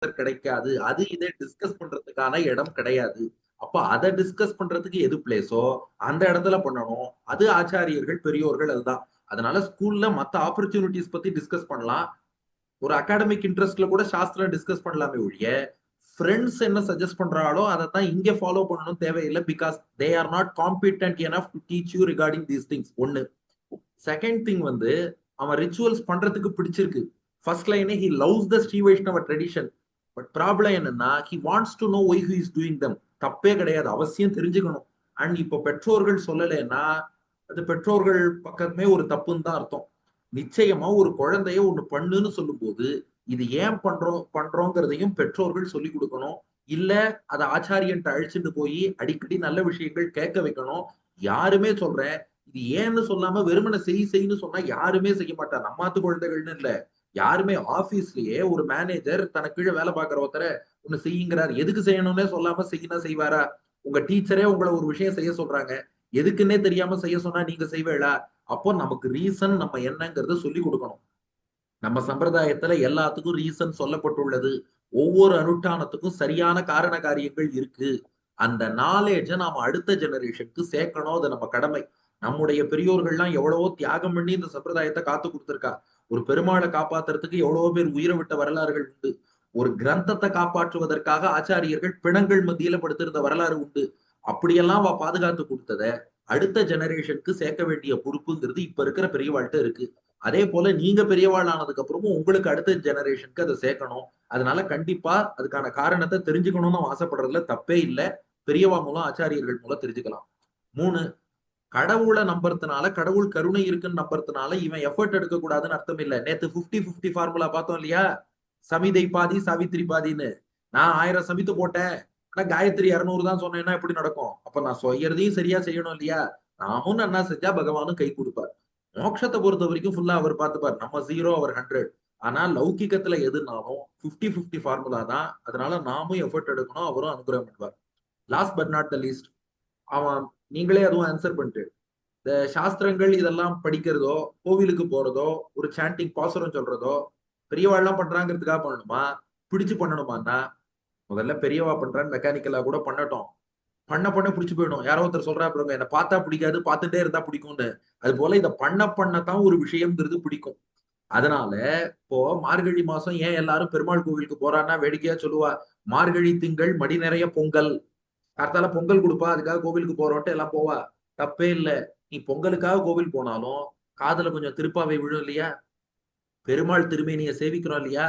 கிடைக்காது. அது இதை டிஸ்கஸ் பண்றதுக்கான இடம் கிடையாது. அப்ப அதை டிஸ்கஸ் பண்றதுக்கு எது பிளேஸோ அந்த இடத்துல பண்ணணும். அது ஆச்சாரியர்கள் பெரியோர்கள் அதுதான். அதனால ஸ்கூல்ல மத்த ஆப்பர்ச்சுனிட்டிஸ் பத்தி டிஸ்கஸ் பண்ணலாம். ஒரு அகாடமிக் இன்ட்ரெஸ்ட்ல கூட சாஸ்திரம் டிஸ்கஸ் பண்ணலாமே ஒழிய ஃப்ரெண்ட்ஸ் என்ன சஜஸ்ட் பண்றாளோ அதை தான் இங்க ஃபாலோ பண்ணணும் தேவையில்லை. Because they are not competent enough to teach you regarding these things. ஒன்னு. செகண்ட் திங் வந்து அவன் ரிச்சுவல்ஸ் பண்றதுக்கு பிடிச்சிருக்கு. ஃபர்ஸ்ட் லைனே he loves the Sri Vaishnava tradition. But problem என்னன்னா he wants to know why who is doing them. தப்பே கிடையாது, அவசியம் தெரிஞ்சுக்கணும். அண்ட் இப்போ பெற்றோர்கள் சொல்லலைன்னா அது பெற்றோர்கள் பக்கமே ஒரு தப்புன்னு தான் அர்த்தம். நிச்சயமா ஒரு குழந்தைய ஒண்ணு பண்ணுன்னு சொல்லும் போது இது ஏன் பண்றோங்கிறதையும் பெற்றோர்கள் சொல்லி கொடுக்கணும். இல்ல அதை ஆச்சாரியன்ட்ட அழிச்சுட்டு போய் அடிக்கடி நல்ல விஷயங்கள் கேட்க வைக்கணும். யாருமே சொல்றேன், இது ஏன்னு சொல்லாம வெறுமனை செய்யு சொன்னா யாருமே செய்ய மாட்டா. நம்மாத்து குழந்தைகள்னு இல்ல, யாருமே. ஆபீஸ்லயே ஒரு மேனேஜர் தனக்கு கீழே வேலை பார்க்கிற ஒருத்தரை ஒண்ணு செய்யுங்கிறார், எதுக்கு செய்யணும்னே சொல்லாம செய்யணும் செய்வாரா? உங்க டீச்சரே உங்களை ஒரு விஷயம் செய்ய சொல்றாங்க, எதுக்குன்னே தெரியாம செய்ய சொன்னா நீங்க செய்வேளா? அப்போ நமக்கு ரீசன் நம்ம என்னங்கறத சொல்லி கொடுக்கணும். நம்ம சம்பிரதாயத்துல எல்லாத்துக்கும் ரீசன் சொல்லப்பட்டுள்ளது. ஒவ்வொரு அனுஷ்டானத்துக்கும் சரியான காரண காரியங்கள் இருக்கு. அந்த நாலேஜ நாம அடுத்த ஜெனரேஷனுக்கு சேர்க்கணும். அது நம்ம கடமை. நம்முடைய பெரியோர்கள்லாம் எவ்வளவோ தியாகம் பண்ணி இந்த சம்பிரதாயத்தை காத்து கொடுத்திருக்கா. ஒரு பெருமாளை காப்பாத்துறதுக்கு எவ்வளவோ பேர் உயிரை விட்ட வரலாறுகள் உண்டு. ஒரு கிரந்தத்தை காப்பாற்றுவதற்காக ஆச்சாரியர்கள் பிணங்கள் மத்தியில படுத்திருந்த வரலாறு உண்டு. அப்படியெல்லாம் பாதுகாத்து கொடுத்தத அடுத்த ஜெனரேஷனுக்கு சேர்க்க வேண்டிய பொறுப்புங்கிறது இப்ப இருக்கிற பெரியவாழ்கிட்ட இருக்கு. அதே போல நீங்க பெரியவாள் ஆனதுக்கு அப்புறமும் உங்களுக்கு அடுத்த ஜெனரேஷனுக்கு அதை சேர்க்கணும். அதனால கண்டிப்பா அதுக்கான காரணத்தை தெரிஞ்சுக்கணும்னு ஆசைப்படுறதுல தப்பே இல்லை. பெரியவா மூலம் ஆச்சாரியர்கள் மூலம் தெரிஞ்சுக்கலாம். 3, கடவுளை நம்புறதுனால கடவுள் கருணை இருக்குன்னு நம்புறதுனால இவன் எஃபர்ட் எடுக்க கூடாதுன்னு அர்த்தம் இல்லை. நேத்து 50-50 ஃபார்முலா பார்த்தோம் இல்லையா? சமிதை பாதி சாவித்திரி பாதின்னு. நான் 1000 சமித்து போட்டேன், ஆனா காயத்ரி 200 தான் சொன்னேன்னா எப்படி நடக்கும்? அப்ப நான் செய்யறதையும் சரியா செய்யணும் இல்லையா? நாமும் நன்னா செஞ்சா பகவானும் கை கொடுப்பார். மோட்சத்தை பொறுத்த வரைக்கும் ஃபுல்லா அவர் பார்த்துப்பார். நம்ம 0 அவர் 100. ஆனா லௌகிக்கத்துல எதுனாலும் 50-50 ஃபார்முலா தான். அதனால நாமும் எஃபர்ட் எடுக்கணும், அவரும் அனுகிரகம் பண்ணுவார். Last but not the least, அவன் நீங்களே அதுவும் ஆன்சர் பண்ணிட்டு இந்த சாஸ்திரங்கள் இதெல்லாம் படிக்கிறதோ கோவிலுக்கு போறதோ ஒரு சாண்டிங் பாசுரம் சொல்றதோ பெரியவாள்லாம் பண்றாங்கிறதுக்காக பண்ணணுமா? பிடிச்சு பண்ணணுமான்னா முதல்ல பெரியவா பண்றான்னு மெக்கானிக்கலா கூட பண்ணட்டும். பண்ண பண்ண பிடிச்சு போயிடும். யாரோ ஒருத்தர் சொல்றா பாருங்க, என்ன பார்த்தா பிடிக்காது, பார்த்துட்டே இருந்தா பிடிக்கும்னு. அது போல இதை பண்ண பண்ணத்தான் ஒரு விஷயம்ங்கிறது பிடிக்கும். அதனால இப்போ மார்கழி மாசம் ஏன் எல்லாரும் பெருமாள் கோவிலுக்கு போறான்னா வேடிக்கையா சொல்லுவா, மார்கழி திங்கள் மடி நிறைய பொங்கல். கார்த்தால பொங்கல் கொடுப்பா, அதுக்காக கோவிலுக்கு போறோம்ட்டு எல்லாம் போவா. தப்பே இல்ல. நீ பொங்கலுக்காக கோவில் போனாலும் காதுல கொஞ்சம் திருப்பாவை விழும் இல்லையா? பெருமாள் திருமேனியை சேவிக்கிறோம் இல்லையா?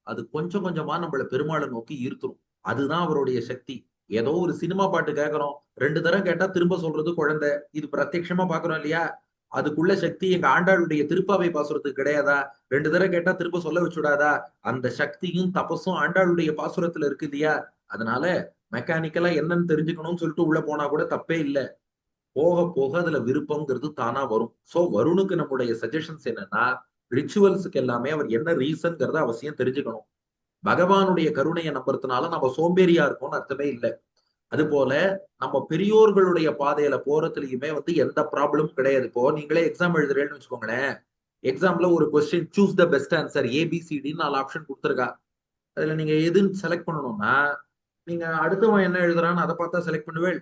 அது கொஞ்சம் கொஞ்சமா நம்மள பெருமாளை நோக்கி ஈர்த்துரும். அதுதான் அவருடைய சக்தி. ஏதோ ஒரு சினிமா பாட்டு கேட்கிறோம், 2 தரம் கேட்டா திரும்ப சொல்றது குழந்தை. இது பிரத்யட்சமா பாக்குறோம் இல்லையா? அதுக்குள்ள சக்தி எங்க ஆண்டாளுடைய திருப்பாவை பாசுரத்துக்கு கிடையாதா? 2 தடவை கேட்டா திரும்ப சொல்ல வச்சுடாதா? அந்த சக்தியும் தபசும் ஆண்டாளுடைய பாசுரத்துல இருக்கு இல்லையா? அதனால மெக்கானிக்கலா என்னன்னு தெரிஞ்சுக்கணும்னு சொல்லிட்டு உள்ள போனா கூட தப்பே இல்லை. போக போக அதுல விருப்பம்ங்கிறது தானா வரும். சோ வருணுக்கு நம்முடைய சஜஷன்ஸ் என்னன்னா, ரிச்சுவல்ஸுக்கு எல்லாமே அவர் என்ன ரீசன்ங்கிறத அவசியம் தெரிஞ்சுக்கணும். பகவானுடைய கருணையை நம்புறதுனால நம்ம சோம்பேறியா இருக்கோம்னு அர்த்தமே இல்லை. அது போல நம்ம பெரியோர்களுடைய பாதையில போறதுலயுமே எந்த ப்ராப்ளமும் கிடையாது. இப்போ நீங்களே எக்ஸாம் எழுதுறேன்னு வச்சுக்கோங்களேன். எக்ஸாம்ல ஒரு question choose the best answer A B C D 4 option கொடுத்துருக்கா. அதுல நீங்க எதுன்னு செலக்ட் பண்ணணும்னா நீங்க அடுத்தவன் என்ன எழுதுறான்னு அதை பார்த்தா செலக்ட் பண்ணுவேன்.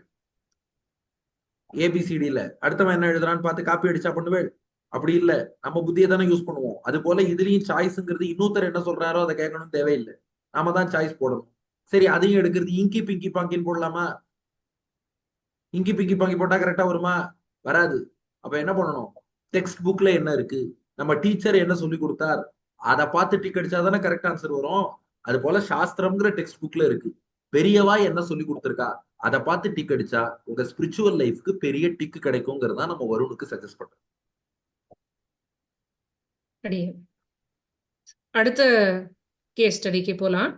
ஏபிசிடில அடுத்தவன் என்ன எழுதுறான்னு பார்த்து காப்பி அடிச்சா பண்ணுவேன். அப்படி இல்ல, நம்ம புத்தியை தானே யூஸ் பண்ணுவோம். அது போல இதுலயும் சாய்ஸ்ங்கிறது இன்னொருத்தர் என்ன சொல்றாரோ அதை கேட்கணும் தேவையில்லை. நாம தான் சாய்ஸ் போடணும். சரி, அதையும் எடுக்கிறது இங்கி பிங்கி பாங்கின்னு போடலாமா? இங்கி பிங்கி பாங்கி போட்டா கரெக்டா வருமா? வராது. அப்ப என்ன பண்ணணும்? டெக்ஸ்ட் புக்ல என்ன இருக்கு, நம்ம டீச்சர் என்ன சொல்லி கொடுத்தார், அதை பார்த்து டிக் அடிச்சாதானே கரெக்ட் ஆன்சர் வரும். அது போல சாஸ்திரம்ங்கிற டெக்ஸ்ட் புக்ல இருக்கு. பெரியவா என்ன சொல்லி கொடுத்திருக்கா, அதை பார்த்து டிக் அடிச்சா உங்க ஸ்பிரிச்சுவல் லைஃப்க்கு பெரிய டிக் கிடைக்குங்கிறதா நம்ம வருணுக்கு சஜஸ்ட் பண்றோம். அடுத்த கேஸ் ஸ்டடிக்கு போலாம்.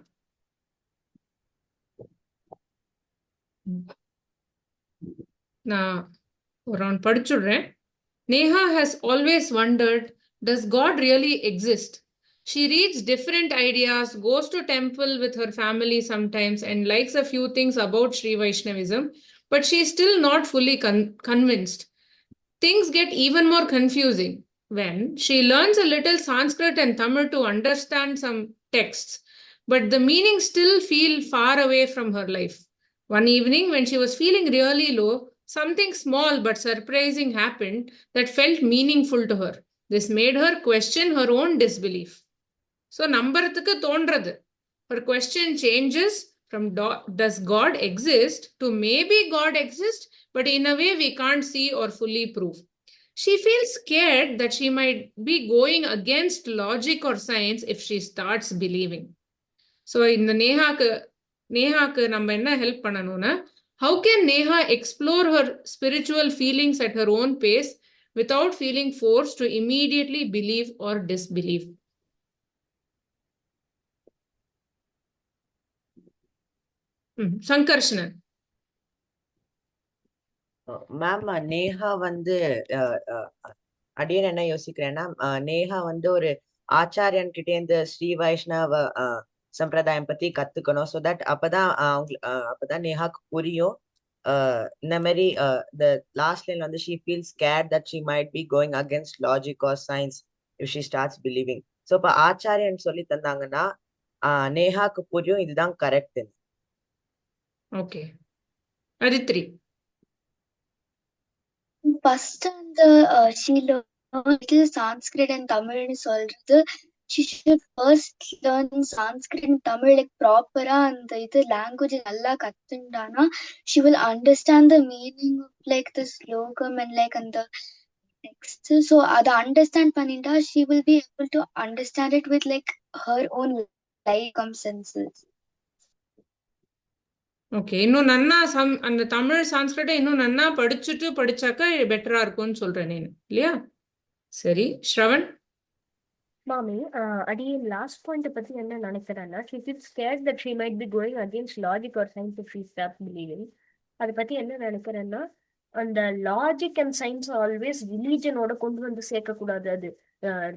நான் ஒரு round படிச்சுடுறேன். Neha has always wondered, does God really exist? She reads different ideas, goes to temple with her family sometimes, and likes a few things about Sri Vaishnavism, but she is still not fully convinced. Things get even more confusing when she learns a little Sanskrit and Tamil to understand some texts, but the meaning still feel far away from her life. One evening, when she was feeling really low, something small but surprising happened that felt meaningful to her. This made her question her own disbelief. So, நம்புறதுக்கு தோன்றது. Her question changes from does God exist to maybe God exists, but in a way we can't see or fully prove. She feels scared that she might be going against logic or science if she starts believing. So, இந்த நேஹாக்கு நம்ம என்ன help பண்ணணும்னா, how can Neha explore her spiritual feelings at her own pace without feeling forced to immediately believe or disbelieve? Sankarshanan. Ma'am Neha வந்து அடியன் என்ன யோசிக்கிறேன்னா, நேஹா வந்து ஒரு ஆச்சாரியன் கிட்டே இருந்து ஸ்ரீ வைஷ்ணவ சம்பிரதாயம் பத்தி கத்துக்கணும். ஸோ தட் அப்பதான் நேஹாக்கு புரியும். இந்த மாதிரி the last line வந்து she feels scared that she might be going against logic or science if she starts believing. So இப்ப ஆச்சாரியன் சொல்லி தந்தாங்கன்னா நேஹாக்கு புரியும் இதுதான் கரெக்ட். ஓகே, அதித்ரி. ஃபர்ஸ்ட் அந்த she learned Sanskrit and தமிழ்னு சொல்றது, she should first learn Sanskrit and Tamil like ப்ராப்பரா அந்த இது லாங்குவேஜ் நல்லா கத்துண்டானா she will understand the meaning of like the ஸ்லோகம் and like அந்த text. So அதை அண்டர்ஸ்டாண்ட் பண்ணிட்டா she will be able to understand it with like her own life senses. Okay, இன்னும் நன்னா அந்த தமிழ் சான்ஸ்கிரிட்டை இன்னும் நன்னா படிச்சாக்கா பெட்டரா இருக்கும்னு சொல்றேன் నేను, இல்லையா? சரி, ஸ்ரவன். மாமி, அடியின் லாஸ்ட் பாயிண்ட் பத்தி என்ன நினைக்கிறேன்னா, she feels scared that she might be going against logic or science if she starts believing. அதை பத்தி என்ன நினைக்கிறேன்னா, அந்த லாஜிக் அண்ட் சயின்ஸ் ஆல்வேஸ் ரிலீஜனோட கொண்டு வந்து சேர்க்கக்கூடாது. அது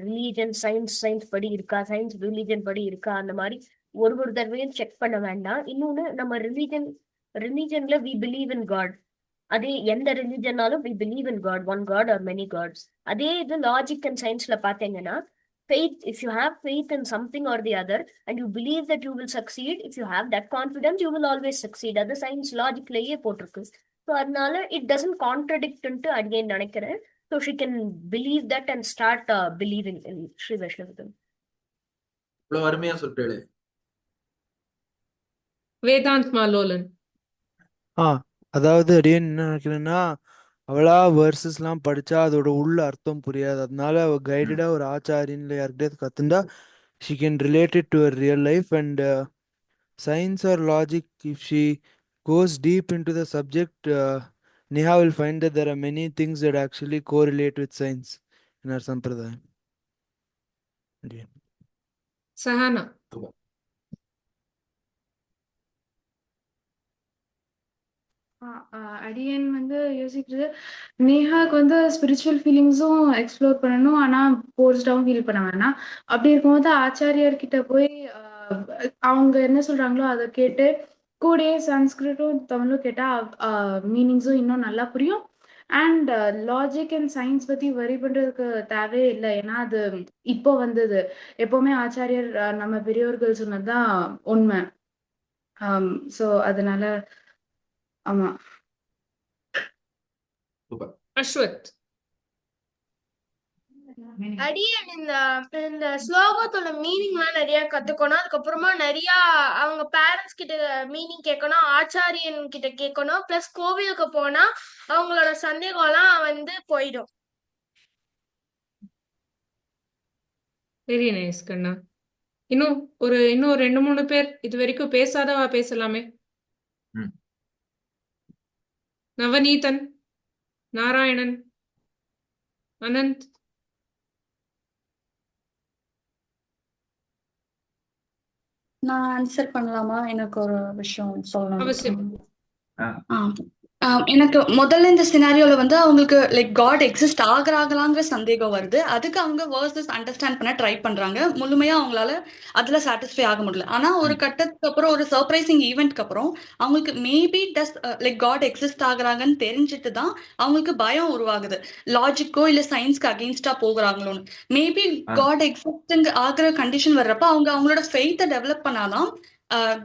ரிலீஜன் சயின்ஸ் படி இருக்கா, சயின்ஸ் ரிலீஜன் படி இருக்கா, அந்த மாதிரி ஒரு தடவையும் செக் பண்ண வேண்டாம். இன்னொன்னு, நம்ம ரிலீஜன்ல வி பிலீவ் இன் காட். அதே எந்த ரிலீஜனாலும் we believe in God, one God or many gods. அதே இது லாஜிக் அண்ட் சயின்ஸ்ல பாத்தீங்கன்னா, faith, if you have faith in something or the other and you believe that you will succeed, if you have that confidence, you will always succeed. அது science லாஜிக்லயே போட்டிருக்கு. So அதனால it doesn't contradict into again நினைக்கிறேன். So she can believe that and start believing in Sri Vaishnavism. இவ்வளவு அருமையா சொல்லிட்டே. வேதாந்த் மாலோலன். அதாவது அடியேன் என்ன நினைக்கிறேன்னா, அவளா வேர்சஸ் எல்லாம் படிச்சா அதோட உள்ள அர்த்தம் புரியாது. அதனால அவ கைடடா ஒரு ஆச்சாரியன்ல யார்கிட்டயாவது கத்துண்டா she can relate it to her real life. And science or logic, if she goes deep into the subject, Neha will find that there are many things that actually correlate with science in our sampradayam. Sahana. அடியன் வந்து யோசிக்கிறது, நேஹாக்கு வந்து spiritual ஃபீலிங்ஸும் explore பண்ணணும், ஆனா போர்ஸ்டாவும் feel பண்ண வேணாம். அப்படி இருக்கும்போது ஆச்சாரியார்கிட்ட போய் அவங்க என்ன சொல்றாங்களோ அதை கேட்டு கூடயே சன்ஸ்கிரிட்டும் தமிழும் கேட்டா மீனிங்ஸும் இன்னும் நல்லா புரியும். அண்ட் லாஜிக் அண்ட் சயின்ஸ் பத்தி வரி பண்றதுக்கு தேவையே இல்லை, ஏன்னா அது இப்போ வந்தது. எப்பவுமே ஆச்சாரியர் நம்ம பெரியோர்கள் சொன்னதுதான் உண்மை. ஸோ அதனால ஆமா. அஸ்வத். அடியன் இந்த ஸ்லோகத்தோட மீனிங்லாம் நிறைய கத்துக்கணும். அதுக்கப்புறமா நிறைய அவங்க பேரண்ட்ஸ் கிட்ட மீனிங் கேட்கணும், ஆச்சாரியன் கிட்ட கேட்கணும். பிளஸ் கோவிலுக்கு போனா அவங்களோட சந்தேகம்லாம் வந்து போயிடும். வெரி நைஸ் கண்ணா. இன்னும் 2-3 பேர் இது வரைக்கும் பேசாதவா பேசலாமே. நவநீதன், நாராயணன், அனந்த். நான் ஆன்சர் பண்ணலாமா? எனக்கு ஒரு விஷயம் சொல்லணும். அவசியம். எனக்கு முதல்ல இந்த சினாரியோல வந்து அவங்களுக்கு லைக் காட் எக்ஸிஸ்ட் ஆகுறாங்களாங்கிற சந்தேகம் வருது. அதுக்கு அவங்க வேர்சஸ் அண்டர்ஸ்டாண்ட் பண்ண ட்ரை பண்றாங்க. முழுமையா அவங்களால அதுல சாட்டிஸ்ஃபை ஆக முடியல. ஆனா ஒரு கட்டத்துக்கு அப்புறம் ஒரு சர்ப்ரைசிங் ஈவென்ட்க்கு அப்புறம் அவங்களுக்கு maybe does like God exist ஆகுறாங்கன்னு தெரிஞ்சுட்டு தான் அவங்களுக்கு பயம் உருவாகுது. லாஜிக்கோ இல்ல சயின்ஸ்க்கு அகெயின்ஸ்டா போகிறாங்களோன்னு. மேபி காட் எக்ஸிஸ்டிங் ஆகுற கண்டிஷன் வர்றப்ப அவங்க அவங்களோட ஃபெய்த்தை டெவலப் பண்ணாதான்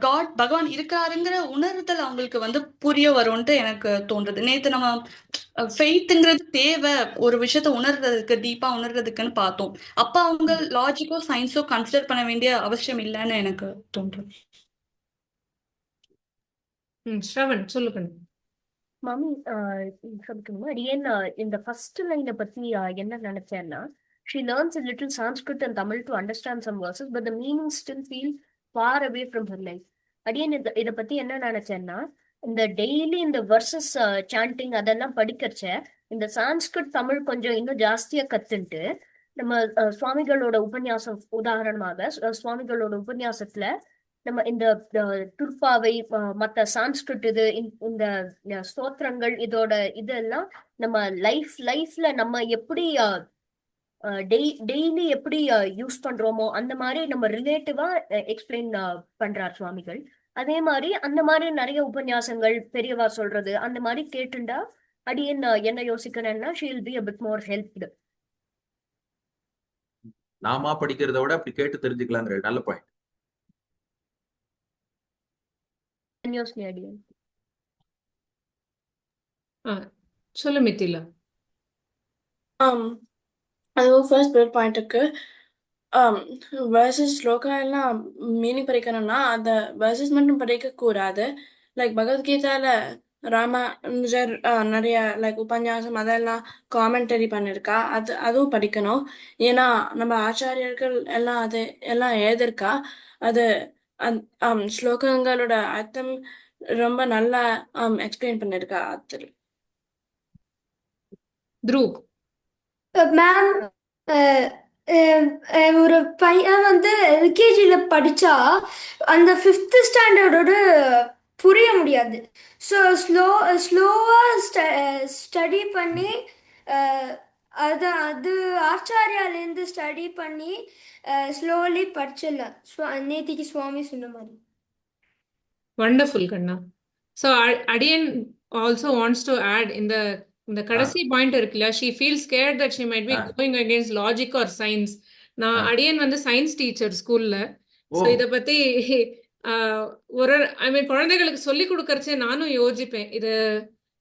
காட் பகவான் இருக்காருங்கிற உணர்தல் அவங்களுக்கு வந்து புரிய வரும்ன்ட்டு எனக்கு தோன்றுது. நேத்து நம்ம ஃபெய்த்ங்கிறது தேவை ஒரு விஷயத்த உணர்றதுக்கு, டீப்பா உணர்றதுக்குன்னு பார்த்தோம். அப்ப அவங்க லாஜிக்கோ சயின்ஸோ கன்சிடர் பண்ண வேண்டிய அவசியம் இல்லைன்னு எனக்கு தோன்றுது. ஸ்ரவன் சொல்லுங்க. மாமி சொல்லிக்கணுமா அடியேன் இந்த ஃபர்ஸ்ட் லைனை பத்தி என்ன நினைச்சேன்னா, she learns a little Sanskrit and Tamil to understand some verses, but the meaning still feel far away from her life. அடியேன் இதை பத்தி என்ன நினைச்சேன்னா, இந்த டெய்லி இந்த வெர்சஸ் சாண்டிங் அதெல்லாம் படிக்கிறச்ச இந்த சான்ஸ்கிரிட் தமிழ் கொஞ்சம் இன்னும் ஜாஸ்தியா கத்துன்ட்டு நம்ம சுவாமிகளோட உபன்யாசம் உதாரணமாக சுவாமிகளோட உபன்யாசத்துல நம்ம இந்த துர்ப்பாவை மற்ற சான்ஸ்கிரிட் இது இந்த ஸ்தோத்திரங்கள் இதோட இதெல்லாம் நம்ம லைஃப்ல நம்ம எப்படி டெய்லி எப்படி யூஸ் பண்றோமோ அந்த மாதிரி நம்ம ரிலேட்டிவா எக்ஸ்பிளைன் பண்றார் சுவாமிகள். அதே மாதிரி அந்த மாதிரி நிறைய உபன்யாசங்கள் பெரியவா சொல்றது அந்த மாதிரி கேட்டுண்டா அடியேன் என்ன யோசிக்கிறேன்னா she will be a bit more helped. நாமா படிக்கிறத விட அப்படி கேட்டு தெரிஞ்சுக்கலாங்கிற நல்ல பாயிண்ட். அடியேன் சொல்லு மித்திலா. அது ஃபர்ஸ்ட் பிளட் பாயிண்ட்டுக்கு வேர்சஸ் ஸ்லோகா எல்லாம் மீனிங் படிக்கணும்னா அந்த வேர்சஸ் மட்டும் படிக்கக்கூடாது. லைக் பகவத்கீதால ராமானுஜர் நிறைய லைக் உபன்யாசம் அதெல்லாம் காமெண்டரி பண்ணியிருக்கா. அதுவும் படிக்கணும். ஏன்னா நம்ம ஆச்சாரியர்கள் எல்லாம் அது எல்லாம் எழுதியிருக்கா. அது ஸ்லோகங்களோட அர்த்தம் ரொம்ப நல்லா எக்ஸ்பிளைன் பண்ணியிருக்கா. அது த்ருவ் மேம், ஒரு பையன் வந்து எல்கேஜியில் படித்தா அந்த 5th ஸ்டாண்டர்டோட புரிய முடியாது. ஸோ ஸ்லோவாக ஸ்டடி பண்ணி அது ஆச்சாரியாலேருந்து ஸ்டடி பண்ணி ஸ்லோலி படிச்சிடலாம். நேத்திக்கு சுவாமி சொன்ன மாதிரி. Wonderful, Kanna. So Adian also wants to add in the கடைசி பாயிண்ட் இருக்குல்ல, she feels scared that she might be going against logic or science. நான் அடியன் வந்து சயின்ஸ் டீச்சர் ஸ்கூல்ல. ஸோ இதை பத்தி குழந்தைகளுக்கு சொல்லி கொடுக்கறச்சே நானும் யோசிப்பேன் இது.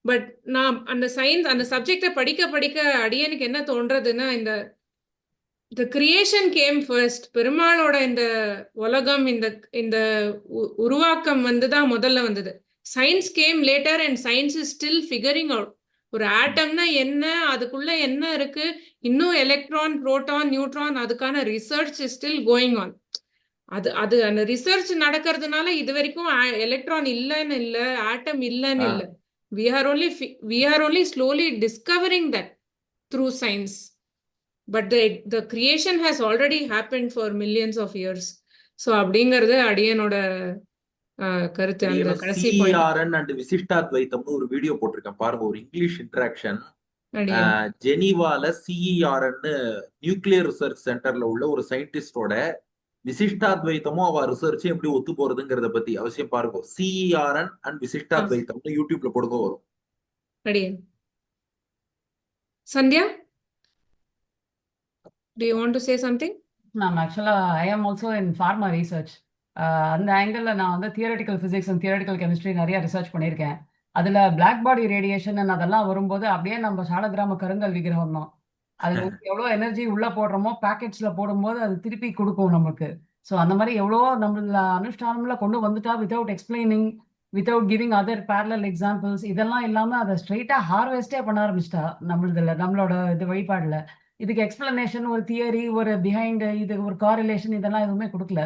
பட் நான் அந்த சப்ஜெக்டை படிக்க அடியனுக்கு என்ன தோன்றதுன்னா, இந்த கிரியேஷன் கேம் ஃபர்ஸ்ட். பெருமாளோட இந்த உலகம் இந்த உருவாக்கம் தான் முதல்ல வந்தது. Science game later and science is still figuring out. ஒரு ஆட்டம்னா என்ன, அதுக்குள்ள என்ன இருக்கு, இன்னும் எலக்ட்ரான், புரோட்டான், நியூட்ரான், அதுக்கான research is still going on. அது அந்த ரிசர்ச் நடக்கிறதுனால இது வரைக்கும் எலக்ட்ரான் இல்லைன்னு இல்லை, ஆட்டம் இல்லைன்னு இல்லை. we are only slowly discovering that through science. But the creation has already happened for millions of years. So அப்படிங்கிறது அடியனோட கருத்து. அந்த கடைசி CERN and விசிஷ்டாத்வைத்தம்னு ஒரு வீடியோ போட்டிருக்கேன் பாருங்க, ஒரு இங்கிலீஷ் இன்டராக்ஷன். ஜெனீவால CERN நியூக்ளியர் ரிசர்ச் சென்டர்ல உள்ள ஒரு சயின்டிஸ்டோட விசிஷ்டாத்வைத்தமும் அவ ரிசர்ச் எப்படி ஒத்து போறதுங்கிறத பத்தி அவசியம் பாருங்க. CERN and விசிஷ்டாத்வைத்தம்னு யூடியூப்ல போடுங்க வரும். அடியன் Sandhya, do you want to say something? Ma'am, actually, I am also in pharma research. அந்த ஆங்கிளில் நான் வந்து theoretical physics and theoretical chemistry நிறைய ரிசர்ச் பண்ணியிருக்கேன். அதில் பிளாக் பாடி ரேடியேஷன் அதெல்லாம் வரும்போது அப்படியே நம்ம சாலக்கிராம கருங்கல் விக்கிரகம் தான். அது எவ்வளோ எனர்ஜி உள்ளே போடுறோமோ பேக்கெட்ஸில் போடும்போது அது திருப்பி கொடுக்கும் நமக்கு. ஸோ அந்த மாதிரி எவ்வளோ நம்மள அனுஷ்டானம்ல கொண்டு வந்துட்டா without explaining, without giving other parallel examples, இதெல்லாம் இல்லாமல் அதை ஸ்ட்ரெயிட்டாக ஹார்வெஸ்டே பண்ண ஆரம்பிச்சிட்டா நம்மளோட இது வழிபாடில். இதுக்கு எக்ஸ்பிளனேஷன், ஒரு தியரி, ஒரு பிஹைண்ட், இது ஒரு காரிலேஷன், இதெல்லாம் எதுவுமே கொடுக்கல.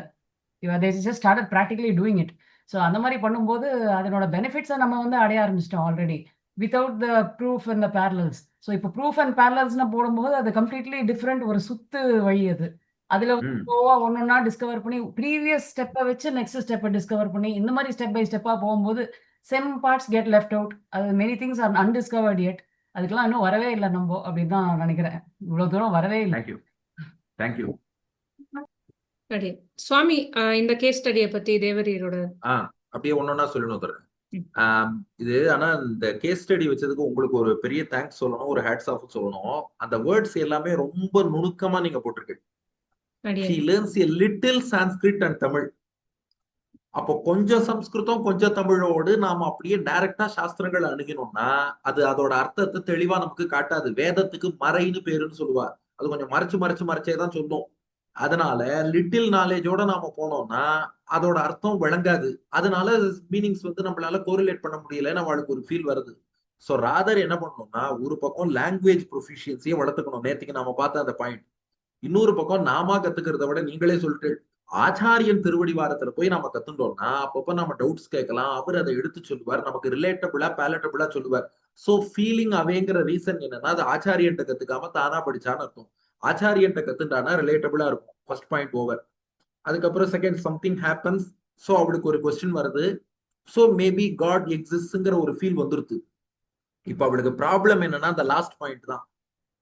they just started practically doing it. So அந்த மாதிரி பண்ணும்போது அதனோட பெனிஃபிட்ஸை நம்ம வந்து அடைய ஆரம்பிச்சிட்டோம் already without the proof and the parallels. So இப்போ ப்ரூஃப் அண்ட் பேரலல்ஸ்னா போடும்போது அது கம்ப்ளீட்லி டிஃப்ரெண்ட் ஒரு சுத்து வழி. அது அதில் ஸ்லோவா ஒன்னொன்னா டிஸ்கவர் பண்ணி ப்ரீவியஸ் ஸ்டெப்பை வச்சு நெக்ஸ்ட் ஸ்டெப்பை டிஸ்கவர் பண்ணி இந்த மாதிரி ஸ்டெப் பை ஸ்டெப்பாக போகும்போது some parts get left out. Many things are undiscovered yet. அதுக்கெல்லாம் இன்னும் வரவே இல்லை நம்ம அப்படின்னு தான் நான் நினைக்கிறேன். இவ்வளவு தூரம் வரவே இல்லை. Thank you thank you. சரி சுவாமி, இந்த கேஸ் ஸ்டடியை பத்தி தேவரீரோட அப்படியே ஒன்னொன்னா சொல்லணும் தரேன். இது ஆனா இந்த கேஸ் ஸ்டடி வச்சதுக்கு உங்களுக்கு ஒரு பெரிய தேங்க்ஸ் சொல்லணும், ஒரு ஹேட்ஸ் ஆஃப் சொல்லணும். அந்த வேர்ட்ஸ் எல்லாமே ரொம்ப நுணுக்கமா நீங்க போட்டிருக்கீங்க. She learns a little Sanskrit and Tamil. அப்போ கொஞ்சம் சம்ஸ்கிருதம் கொஞ்சம் தமிழோடு நாம அப்படியே டைரக்டா சாஸ்திரங்கள் அணுகினோம்னா அது அதோட அர்த்தத்தை தெளிவா நமக்கு காட்டாது. வேதத்துக்கு மறைன்னு பேருன்னு சொல்லுவார். அது கொஞ்சம் மறைச்சே தான் சொல்லும். அதனால லிட்டில் நாலேஜோட நாம போனோம்னா அதோட அர்த்தம் விளங்காது. அதனால மீனிங்ஸ் நம்மளால கோரிலேட் பண்ண முடியலன்னு அவளுக்கு ஒரு ஃபீல் வருது. ஸோ ராதர் என்ன பண்ணணும்னா ஒரு பக்கம் லாங்குவேஜ் ப்ரொஃபிஷியன்சியை வளர்த்துக்கணும். நேற்றுக்கு நாம பார்த்த அந்த பாயிண்ட். இன்னொரு பக்கம் நாம கத்துக்கிறத விட நீங்களே சொல்லிட்டு ஆச்சாரியன் திருவடிவாரத்துல போய் நம்ம கத்துட்டோம்னா அப்பப்ப நம்ம டவுட்ஸ் கேட்கலாம். அவர் அதை எடுத்து சொல்லுவார், நமக்கு ரிலேட்டபிளா பேலட்டபிளா சொல்லுவார். ஸோ ஃபீலிங் அவேங்கிற ரீசன் என்னன்னா அது ஆச்சாரியன்ட்ட கத்துக்காம தானா படிச்சான்னு அர்த்தம். ஆச்சாரியன்ட்ட கத்துட்டானா ரிலேட்டபிளா இருக்கும். First point over. அதுக்கப்புறம் செகண்ட் சம்திங் ஹேப்பன்ஸ். ஸோ அவளுக்கு ஒரு கொஸ்டின் வருது. ஸோ மேபி காட் எக்ஸிஸ்ட்ங்கிற ஒரு ஃபீல் வந்துருது. இப்ப அவளுக்கு ப்ராப்ளம் என்னன்னா அந்த லாஸ்ட் பாயிண்ட் தான்.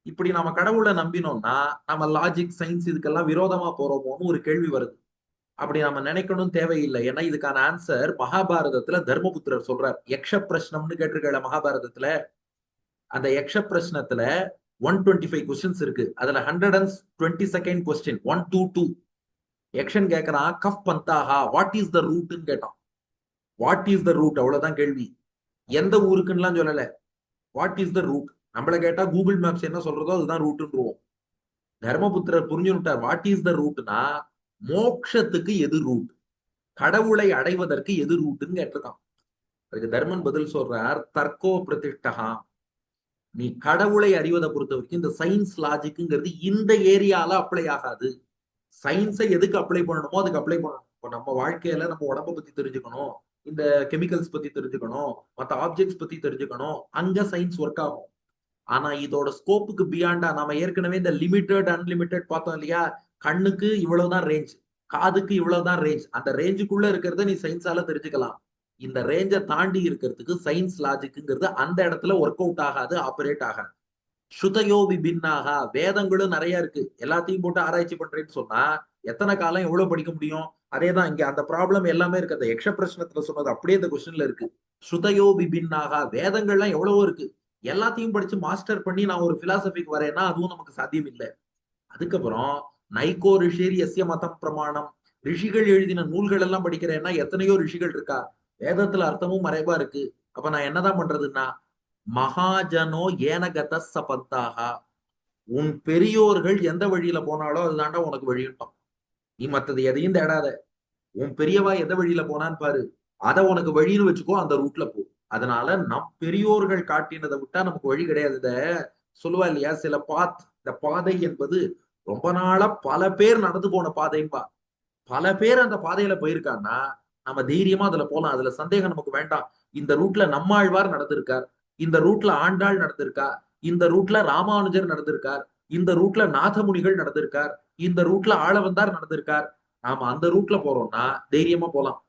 இப்படி நம்ம கடவுளை நம்பினோம்னா நம்ம லாஜிக் சயின்ஸ் இதுக்கெல்லாம் விரோதமா போறோமோன்னு ஒரு கேள்வி வருது. அப்படி நம்ம நினைக்கணும் தேவையில்லை. ஏன்னா இதுக்கான ஆன்சர் மகாபாரதத்துல தர்மபுத்திரர் சொல்றார். யக்ஷ பிரஷ்னம்னு கேட்டிருக்கல மகாபாரதத்துல. அந்த யக்ஷ பிரஷ்னத்துல 125 கொஸ்டின்ஸ் இருக்கு. அதுல 122nd கொஸ்டின் 122 யக்ஷன் கேட்கறான், கஃப் பந்தாஹா வாட் இஸ் த ரூட்னு கேட்டான். வாட் இஸ் த ரூட், அவ்வளவுதான் கேள்வி. எந்த ஊருக்குன்னுலாம் சொல்லல, வாட் இஸ் த ரூட். நம்மள கேட்டா கூகுள் மேப்ஸ் என்ன சொல்றதோ அதுதான் ரூட்ன்றுவோம். தர்மபுத்திரர் புரிஞ்சுட்டார். வாட் இஸ் த ரூட்னா மோக்ஷத்துக்கு எது ரூட், கடவுளை அடைவதற்கு எது ரூட்னு கேட்டிருக்கான். அதுக்கு தர்மன் பதில் சொல்றார், தர்க்கோ பிரதிஷ்டகா. நீ கடவுளை அறிவதை பொறுத்த வரைக்கும் இந்த சயின்ஸ் லாஜிக்ங்கிறது இந்த ஏரியால அப்ளை ஆகாது. சயின்ஸை எதுக்கு அப்ளை பண்ணணுமோ அதுக்கு அப்ளை பண்ணணும். இப்போ நம்ம வாழ்க்கையில நம்ம உடம்ப பத்தி தெரிஞ்சுக்கணும், இந்த கெமிக்கல்ஸ் பத்தி தெரிஞ்சுக்கணும், மற்ற ஆப்ஜெக்ட்ஸ் பத்தி தெரிஞ்சுக்கணும், அங்க சயின்ஸ் ஒர்க் ஆகும். ஆனா இதோட ஸ்கோப்புக்கு பியாண்டா நாம ஏற்கனவே இந்த லிமிட்டட் அன்லிமிட்டட் பார்த்தோம் இல்லையா. கண்ணுக்கு இவ்வளவுதான் ரேஞ்ச், காதுக்கு இவ்வளவுதான் ரேஞ்ச். அந்த ரேஞ்சுக்குள்ள இருக்கிறத நீ சயின்ஸால தெரிஞ்சுக்கலாம். இந்த ரேஞ்சை தாண்டி இருக்கிறதுக்கு சயின்ஸ் லாஜிக்குங்கிறது அந்த இடத்துல ஒர்க் அவுட் ஆகாது, ஆபரேட் ஆகாது. ஸ்ருதயோ விபின்னாக, வேதங்களும் நிறைய இருக்கு. எல்லாத்தையும் போட்டு ஆராய்ச்சி பண்றேன்னு சொன்னா எத்தனை காலம் எவ்வளவு படிக்க முடியும். அதேதான் இங்க அந்த ப்ராப்ளம் எல்லாமே இருக்கு. அந்த யக்ஷ பிரஷ்னத்துல சொன்னது அப்படியே இந்த கொஸ்டின்ல இருக்கு. ஸ்ருதயோ விபின்னாக, வேதங்கள்லாம் எவ்வளவோ இருக்கு. எல்லாத்தையும் படிச்சு மாஸ்டர் பண்ணி நான் ஒரு பிலாசபிக்கு வரேன்னா அதுவும் நமக்கு சாத்தியம் இல்லை. அதுக்கப்புறம் நைகோ ரிஷிர் எஸ்ய மதம் பிரமாணம், ரிஷிகள் எழுதின நூல்கள் எல்லாம் படிக்கிறேன்னா எத்தனையோ ரிஷிகள் இருக்கா. வேதத்துல அர்த்தமும் மறைவா இருக்கு. அப்ப நான் என்னதான் பண்றதுன்னா மகாஜனோ ஏனகத சபந்தாகா, உன் பெரியோர்கள் எந்த வழியில போனாலோ அதுதாண்டா உனக்கு வழியிட்டோம். நீ மத்தது எதையும் தேடாத. உன் பெரியவா எந்த வழியில போனான்னு பாரு, அதை உனக்கு வழின்னு வச்சுக்கோ, அந்த ரூட்ல போ. அதனால நம் பெரியோர்கள் காட்டினதை விட்டா நமக்கு வழி கிடையாது. இத சொல்லுவா இல்லையா சில இந்த பாதை என்பது ரொம்ப நாளா பல பேர் நடந்து போன பாதைம்பா. பல பேர் அந்த பாதையில போயிருக்காங்கன்னா நம்ம தைரியமா அதுல போலாம். அதுல சந்தேகம் நமக்கு வேண்டாம். இந்த ரூட்ல நம்மாழ்வார் நடந்திருக்கார், இந்த ரூட்ல ஆண்டாள் நடந்திருக்கா, இந்த ரூட்ல ராமானுஜர் நடந்திருக்கார், இந்த ரூட்ல நாதமுனிகள் நடந்திருக்கார், இந்த ரூட்ல ஆளவந்தார் நடந்திருக்கார். நாம அந்த ரூட்ல போறோம்னா தைரியமா போலாம்.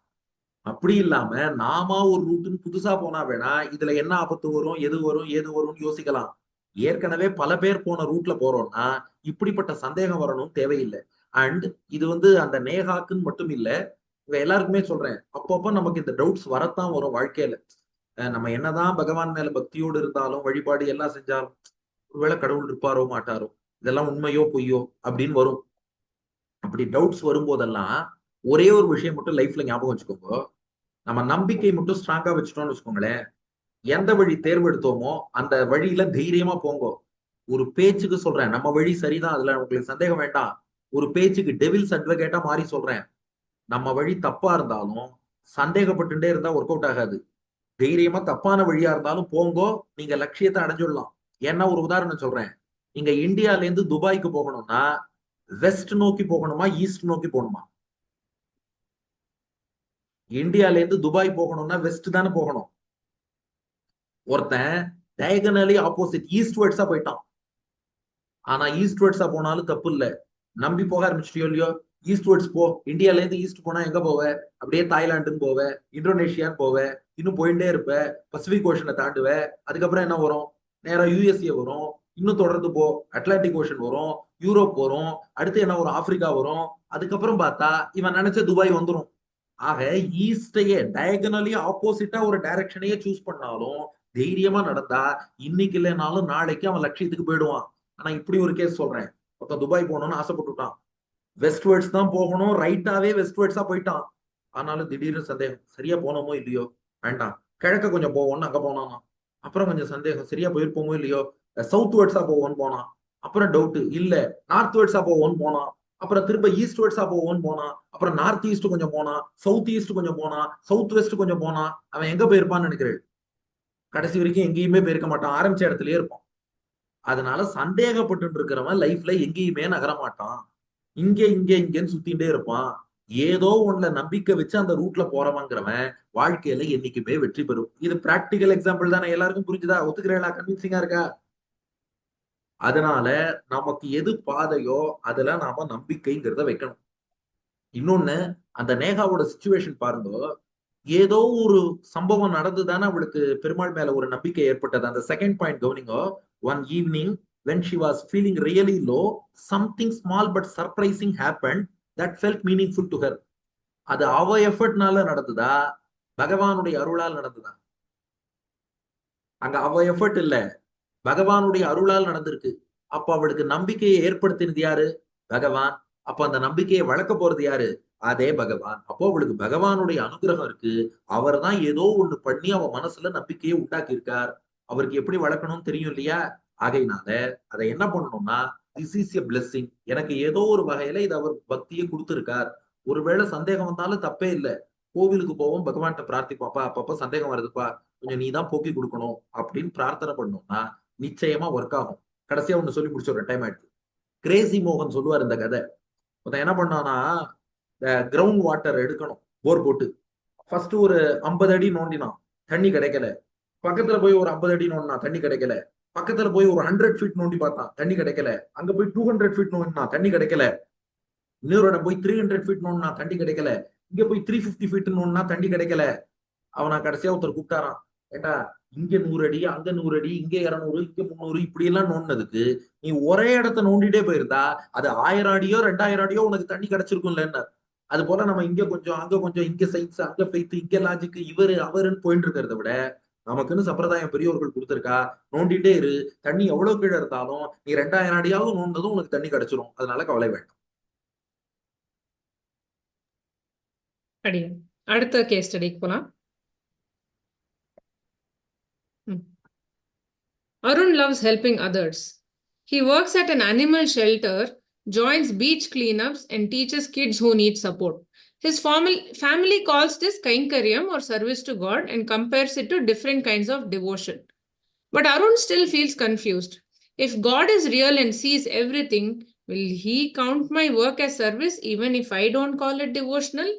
அப்படி இல்லாம நாம ஒரு ரூட்டுன்னு புதுசா போனா வேணா இதுல என்ன ஆபத்து வரும், எது வரும், ஏது வரும்னு யோசிக்கலாம். ஏற்கனவே பல பேர் போன ரூட்ல போறோம்னா இப்படிப்பட்ட சந்தேகம் வரணும் தேவையில்லை. அண்ட் இது அந்த நேகாக்குன்னு மட்டும் இல்ல, எல்லாருக்குமே சொல்றேன். அப்பப்போ நமக்கு இந்த டவுட்ஸ் வரத்தான் வரும் வாழ்க்கையில. நம்ம என்னதான் பகவான் மேல பக்தியோடு இருந்தாலும் வழிபாடு எல்லாம் செஞ்சாலும் ஒருவேளை கடவுள் இருப்பாரோ மாட்டாரோ, இதெல்லாம் உண்மையோ பொய்யோ அப்படின்னு வரும். அப்படி டவுட்ஸ் வரும்போதெல்லாம் ஒரே ஒரு விஷயம் மட்டும் லைஃப்ல ஞாபகம் வச்சுக்கோங்க. நம்ம நம்பிக்கை மட்டும் ஸ்ட்ராங்கா வச்சுட்டோம்னு வச்சுக்கோங்களேன், எந்த வழி தேர்வெடுத்தோமோ அந்த வழியில தைரியமா போங்க. ஒரு பேச்சுக்கு சொல்றேன், நம்ம வழி சரிதான், அதுல உங்களுக்கு சந்தேகம் வேண்டாம். ஒரு பேச்சுக்கு டெவில்ஸ் அட்வொகேட்டா மாறி சொல்றேன், நம்ம வழி தப்பா இருந்தாலும் சந்தேகப்பட்டுட்டே இருந்தா ஒர்க் அவுட் ஆகாது. தைரியமா தப்பான வழியா இருந்தாலும் போங்கோ, நீங்க லட்சியத்தை அடைஞ்சிடலாம். ஏன்னா ஒரு உதாரணம் சொல்றேன், நீங்க இந்தியால இருந்து துபாய்க்கு போகணும்னா வெஸ்ட் நோக்கி போகணுமா ஈஸ்ட் நோக்கி போகணுமா? இந்தியால இருந்து துபாய் போகணும்னா வெஸ்ட் தானே போகணும். ஒருத்தன் டயகனலி ஆப்போசிட் ஈஸ்ட்வர்ட்ஸா போயிட்டான். ஆனா ஈஸ்ட்வர்ட்ஸா போனாலும் தப்பு இல்ல, நம்பி போக ஆரம்பிச்சிட்டியோ இல்லையோ, ஈஸ்ட்வர்ட்ஸ் போ. இந்தியால இருந்து ஈஸ்ட் போனா எங்க போவ? அப்படியே தாய்லாந்துன்னு போவ, இந்தோனேஷியான்னு போவ, இன்னும் போயிட்டே இருப்ப, பசிபிக் ஓஷனை தாண்டுவ. அதுக்கப்புறம் என்ன வரும்? நேரா யூஎஸ்ஏ வரும். இன்னும் தொடர்ந்து போ, அட்லாண்டிக் ஓஷன் வரும், யூரோப் வரும், அடுத்து என்ன வரும்? ஆப்பிரிக்கா வரும். அதுக்கப்புறம் பார்த்தா இவன் நினைச்ச துபாய் வந்துரும். ஆக ஈஸ்டையே டயகனலி ஆப்போசிட்டா ஒரு டைரக்ஷனையே சூஸ் பண்ணாலும் தைரியமா நடந்தா இன்னைக்கு இல்லைனாலும் நாளைக்கு அவன் லட்சியத்துக்கு போயிடுவான். ஆனா இப்படி ஒரு கேஸ் சொல்றேன். ஒருத்தன் துபாய் போகணும்னு ஆசைப்பட்டுட்டான், வெஸ்ட்வர்ட்ஸ் தான் போகணும், ரைட்டாவே வெஸ்ட்வர்ட்ஸா போயிட்டான். ஆனாலும் திடீர்னு சந்தேகம், சரியா போனோமோ இல்லையோ, வேண்டாம் கிழக்க கொஞ்சம் போவோம்னு அங்க போனானா. அப்புறம் கொஞ்சம் சந்தேகம், சரியா போயிருப்போமோ இல்லையோ, சவுத் வேர்ட்ஸா போவோம்னு போனான். அப்புறம் டவுட், இல்ல நார்த் வேர்ட்ஸா போவோம்னு போனான். அப்புறம் திரும்ப ஈஸ்ட் வேர்ட்ஸா போவோம்னு போனான். அப்புறம் நார்த் ஈஸ்ட் கொஞ்சம் போனான், சவுத் ஈஸ்ட் கொஞ்சம் போனான், சவுத் வெஸ்ட் கொஞ்சம் போனான். அவன் எங்க போயிருப்பான்னு நினைக்கிறேன்? கடைசி வரைக்கும் எங்கேயுமே போயிருக்க மாட்டான், ஆரம்பிச்ச இடத்துலயே இருப்பான். அதனால சந்தேகப்பட்டு இருக்கிறவன் லைஃப்ல எங்கேயுமே நகர மாட்டான். இங்கன்னு சுத்திட்டே இருப்பான். ஏதோ ஒண்ணுல நம்பிக்கை வச்சு அந்த ரூட்ல போறவங்கிறவன் வாழ்க்கையில என்னைக்குமே வெற்றி பெறும். இது பிராக்டிக்கல் எக்ஸாம்பிள் தானே, எல்லாருக்கும் புரிஞ்சுதா? ஒத்துக்கிறீங்களா? கன்வின்சிங்கா இருக்கா? அதனால நமக்கு எது பாதையோ அதுல நாம நம்பிக்கைங்கிறத வைக்கணும். இன்னொன்னு, அந்த நேகாவோட சிச்சுவேஷன் பாருங்க. ஏதோ ஒரு சம்பவம் நடந்துதானே அவளுக்கு பெருமாள் மேல ஒரு நம்பிக்கை ஏற்பட்டது. அந்த செகண்ட் பாயிண்ட் கவனிங்க. One evening when she was feeling really low, something small but surprising happened that felt meaningful to her. அது அவ எஃபர்ட்னால நடந்ததா, பகவானுடைய அருளால் நடந்ததா? அங்க அவ எஃபர்ட் இல்ல, பகவானுடைய அருளால் நடந்திருக்கு. அப்ப அவளுக்கு நம்பிக்கையை ஏற்படுத்தினது யாரு? பகவான். அப்ப அந்த நம்பிக்கையை வளர்க்க போறது யாரு? அதே பகவான். அப்போ அவளுக்கு பகவானுடைய அனுகிரகம் இருக்கு. அவர் தான் ஏதோ ஒண்ணு பண்ணி அவ மனசுல நம்பிக்கையை உண்டாக்கி இருக்கார். அவருக்கு எப்படி வளர்க்கணும்னு தெரியும் இல்லையா? ஆகையினால அதை என்ன பண்ணணும்னா, திஸ் இஸ் எ பிளெஸிங். எனக்கு ஏதோ ஒரு வகையில இது அவர் பக்தியை கொடுத்திருக்கார். ஒருவேளை சந்தேகம் வந்தாலும் தப்பே இல்லை. கோவிலுக்கு போவோம், பகவான்கிட்ட பிரார்த்திப்பாப்பா, அப்பப்ப சந்தேகம் வருதுப்பா, கொஞ்சம் நீ தான் போக்கி கொடுக்கணும் அப்படின்னு பிரார்த்தனை பண்ணோம்னா நிச்சயமா ஒர்க் ஆகும். கடைசியா ஒண்ணு சொல்லி முடிச்ச டைம் ஆயிடுச்சு. கிரேசி மோகன் சொல்லுவார் இந்த கதை. என்ன பண்ணானா, கிரவுண்ட் வாட்டர் எடுக்கணும் போர் போட்டு. ஃபர்ஸ்ட் ஒரு 50 அடி நோண்டினான், தண்ணி கிடைக்கல. பக்கத்துல போய் ஒரு 50 அடி நோண்டினா, தண்ணி கிடைக்கல. பக்கத்துல போய் ஒரு 100 ஃபீட் நோண்டி பார்த்தான், தண்ணி கிடைக்கல. அங்க போய் 200 ஃபீட் நோண்டினா, தண்ணி கிடைக்கல. இன்னொரு இடம் போய் 300 ஃபீட் நோண்டினா, தண்ணி கிடைக்கல. இங்க போய் 350 ஃபீட் நோண்டினா, தண்ணி கிடைக்கல. அவனா கடைசியா ஒருத்தர் கூப்பிட்டாரான், ஏட்டா இங்க 100 அடி, அங்க 100 அடி, இங்க 200, இங்க 300, இப்படி எல்லாம் நோண்டினதுக்கு நீ ஒரே இடத்த நோண்டிட்டே போயிருந்தா அது 1000 அடியோ 2000 அடியோ உனக்கு தண்ணி கிடைச்சிருக்கும்ல. அது போல நம்ம இங்க கொஞ்சம் அங்க கொஞ்சம், இங்க சயின்ஸ் அங்க ஃபெய்த் இங்க லாஜிக் இவரு அவருன்னு போயிட்டு இருக்கிறத விட நமக்குன்னு சம்பிரதாயம் பெரியவர்கள் கொடுத்திருக்கா, நோண்டிட்டே இரு. தண்ணி எவ்வளவு கீழே இருந்தாலும் நீ 2000 அடியாவது நோண்டதும் உனக்கு தண்ணி கிடைச்சிரும். அதனால கவலை வேண்டாம். அடுத்த கேஸ் ஸ்டடிக்கு போலாம். Arun loves helping others. He works at an animal shelter, joins beach cleanups, and teaches kids who need support. His family calls this Kainkaryam or service to God and compares it to different kinds of devotion. But Arun still feels confused. If God is real and sees everything, will he count my work as service even if I don't call it devotional?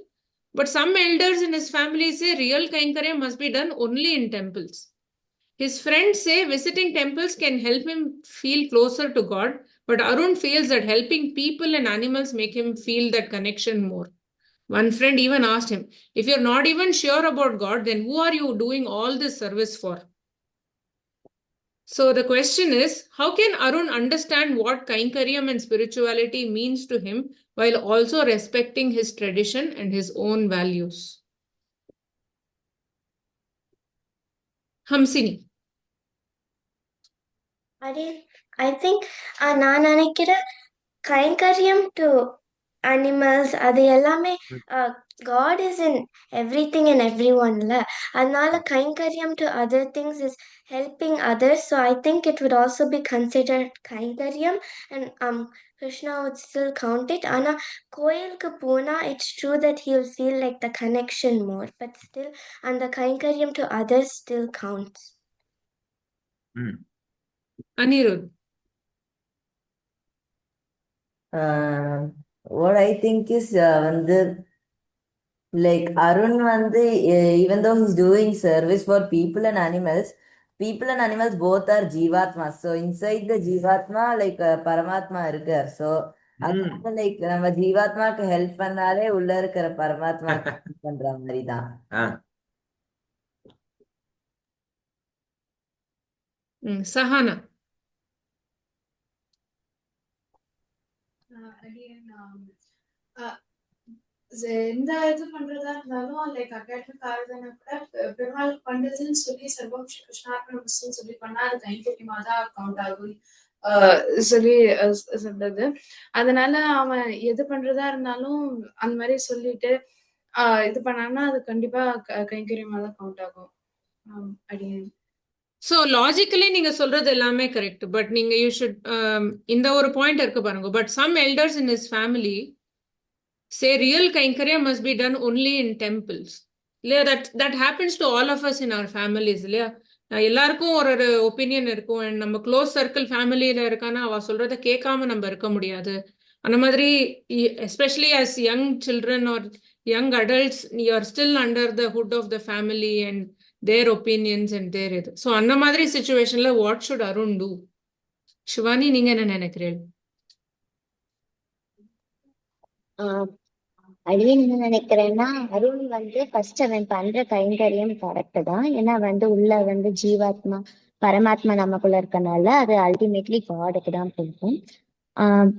But some elders in his family say real Kainkaryam must be done only in temples. His friends say visiting temples can help him feel closer to God, but Arun feels that helping people and animals make him feel that connection more. One friend even asked him, if you're not even sure about God, then who are you doing all this service for? So the question is, how can Arun understand what Kainkaryam and spirituality means to him while also respecting his tradition and his own values? Hamsini. I think நான் நினைக்கிறேன் கைங்கரியம் to animals அது எல்லாமே God is in everything and everyoneல. அதனால கைங்கரியம் to other things is helping others. So I think it would also be considered கைங்கரியம் and Krishna would still count it. ஆனா கோயிலுக்கு போனா it's true that he'll feel like the connection more, but still அந்த கைங்கரியம் to others still counts. Anirudh. What I think is like Arun even though he's doing service for people and animals both are Jivatma. So inside the Jivatma like Paramatma irukar. So அதனால like நம்ம ஜீவாத்மாக்கு help பண்ணாலே உள்ள இருக்கிற பரமாத்மாக்கு help பண்ற மாதிரி தான். சஹானா. எந்த இது பண்றதா இருந்தாலும் லைக் அகாடமிக் ஆகுதுன்னா கூட பெருமாள் பண்றதுன்னு சொல்லி சர்வம் ஸ்ரீ கிருஷ்ணார்ப்பணம் சொல்லி பண்ணா அது கைங்கரியமா தான் கவுண்ட் ஆகும் சொல்லி சொல்றது. அதனால அவன் எது பண்றதா இருந்தாலும் அந்த மாதிரி சொல்லிட்டு இது பண்ணான்னா அது கண்டிப்பா கைங்கரியமா தான் கவுண்ட் ஆகும். அடியேன். ஸோ லாஜிக்கலி நீங்க சொல்றது எல்லாமே கரெக்ட். பட் நீங்க யூ ஷுட் இந்த ஒரு பாயிண்ட் இருக்கு பாருங்க. But some elders in his family say real kainkariya must be done only in temples. இல்லையா? that happens to all of us in our families. இல்லையா? எல்லாருக்கும் ஒரு ஒரு ஒப்பீனியன் இருக்கும். அண்ட் நம்ம க்ளோஸ் சர்க்கிள் ஃபேமிலியில இருக்கானா அவ சொல்றத கேட்காம நம்ம இருக்க முடியாது. அந்த மாதிரி especially as young children or young adults you are still under the hood of the family and their opinions and their இது. ஸோ அந்த மாதிரி சுச்சுவேஷன்ல what should Arun do? Shivani, நீங்க என்ன நினைக்கிறீங்க? அடியேன் என்ன நினைக்கிறேன்னா, அருண் ஃபர்ஸ்ட் அவன் பண்ற கைங்கரியம் கரெக்ட் தான். ஏன்னா உள்ள ஜீவாத்மா பரமாத்மா நமக்குள்ள இருக்கனால அது அல்டிமேட்லி காடுக்கு தான் போகும்.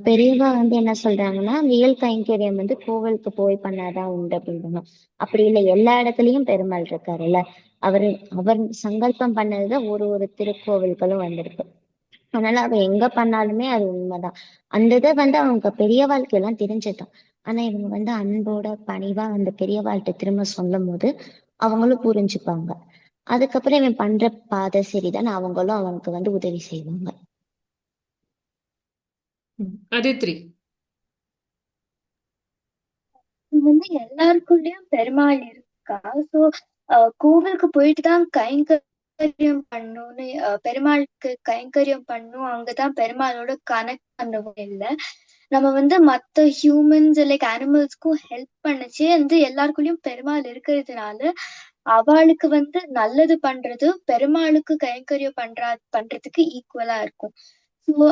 பெரியவா என்ன சொல்றாங்கன்னா, ரியல் கைங்கரியம் கோவிலுக்கு போய் பண்ணாதான் உண்டு அப்படின்றாங்க. அப்படி இல்லை, எல்லா இடத்துலயும் பெருமாள் இருக்காருல்ல. அவர் சங்கல்பம் பண்ணதுதான் ஒரு திருக்கோவில்களும் வந்திருக்கு. அதனால அவன் எங்க பண்ணாலுமே அது உண்மைதான். அந்த இதை அவங்க பெரிய வாழ்க்கையெல்லாம் தெரிஞ்சுட்டான். ஆனா இவங்க அன்போட பணிவா அந்த பெரிய வாழ்க்கை திரும்ப சொல்லும் போது அவங்களும் புரிஞ்சுப்பாங்க. அதுக்கப்புறம் இவன் பண்ற பாதை சரிதான், அவங்களும் அவனுக்கு உதவி செய்வாங்க. அதித்ரி. எல்லாருக்குள்ளயும் பெருமாள் இருக்கா? சோ கோவிலுக்கு போயிட்டு தான் கைங்கரியம் பண்ணணும்னு பெருமாளுக்கு கைங்கரியம் பண்ணும், அங்கதான் பெருமாளோட கனெக்ட் பண்ணவும் இல்லை. நம்ம மத்த ஹியூமன்ஸ் லைக் அனிமல்ஸ்க்கும் ஹெல்ப் பண்ணுச்சு எல்லாருக்குள்ளயும் பெருமாள் இருக்கிறதுனால அவளுக்கு நல்லது பண்றது பெருமாளுக்கு கைங்கரியம் பண்றதுக்கு ஈக்குவலா இருக்கும். ஸோ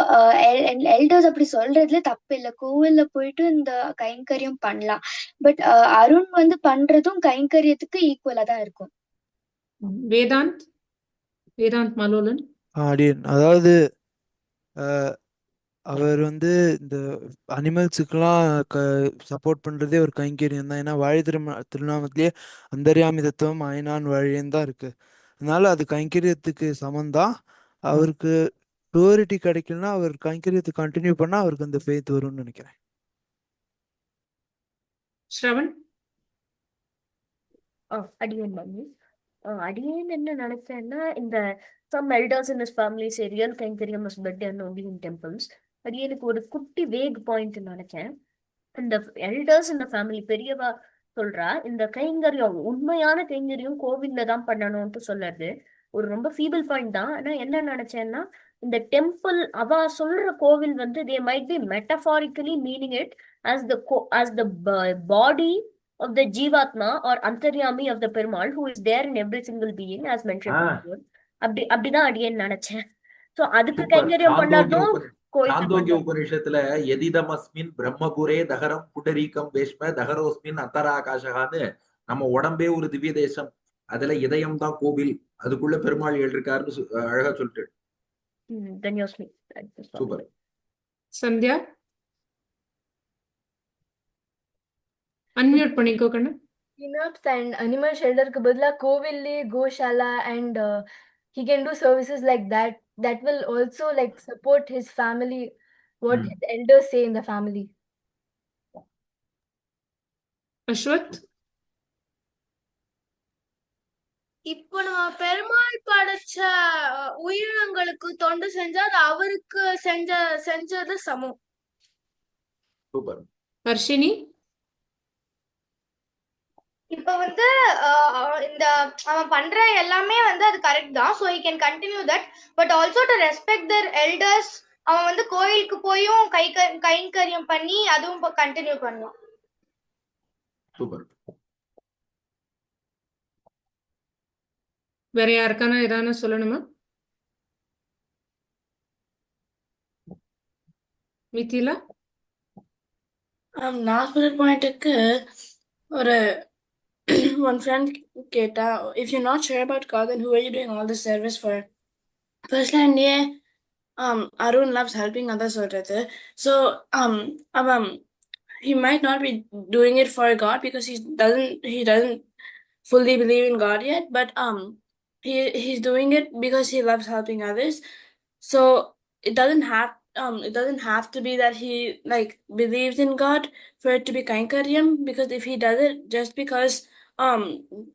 எல்டர்ஸ் அப்படி சொல்றதுல தப்பு இல்லை. கோவில்ல போயிட்டு இந்த கைங்கரியம் பண்ணலாம். பட் அருண் பண்றதும் கைங்கரியத்துக்கு ஈக்குவலா தான் இருக்கும். வேதாந்த் மலோலன். அதாவது அவர் இந்த அனிமல்ஸுக்கெல்லாம் சப்போர்ட் பண்றதே ஒரு கைங்கரியம் தான். ஏன்னா வாழை திருநாமத்திலேயே அந்தர்யாமி தத்துவம் அயனான் வாழியன் தான் இருக்கு. அதனால அது கைங்கரியத்துக்கு சமந்தான். அவருக்கு ப்ளூரிட்டி கிடைக்கலன்னா அவர் கைங்கரியத்தை கண்டினியூ பண்ணா அவருக்கு அந்த ஃபெய்த் வரும்னு நினைக்கிறேன். ஸ்ரவன். அடியேன் மம்மி. அடியேன் என்ன நினைச்சேன்னா, இந்த some elders in his family say real கைங்கரியம் must be done only in temples. அடியேனுக்கு ஒரு குட்டி வேக் பாயிண்ட் நினைச்சேன். இந்த எல்டர்ஸ் இந்த ஃபேமிலி பெரியவா சொல்றா இந்த கைங்கரியம் உண்மையான கைங்கரியம் கோவில்ல தான் பண்ணணும்னு சொல்றது ஒரு ரொம்ப ஃபீபிள் பாயிண்ட் தான். ஆனா என்ன நினைச்சேன்னா, இந்த டெம்பிள் அவ சொல்ற கோவில் they might be metaphorically meaning it as the body of the Jivatma or Antaryami of the Perumal who is there in every single being as mentioned before. அப்படிதான் அடியேன்னு நினைச்சேன். சோ அதுக்கு கைங்கரியம் பண்ணாலும் சாந்தோக்கிய உபநிஷத்துல எதிதமஸ்மின் பிரம்மபுரே தகரம் புடரீகம் வேஷ்ம தகரோஸ்மின் அந்தராகாசகான்னு நம்ம உடம்பே ஒரு திவ்ய தேசம், அதுல இதயம் தான் கோவில், அதுக்குள்ள பெருமாள் இருக்காருன்னு அழகா சொல்லிட்டு. சூப்பர். சந்தியா அன்மியூட் பண்ணிக்கோ கண்ணு. Cleanups and animal shelter க்கு பதிலா கோவில்லே goshala and he can do services like that. That will also like support his family, what his elders say in the family. Ashwath. இப்போ நம்ம பெருமாள் படைச்ச உயிரினங்களுக்கு தொண்டு செஞ்சா அது அவருக்கு செஞ்சது சமம். சூப்பர். ஹர்ஷினி. இப்போ இந்த அவன் பண்ற எல்லாமே அது கரெக்ட் தான். So he can continue that, but also to respect Dhar elders. அவன் கோயிலுக்கு போயும் கைங்கரியம் பண்ணி அதுவும் கண்டினியூ பண்ணுவான். சூப்பர். வேற யாருக்கான ஏதான சொல்லணுமா? மிதிலா. நான் சொல்ற பாயிண்ட்டுக்கு ஒரு one friend கேட்டா, if you're not sure about God, then who are you doing all this service for? First line Arun loves helping others சொல்றது. So he might not be doing it for God because he doesn't fully believe in God yet, but he's doing it because he loves helping others. So it doesn't have to be that he like believes in God for it to be Kainkaryam, because if he does it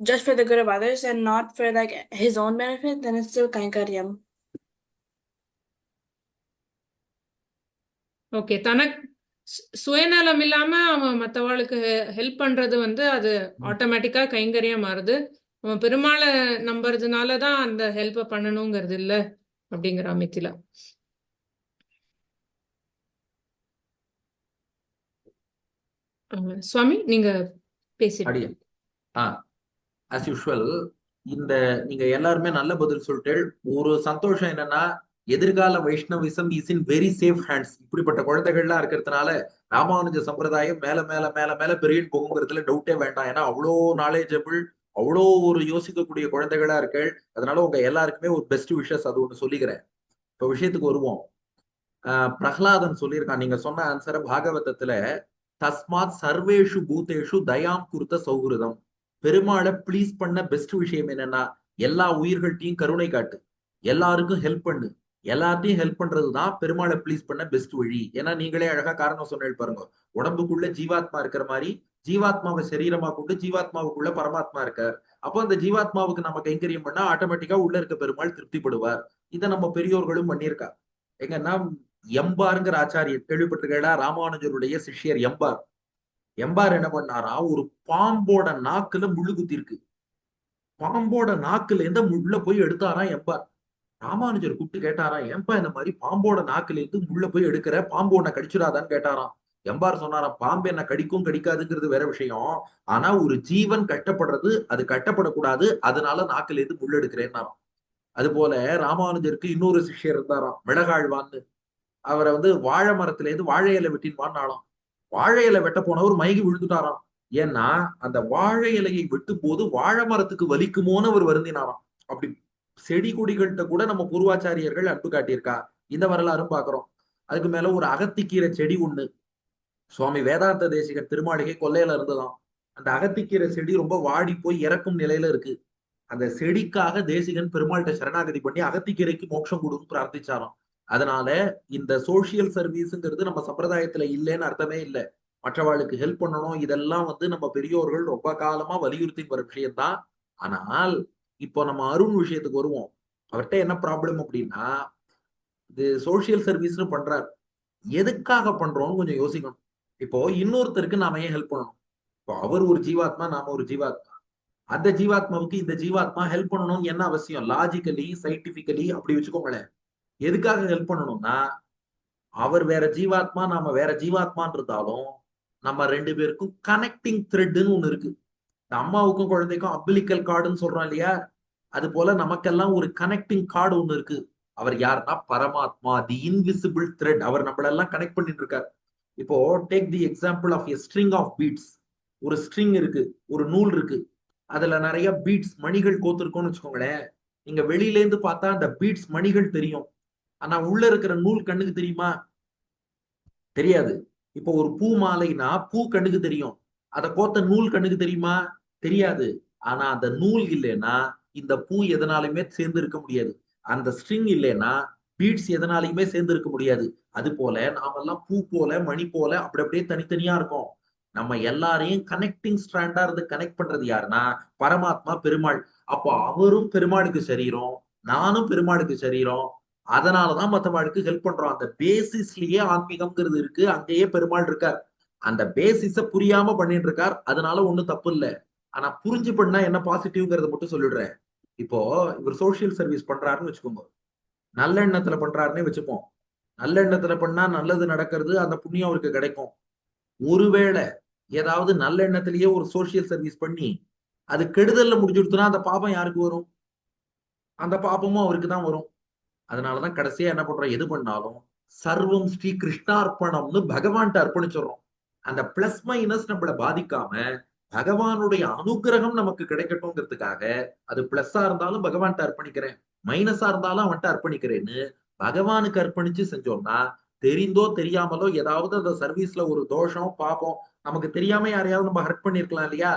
just for the good of others and not for like his own benefit, then it's still Kainkaryam. Okay, தனக்கு சுயநலம் இல்லாம அவன் மற்றவாளுக்கு help பண்றது வந்து அது ஆட்டோமேட்டிக்கா கைங்கரியா மாறுது. அவன் பெருமாளை நம்புறதுனால தான் அந்த ஹெல்ப்பை பண்ணணுங்கிறது இல்லை அப்படிங்கிற மித்தில. சுவாமி நீங்க பேசிட்டு. ஆஸ் யூஷுவல் இந்த நீங்க எல்லாருமே நல்ல பதில் சொல்லிட்டு, ஒரு சந்தோஷம் என்னன்னா எதிர்கால வைஷ்ணவிசம் is in very safe hands. இப்படிப்பட்ட குழந்தைகள்லாம் இருக்கிறதுனால ராமானுஜ சம்பிரதாயம் மேல மேல மேல மேல பெரிய போகுங்கிறதுல டவுட்டே வேண்டாம். ஏன்னா அவ்வளோ நாலேஜபிள், அவ்வளோ ஒரு யோசிக்கக்கூடிய குழந்தைகளா இருக்கு. அதனால உங்க எல்லாருக்குமே ஒரு பெஸ்ட் விஷஸ் அது ஒண்ணு சொல்லிக்கிறேன். இப்ப விஷயத்துக்கு வருவோம். பிரஹ்லாதன் சொல்லியிருக்கான், நீங்க சொன்ன ஆன்சரை பாகவதத்துல, தஸ்மாத் சர்வேஷு பூதேஷு தயாம் குருத்த சௌஹிருதம். பெருமாளை ப்ளீஸ் பண்ண பெஸ்ட் விஷயம் என்னன்னா எல்லா உயிர்கள்ட்டையும் கருணை காட்டு, எல்லாருக்கும் ஹெல்ப் பண்ணு. எல்லாத்தையும் ஹெல்ப் பண்றதுதான் பெருமாளை ப்ளீஸ் பண்ண பெஸ்ட் வழி. ஏன்னா நீங்களே அழகா காரணம் சொன்னேன் பாருங்க, உடம்புக்குள்ள ஜீவாத்மா இருக்கிற மாதிரி ஜீவாத்மாவை சரீரமா கொண்டு ஜீவாத்மாவுக்குள்ள பரமாத்மா இருக்கார். அப்போ அந்த ஜீவாத்மாவுக்கு நம்ம கைங்கரியம் பண்ணா ஆட்டோமேட்டிக்கா உள்ள இருக்க பெருமாள் திருப்திப்படுவார். இதை நம்ம பெரியோர்களும் பண்ணியிருக்கா. எங்கன்னா எம்பாருங்கிற ஆச்சாரியர் கேள்விப்பட்டிருக்கா? ராமானுஜருடைய சிஷ்யர் எம்பார். எம்பார் என்ன பண்ணாரா, ஒரு பாம்போட நாக்குல முள்ளு குத்தி இருக்கு. பாம்போட நாக்குல இருந்து முள்ள போய் எடுத்தாராம் எம்பார். ராமானுஜர் கூப்பிட்டு கேட்டாராம், ஏன்பா இந்த மாதிரி பாம்போட நாக்குல இருந்து முள்ள போய் எடுக்கிற, பாம்பு உன்னை கடிச்சிடாதான்னு கேட்டாராம். எம்பார் சொன்னாராம், பாம்பு என்ன கடிக்கும் கடிக்காதுங்கிறது வேற விஷயம், ஆனா ஒரு ஜீவன் கட்டப்படுறது அது கட்டப்படக்கூடாது, அதனால நாக்குல இருந்து முள்ள எடுக்கிறேன்னாராம். அது போல ராமானுஜருக்கு இன்னொரு சிஷ்யர் இருந்தாராம், மிளகாழ்வான்னு. அவரை வாழை மரத்துல இருந்து வாழை இலை வெட்டின்வான்னாலும் வாழை இலை வெட்ட போனவர் மயங்கி விழுந்துட்டாராம். ஏன்னா அந்த வாழை இலையை வெட்டும் போது வாழை மரத்துக்கு வலிக்குமோன்னு அவர் வருந்தினாராம். அப்படி செடி கொடிகள்கிட்ட கூட நம்ம பூர்வாச்சாரியர்கள் அன்பு காட்டியிருக்கா. இந்த வரலாறும் பாக்குறோம். அதுக்கு மேல ஒரு அகத்திக்கீரை செடி ஒண்ணு சுவாமி வேதாந்த தேசிகர் திருமாளிகை கொல்லையில இருந்ததாம். அந்த அகத்திக்கீரை செடி ரொம்ப வாடி போய் இறக்கும் நிலையில இருக்கு. அந்த செடிக்காக தேசிகன் பெருமாள்கிட்ட சரணாகதி பண்ணி அகத்திக்கீரைக்கு மோட்சம் கொடுன்னு பிரார்த்திச்சாராம். அதனால இந்த சோசியல் சர்வீஸ்ங்கிறது நம்ம சம்பிரதாயத்துல இல்லைன்னு அர்த்தமே இல்லை. மற்றவாளுக்கு ஹெல்ப் பண்ணணும், இதெல்லாம் நம்ம பெரியோர்கள் ரொம்ப காலமா வலியுறுத்தி வர விஷயம்தான். ஆனால் இப்போ நம்ம அருண் விஷயத்துக்கு வருவோம். அவர்கிட்ட என்ன ப்ராப்ளம் அப்படின்னா, இது சோசியல் சர்வீஸ்னு பண்றாரு, எதுக்காக பண்றோம்னு கொஞ்சம் யோசிக்கணும். இப்போ இன்னொருத்தருக்கு நாம ஏன் ஹெல்ப் பண்ணணும்? இப்போ அவர் ஒரு ஜீவாத்மா, நாம ஒரு ஜீவாத்மா. அந்த ஜீவாத்மாவுக்கு இந்த ஜீவாத்மா ஹெல்ப் பண்ணணும்னு என்ன அவசியம்? லாஜிக்கலி சயின்டிபிக்கலி அப்படி வச்சுக்கோங்களேன். எதுக்காக ஹெல்ப் பண்ணணும்னா, அவர் வேற ஜீவாத்மா, நாம வேற ஜீவாத்மான் இருந்தாலும் நம்ம ரெண்டு பேருக்கும் கனெக்டிங் த்ரெட்னு ஒண்ணு இருக்கு. அம்மாவுக்கும் குழந்தைக்கும் அம்பிலிக்கல் கார்டுன்னு சொல்றோம் இல்லையா, அது போல நமக்கெல்லாம் ஒரு கனெக்டிங் கார்டு ஒண்ணு இருக்கு. அவர் யாருன்னா பரமாத்மா, தி இன்விசிபிள் த்ரெட். அவர் நம்மளெல்லாம் கனெக்ட் பண்ணிட்டு இருக்காரு. இப்போ take the example of a string of beads. ஒரு ஸ்ட்ரிங் இருக்கு, ஒரு நூல் இருக்கு, அதுல நிறைய பீட்ஸ் மணிகள் கோத்திருக்கோம்னு வச்சுக்கோங்களேன். நீங்க வெளியில இருந்து பார்த்தா அந்த பீட்ஸ் மணிகள் தெரியும், ஆனா உள்ள இருக்கிற நூல் கண்ணுக்கு தெரியுமா? தெரியாது. இப்போ ஒரு பூ மாலைனா பூ கண்ணுக்கு தெரியும், அதை கோத்த நூல் கண்ணுக்கு தெரியுமா? தெரியாது. ஆனா அந்த நூல் இல்லைன்னா இந்த பூ எதனாலுமே சேர்ந்து இருக்க முடியாது. அந்த ஸ்ட்ரிங் இல்லைன்னா பீட்ஸ் எதனாலையுமே சேர்ந்து இருக்க முடியாது. அது போல நாமெல்லாம் பூ போல மணி போல அப்படி அப்படியே தனித்தனியா இருக்கும். நம்ம எல்லாரையும் கனெக்டிங் ஸ்ட்ராண்டா இருந்து கனெக்ட் பண்றது யாருன்னா பரமாத்மா, பெருமாள். அப்போ அவரும் பெருமாளுக்கு சரீரம், நானும் பெருமாளுக்கு சரீரம். அதனாலதான் மற்றவாளுக்கு ஹெல்ப் பண்றோம். அந்த பேசிஸ்லயே ஆன்மீகம்ங்கிறது இருக்கு, அங்கேயே பெருமாள் இருக்கார். அந்த பேசிஸ புரியாம பண்ணிட்டு இருக்கார், அதனால ஒண்ணும் தப்பு இல்லை. ஆனா புரிஞ்சு பண்ணா என்ன பாசிட்டிவ்ங்கிறத மட்டும் சொல்லிடுறேன். இப்போ இவர் சோசியல் சர்வீஸ் பண்றாருன்னு வச்சுக்கோங்க, நல்ல எண்ணத்துல பண்றாருன்னே வச்சுப்போம். நல்ல எண்ணத்துல பண்ணா நல்லது நடக்கிறது, அந்த புண்ணியம் அவருக்கு கிடைக்கும். ஒருவேளை ஏதாவது நல்ல எண்ணத்திலேயே ஒரு சோசியல் சர்வீஸ் பண்ணி அது கெடுதல்ல முடிஞ்சுடுத்துனா அந்த பாபம் யாருக்கு வரும்? அந்த பாபமும் அவருக்கு தான் வரும். அதனாலதான் கடைசியா என்ன பண்றோம், எது பண்ணாலும் சர்வம் ஸ்ரீ கிருஷ்ணார்ப்பணம்னு பகவான்கிட்ட அர்ப்பணிச்சிடறோம். அந்த பிளஸ் மைனஸ் நம்மள பாதிக்காம பகவானுடைய அனுகிரகம் நமக்கு கிடைக்கட்டும்ங்கிறதுக்காக அது பிளஸ்ஸா இருந்தாலும் பகவான்கிட்ட அர்ப்பணிக்கிறேன், மைனஸா இருந்தாலும் அவன்கிட்ட அர்ப்பணிக்கிறேன்னு பகவானுக்கு அர்ப்பணிச்சு செஞ்சோம்னா தெரிந்தோ தெரியாமலோ ஏதாவது அந்த சர்வீஸ்ல ஒரு தோஷம் பாப்போம், நமக்கு தெரியாம யாரையாவது நம்ம ஹர்ட் பண்ணிருக்கலாம் இல்லையா,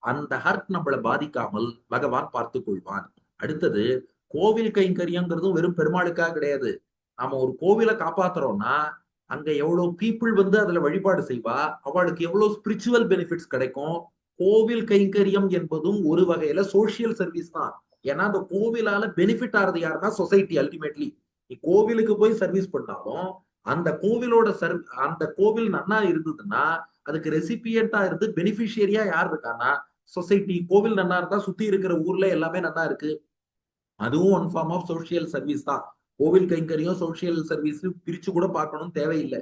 அந்த ஹர்ட் நம்மளை பாதிக்காமல் பகவான் பார்த்து கொள்வான். அடுத்தது கோவில் கைங்கரியங்கிறதும் வெறும் பெருமாளுக்காக கிடையாது. நாம ஒரு கோவிலை காப்பாத்துறோம்னா அங்க எவ்வளவு பீப்புள் வந்து அதுல வழிபாடு செய்வா, அவளுக்கு எவ்வளவு ஸ்பிரிச்சுவல் பெனிஃபிட்ஸ் கிடைக்கும். கோவில் கைங்கரியம் என்பதும் ஒரு வகையில சோசியல் சர்வீஸ் தான். ஏன்னா அந்த கோவிலால பெனிஃபிட் ஆறது யாருன்னா சொசைட்டி. அல்டிமேட்லி நீ கோவிலுக்கு போய் சர்வீஸ் பண்ணாலும் அந்த கோவிலோட அந்த கோவில் நன்னா இருந்ததுன்னா அதுக்கு ரெசிபியண்டா இருந்து பெனிஃபிஷியரியா யார் இருக்கான்னா சொசைட்டி. கோவில் நன்னா இருந்தா சுத்தி இருக்கிற ஊர்ல எல்லாமே நன்னா இருக்கு. அதுவும் one form of social service தான். கோவில் கைங்கரியம் சோசியல் சர்வீஸ் பிரிச்சு கூட பார்க்கணும் தேவையில்லை.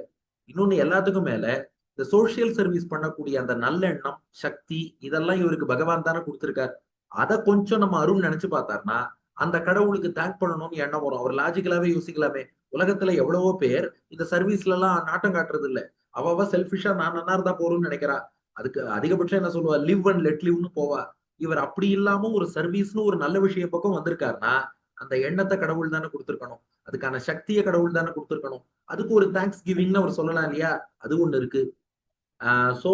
இன்னொன்னு எல்லாத்துக்கும் மேல இந்த சோசியல் சர்வீஸ் பண்ணக்கூடிய அந்த நல்லெண்ணம், சக்தி, இதெல்லாம் இவருக்கு பகவான் தானே கொடுத்திருக்காரு. அதை கொஞ்சம் நம்ம அருண் நினைச்சு பார்த்தாருன்னா அந்த கடவுளுக்கு தேங்க் பண்ணணும்னு எண்ணம் வரும். அவர் லாஜிக்கலாவே யோசிக்கலாமே, உலகத்துல எவ்வளவோ பேர் இந்த சர்வீஸ்ல எல்லாம் நாட்டம் காட்டுறது இல்ல, அவ செல்ஃபிஷா நான் நன்னா இருந்தா போறோம்னு நினைக்கிறா. அதுக்கு அதிகபட்சம் என்ன சொல்லுவா, லிவ் அண்ட் லெட் லிவ்னு போவா. இவர் அப்படி இல்லாம ஒரு சர்வீஸ்னு ஒரு நல்ல விஷயம் பக்கம் வந்திருக்காருன்னா அந்த எண்ணத்தை கடவுள் தானே கொடுத்திருக்கணும், அதுக்கான சக்தியை கடவுள் தானே கொடுத்திருக்கணும். அதுக்கு ஒரு தேங்க்ஸ் கிவிங்னு அவர் சொல்லலாம் இல்லையா, அது ஒண்ணு இருக்கு. சோ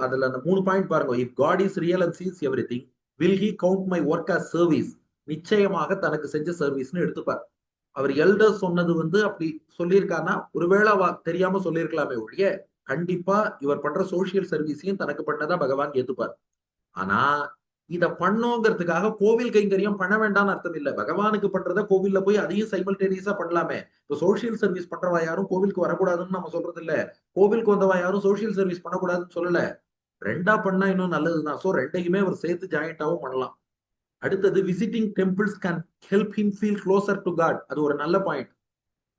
அதுல அந்த 3 பாயிண்ட் பாருங்க. If God is real and sees everything, will he count my work as service? நிச்சயமாக தனக்கு செஞ்ச சர்வீஸ்னு எடுத்துப்பார். அவர் எல்டர்ஸ் சொன்னது வந்து அப்படி சொல்லியிருக்காருன்னா ஒருவேளை தெரியாம சொல்லியிருக்கலாமே ஒழிய கண்டிப்பா இவர் பண்ற சோசியல் சர்வீஸையும் தனக்கு பண்ணதா பகவான் ஏத்துப்பார். ஆனா இத பண்ணோங்கிறதுக்காக கோவில் கைங்கரியம் பண்ண வேண்டாம்னு அர்த்தம் இல்ல. பகவானுக்கு பண்றத கோவில்ல போய் அதையும் சைமல்டேனியஸா பண்ணலாமே. இப்போ சோசியல் சர்வீஸ் பண்றவா யாரும் கோவிலுக்கு வரக்கூடாதுன்னு நம்ம சொல்றது இல்ல, கோவிலுக்கு வந்தவா யாரும் சோசியல் சர்வீஸ் பண்ணக்கூடாதுன்னு சொல்லல. ரெண்டா பண்ணா இன்னும் நல்லதுதான். சோ ரெண்டையுமே அவர் சேர்த்து ஜாயிண்டாவும் பண்ணலாம். அடுத்தது visiting temples can help him feel closer to God. அது ஒரு நல்ல பாயிண்ட்.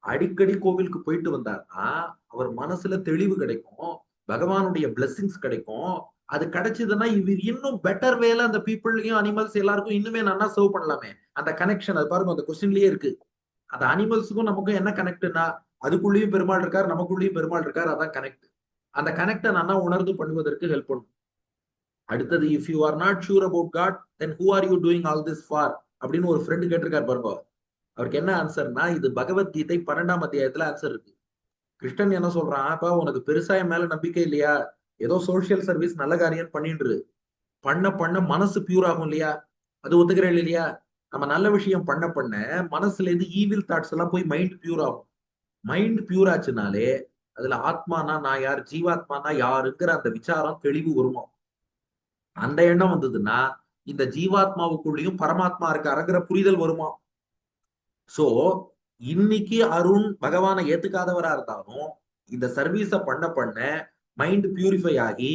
அடிக்கடி கோவிலுக்கு போயிட்டு வந்தார்னா அவர் மனசுல தெளிவு கிடைக்கும், பகவானுடைய பிளெஸிங்ஸ் கிடைக்கும். அது கிடைச்சதுன்னா இவர் இன்னும் பெட்டர் வேல அந்த பீப்புள்ளையும் அனிமல்ஸ் எல்லாருக்கும் இன்னுமே நல்லா சர்வ் பண்ணலாமே. அந்த கனெக்ஷன் அது பாருங்க, அந்த கொஸ்டின்லயே இருக்கு. அந்த அனிமல்ஸுக்கும் நமக்கும் என்ன கனெக்ட்னா அதுக்குள்ளேயும் பெருமாள் இருக்கார், நமக்குள்ளேயும் பெருமாள் இருக்கார், அதான் கனெக்ட். அந்த கனெக்டை நல்லா உணர்ந்து பண்ணுவதற்கு ஹெல்ப் பண்ணும். அடுத்தது if you are not sure about God then who are you doing all this for அப்படின்னு ஒரு ஃப்ரெண்டு கேட்டிருக்காரு பாருங்க. அவருக்கு என்ன ஆன்சர்னா இது பகவத்கீதை 12ஆம் அத்தியாயத்துல ஆன்சர் இருக்கு. கிருஷ்ணன் என்ன சொல்றான், அப்பா உனக்கு பெருசா என் மேல நம்பிக்கை இல்லையா, ஏதோ சோசியல் சர்வீஸ் நல்ல காரியம் பண்ணிட்டு பண்ண பண்ண மனசு பியூர் ஆகும் இல்லையா, அது ஒத்துக்கிறேன் இல்லையா. நம்ம நல்ல விஷயம் பண்ண பண்ண மனசுல இருந்து ஈவில் தாட்ஸ் எல்லாம் போய் மைண்ட் பியூர் ஆகும். மைண்ட் பியூர் ஆச்சுனாலே அதுல ஆத்மானா நான் யார், ஜீவாத்மானா யாருங்கிற அந்த விசாரம் தெளிவு வருமா. அந்த எண்ணம் வந்ததுன்னா இந்த ஜீவாத்மாவுக்குள்ளேயும் பரமாத்மா இருக்காருங்கிற புரிதல் வருமா. சோ இன்னைக்கு அருண் பகவானை ஏத்துக்காதவரா இருந்தாலும் இந்த சர்வீஸ பண்ண பண்ண மைண்ட் பியூரிஃபை ஆகி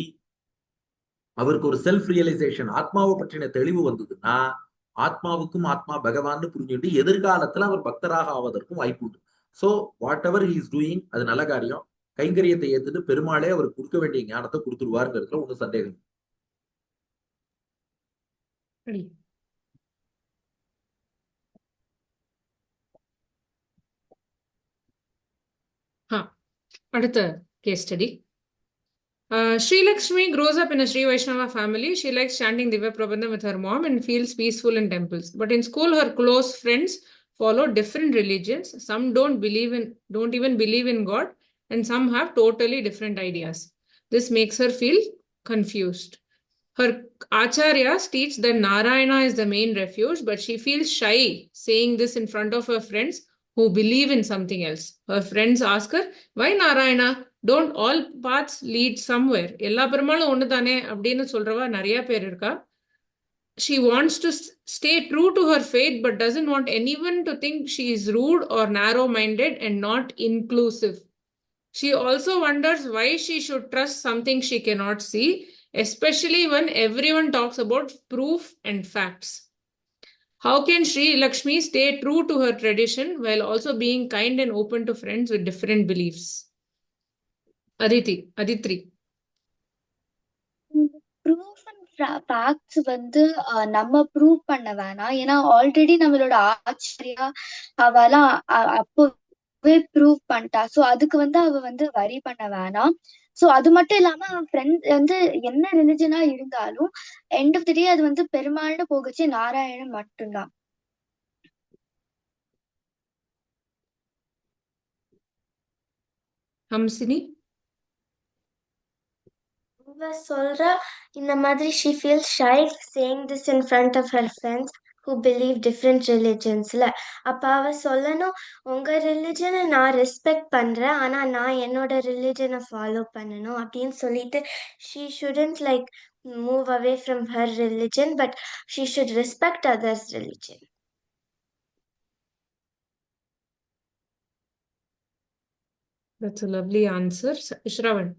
அவருக்கு ஒரு செல்ஃப் ரியலைசேஷன், ஆத்மாவை பற்றின தெளிவு வந்ததுன்னா ஆத்மாவுக்கும் ஆத்மா பகவான் புரிஞ்சுட்டு எதிர்காலத்துல அவர் பக்தராக ஆவதற்கும் வாய்ப்பு உண்டு. So what ever he is doing அது நல்ல காரியம். கைங்கரியத்தை ஏத்துட்டு பெருமாளே அவருக்கு கொடுக்க வேண்டிய ஞானத்தை கொடுத்துருவாருங்கிறதுல ஒன்றும் சந்தேகம். அடுத்த case study. Sri Lakshmi grows up in a Sri Vaishnava family. She likes chanting Divya Prabandham with her mom and feels peaceful in temples. But in school, her close friends follow different religions. Some don't even believe in God, and some have totally different ideas. This makes her feel confused. Her acharyas teach that Narayana is the main refuge, but she feels shy saying this in front of her friends who believe in something else. Her friends ask her, why Narayana? Don't all paths lead somewhere? எல்லா பெருமாளும் ஒண்ணுதானே அப்படின்னு சொல்றவா நிறைய பேர் இருக்கா. She wants to stay true to her faith but doesn't want anyone to think she is rude or narrow-minded and not inclusive. She also wonders why she should trust something she cannot see, especially when everyone talks about proof and facts. How can Sri Lakshmi stay true to her tradition while also being kind and open to friends with different beliefs? Aditri. Proof and facts வந்து நம்ம prove பண்ண வேணாம். ஏன்னா already நம்மளோட ஆச்சரியா அவெல்லாம் அப்போவே prove பண்ணிட்டா. So அதுக்கு வந்து அவ வந்து வரி பண்ண வேணாம். சோ அது மட்டும் இல்லாம அவன் ஃப்ரெண்ட் வந்து என்ன ரிலிஜனா இருந்தாலும் எண்ட் ஆஃப் தி டே அது வந்து பெருமாள்னு போகச்சு நாராயணன் மட்டும்தான். ஹம்சினி. இவ சொல்றா இந்த மாதிரி she feels shy saying this in front of her friends who believe different religionsல. அப்ப அவ சொல்லணும், உங்க ரிலிஜனை நான் ரெஸ்பெக்ட் பண்றேன், ஆனா நான் என்னோட ரிலிஜனை ஃபாலோ பண்ணணும் அப்படின்னு சொல்லிட்டு she shouldn't like move away from her religion, but she should respect others' religion. That's a lovely answer. Shravan.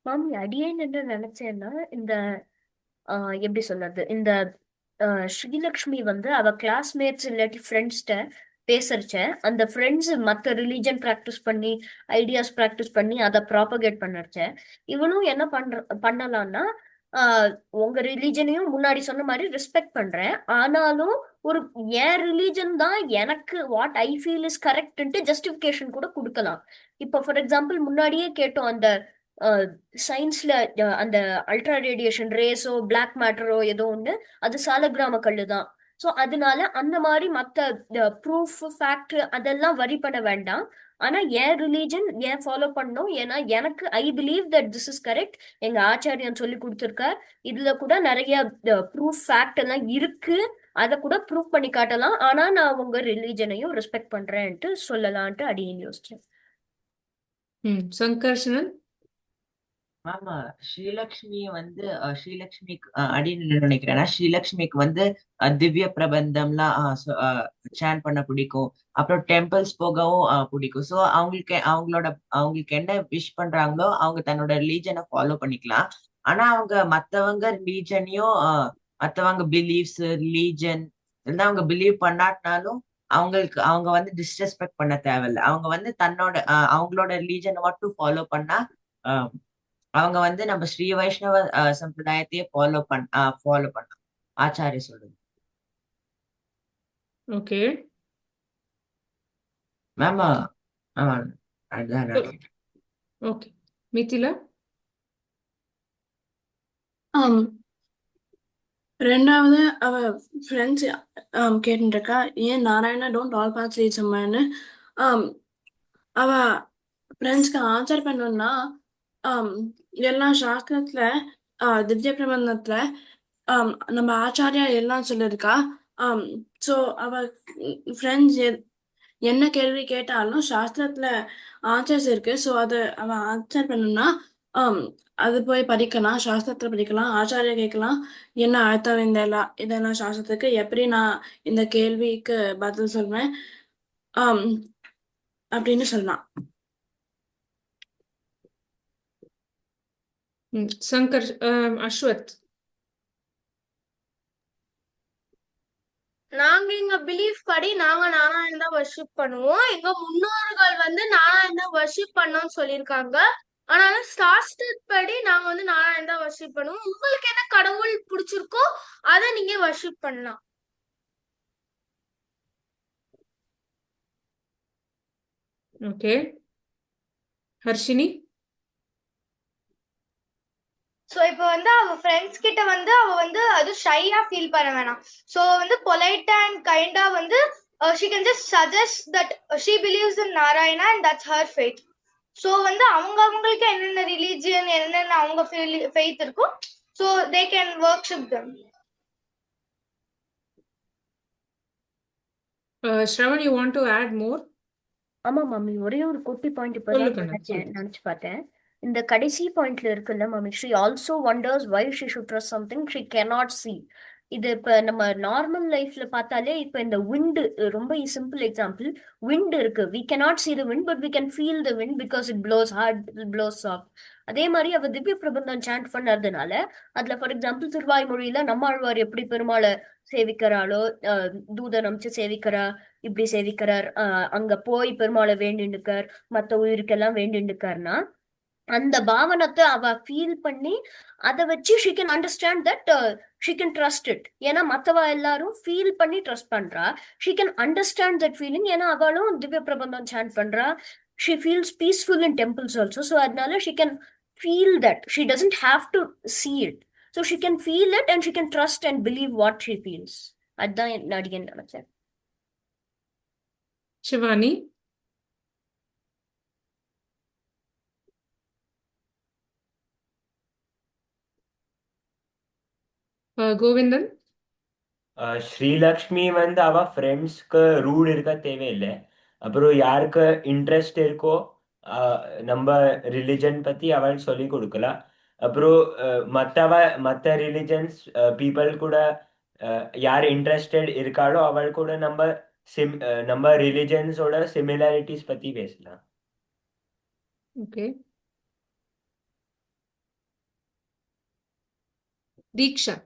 மாமி அடியேன் என்ன நினைச்சேன்னா இந்த எப்படி சொல்றது, இந்த ஸ்ரீலக்ஷ்மி வந்து அவ கிளாஸ்மேட்ஸ் இல்லாட்டி ஃப்ரெண்ட்ஸ்கிட்ட பேசுறச்ச அந்த ஃப்ரெண்ட்ஸ் மற்ற ரிலீஜன் ப்ராக்டிஸ் பண்ணி ஐடியாஸ் ப்ராக்டிஸ் பண்ணி அதை ப்ராபகேட் பண்ணறச்ச இவனும் என்ன பண்ணலாம்னா உங்க ரிலீஜனையும் முன்னாடி சொன்ன மாதிரி ரெஸ்பெக்ட் பண்றேன், ஆனாலும் ஒரு என் ரிலீஜன் தான் எனக்கு வாட் ஐ ஃபீல் இஸ் கரெக்ட்ன்ட்டு ஜஸ்டிஃபிகேஷன் கூட கொடுக்கலாம். இப்போ ஃபார் எக்ஸாம்பிள் முன்னாடியே கேட்டோம் அந்த சயின்ஸ்ல அந்த அல்ட்ரா ரேடியேஷன் ரேஸோ பிளாக் மேட்டரோ ஏதோ ஒண்ணு அது சாலக்கிராம கல்லு தான். ஸோ அதனால அந்த மாதிரி மற்ற ப்ரூஃப் ஃபேக்ட் அதெல்லாம் வரி பண்ண வேண்டாம். ஆனா என் ரிலீஜன் ஏன் ஃபாலோ பண்ணணும், ஏன்னா எனக்கு I believe that this is correct, எங்க ஆச்சாரியன் சொல்லி கொடுத்துருக்கார், இதுல கூட நிறைய ப்ரூஃப் ஃபேக்ட் எல்லாம் இருக்கு, அதை கூட ப்ரூஃப் பண்ணி காட்டலாம், ஆனா நான் உங்க ரிலீஜனையும் ரெஸ்பெக்ட் பண்றேன்ட்டு சொல்லலான்ட்டு அடியேன் யோசிச்சேன். சங்கர்ஷனன். ஆமா, ஸ்ரீலக்ஷ்மி வந்து ஸ்ரீலக்ஷ்மிக்கு அப்படின்னு என்ன நினைக்கிறேன்னா, ஸ்ரீலக்ஷ்மிக்கு வந்து திவ்ய பிரபந்தம்லாம் சேன் பண்ண பிடிக்கும், அப்புறம் டெம்பிள்ஸ் போகவும் பிடிக்கும். ஸோ அவங்களுக்கு என்ன விஷ் பண்றாங்களோ அவங்க தன்னோட ரிலீஜனை ஃபாலோ பண்ணிக்கலாம். ஆனா அவங்க மத்தவங்க ரிலீஜனையும் மத்தவங்க பிலீவ்ஸ் ரிலீஜன் இல்லைன்னா அவங்க பிலீவ் பண்ணாட்டினாலும் அவங்க வந்து டிஸ்ரெஸ்பெக்ட் பண்ண தேவையில்லை. அவங்க வந்து அவங்களோட ரிலீஜனை மட்டும் ஃபாலோ பண்ணா அவங்க வந்து நம்ம ஸ்ரீ வைஷ்ணவ சம்பிரதாயத்தையே ஃபாலோ பண்ண ஆச்சாரிய சொல்லுது. ஓகே மேம், அதுதான் ஓகே. மிதிலா. ரெண்டாவது அவ ஃப்ரெண்ட்ஸ் கேட்டுருக்கா, ஏன் Narayana don't all parts reach சம்மன்னு. அவ ஃப்ரெண்ட்ஸ்க்கு ஆன்சர் பண்ணணும்னா எல்லா சாஸ்திரத்துல திவ்ய பிரபந்தத்துல நம்ம ஆச்சாரியா எல்லாம் சொல்லியிருக்கா. ஸோ அவ ஃப்ரெண்ட்ஸ் என்ன கேள்வி கேட்டாலும் சாஸ்திரத்துல ஆன்சர்ஸ் இருக்கு. ஸோ அது அவ ஆன்சர் பண்ணணும்னா அது போய் படிக்கலாம், சாஸ்திரத்துல படிக்கலாம், ஆச்சாரியா கேட்கலாம், என்ன அர்த்தம் இதெல்லாம் சாஸ்திரத்துக்கு, எப்படி நான் இந்த கேள்விக்கு பதில் சொல்வேன் அப்படின்னு சொல்லலாம். சங்கர். அஸ்வத். நாங்க எங்க பிலீஃப் படி நாங்க நாராயணன் தான் வர்ஷிப் பண்ணுவோம். எங்க முன்னோர்கள் வந்து நாராயணன் தான் வர்ஷிப் பண்ணோம்னு சொல்லியிருக்காங்க. ஆனால சாஸ்திரப்படி நாங்க வந்து நாராயணன் தான் வர்ஷிப் பண்ணுவோம். உங்களுக்கு என்ன கடவுள் பிடிச்சிருக்கோ அதை நீங்க வர்ஷிப் பண்ணலாம். ஓகே. ஹர்ஷினி. சோ இப்போ வந்து அவ ஃப்ரெண்ட்ஸ் கிட்ட வந்து அவ வந்து அது ஷையா ஃபீல் பண்ண வேணாம். சோ வந்து பொலைட் அண்ட் கைண்டா வந்து she can just suggest that she believes in Narayana and that's her faith. So வந்து அவங்களுக்கு என்னென்ன ரிலீஜியன் என்னென்ன அவங்க ஃபெய்த் இருக்கும், so they can worship them. Shravan, you want to add more? ஆமா மாமி, ஒரே ஒரு குட்டி பாயிண்ட் இப்பதான் நினைச்சு பார்த்தேன். இந்த கடைசி பாயிண்ட்ல இருக்குல்ல மாமி, she also wonders why she should trust something she cannot see. இது இப்ப நம்ம நார்மல் லைஃப்ல பார்த்தாலே இப்ப இந்த விண்டு ரொம்ப சிம்பிள் எக்ஸாம்பிள். விண்ட் இருக்கு, we cannot see the wind but we can feel the wind because it blows hard, it blows soft. அதே மாதிரி அவ திவ்ய பிரபந்தம் சாண்ட் பண்ணறதுனால அதுல ஃபார் எக்ஸாம்பிள் திருவாய்மொழியில நம்மாழ்வார் எப்படி பெருமாளை சேவிக்கிறாளோ, தூதன் அமைச்சு சேவிக்கிறா, இப்படி சேவிக்கிறார், அங்க போய் பெருமாளை வேண்டின்னுக்கார், மத்த உயிருக்கெல்லாம் வேண்டின்னுக்கார்னா அந்த பாவனத்தை அவ ஃபீல் பண்ணி அதை வச்சு she can understand that she can trust it. ஏன்னா மத்தவா எல்லாரும் ஃபீல் பண்ணி ட்ரஸ்ட் பண்றா, she can understand that feeling. ஏன்னா அவளும் திவ்ய பிரபந்தம் சாண்ட் பண்றா, she feels peaceful in temples also. So அதனால she can feel that. She doesn't have to see it. So she can feel it and she can trust and believe what she feels. அதான் அடியேன் நினைச்சேன். Shivani? Govindan? Srilakshmi வந்து அவ ஃப்ரெண்ட்ஸ்க்கு rule இருக்க தேவையில்லை. அப்புறம் யாருக்கு இன்ட்ரெஸ்ட் இருக்கோ நம்ம ரிலிஜன் பத்தி அவள் சொல்லி கொடுக்கலாம். அப்புறம் மற்ற ரிலிஜன்ஸ் பீப்புள் கூட யார் இன்ட்ரெஸ்டட் இருக்காளோ அவள் கூட நம்ம ரிலிஜன்ஸோட சிமிலாரிட்டிஸ் பத்தி பேசலாம். ஓகே. தீக்ஷா?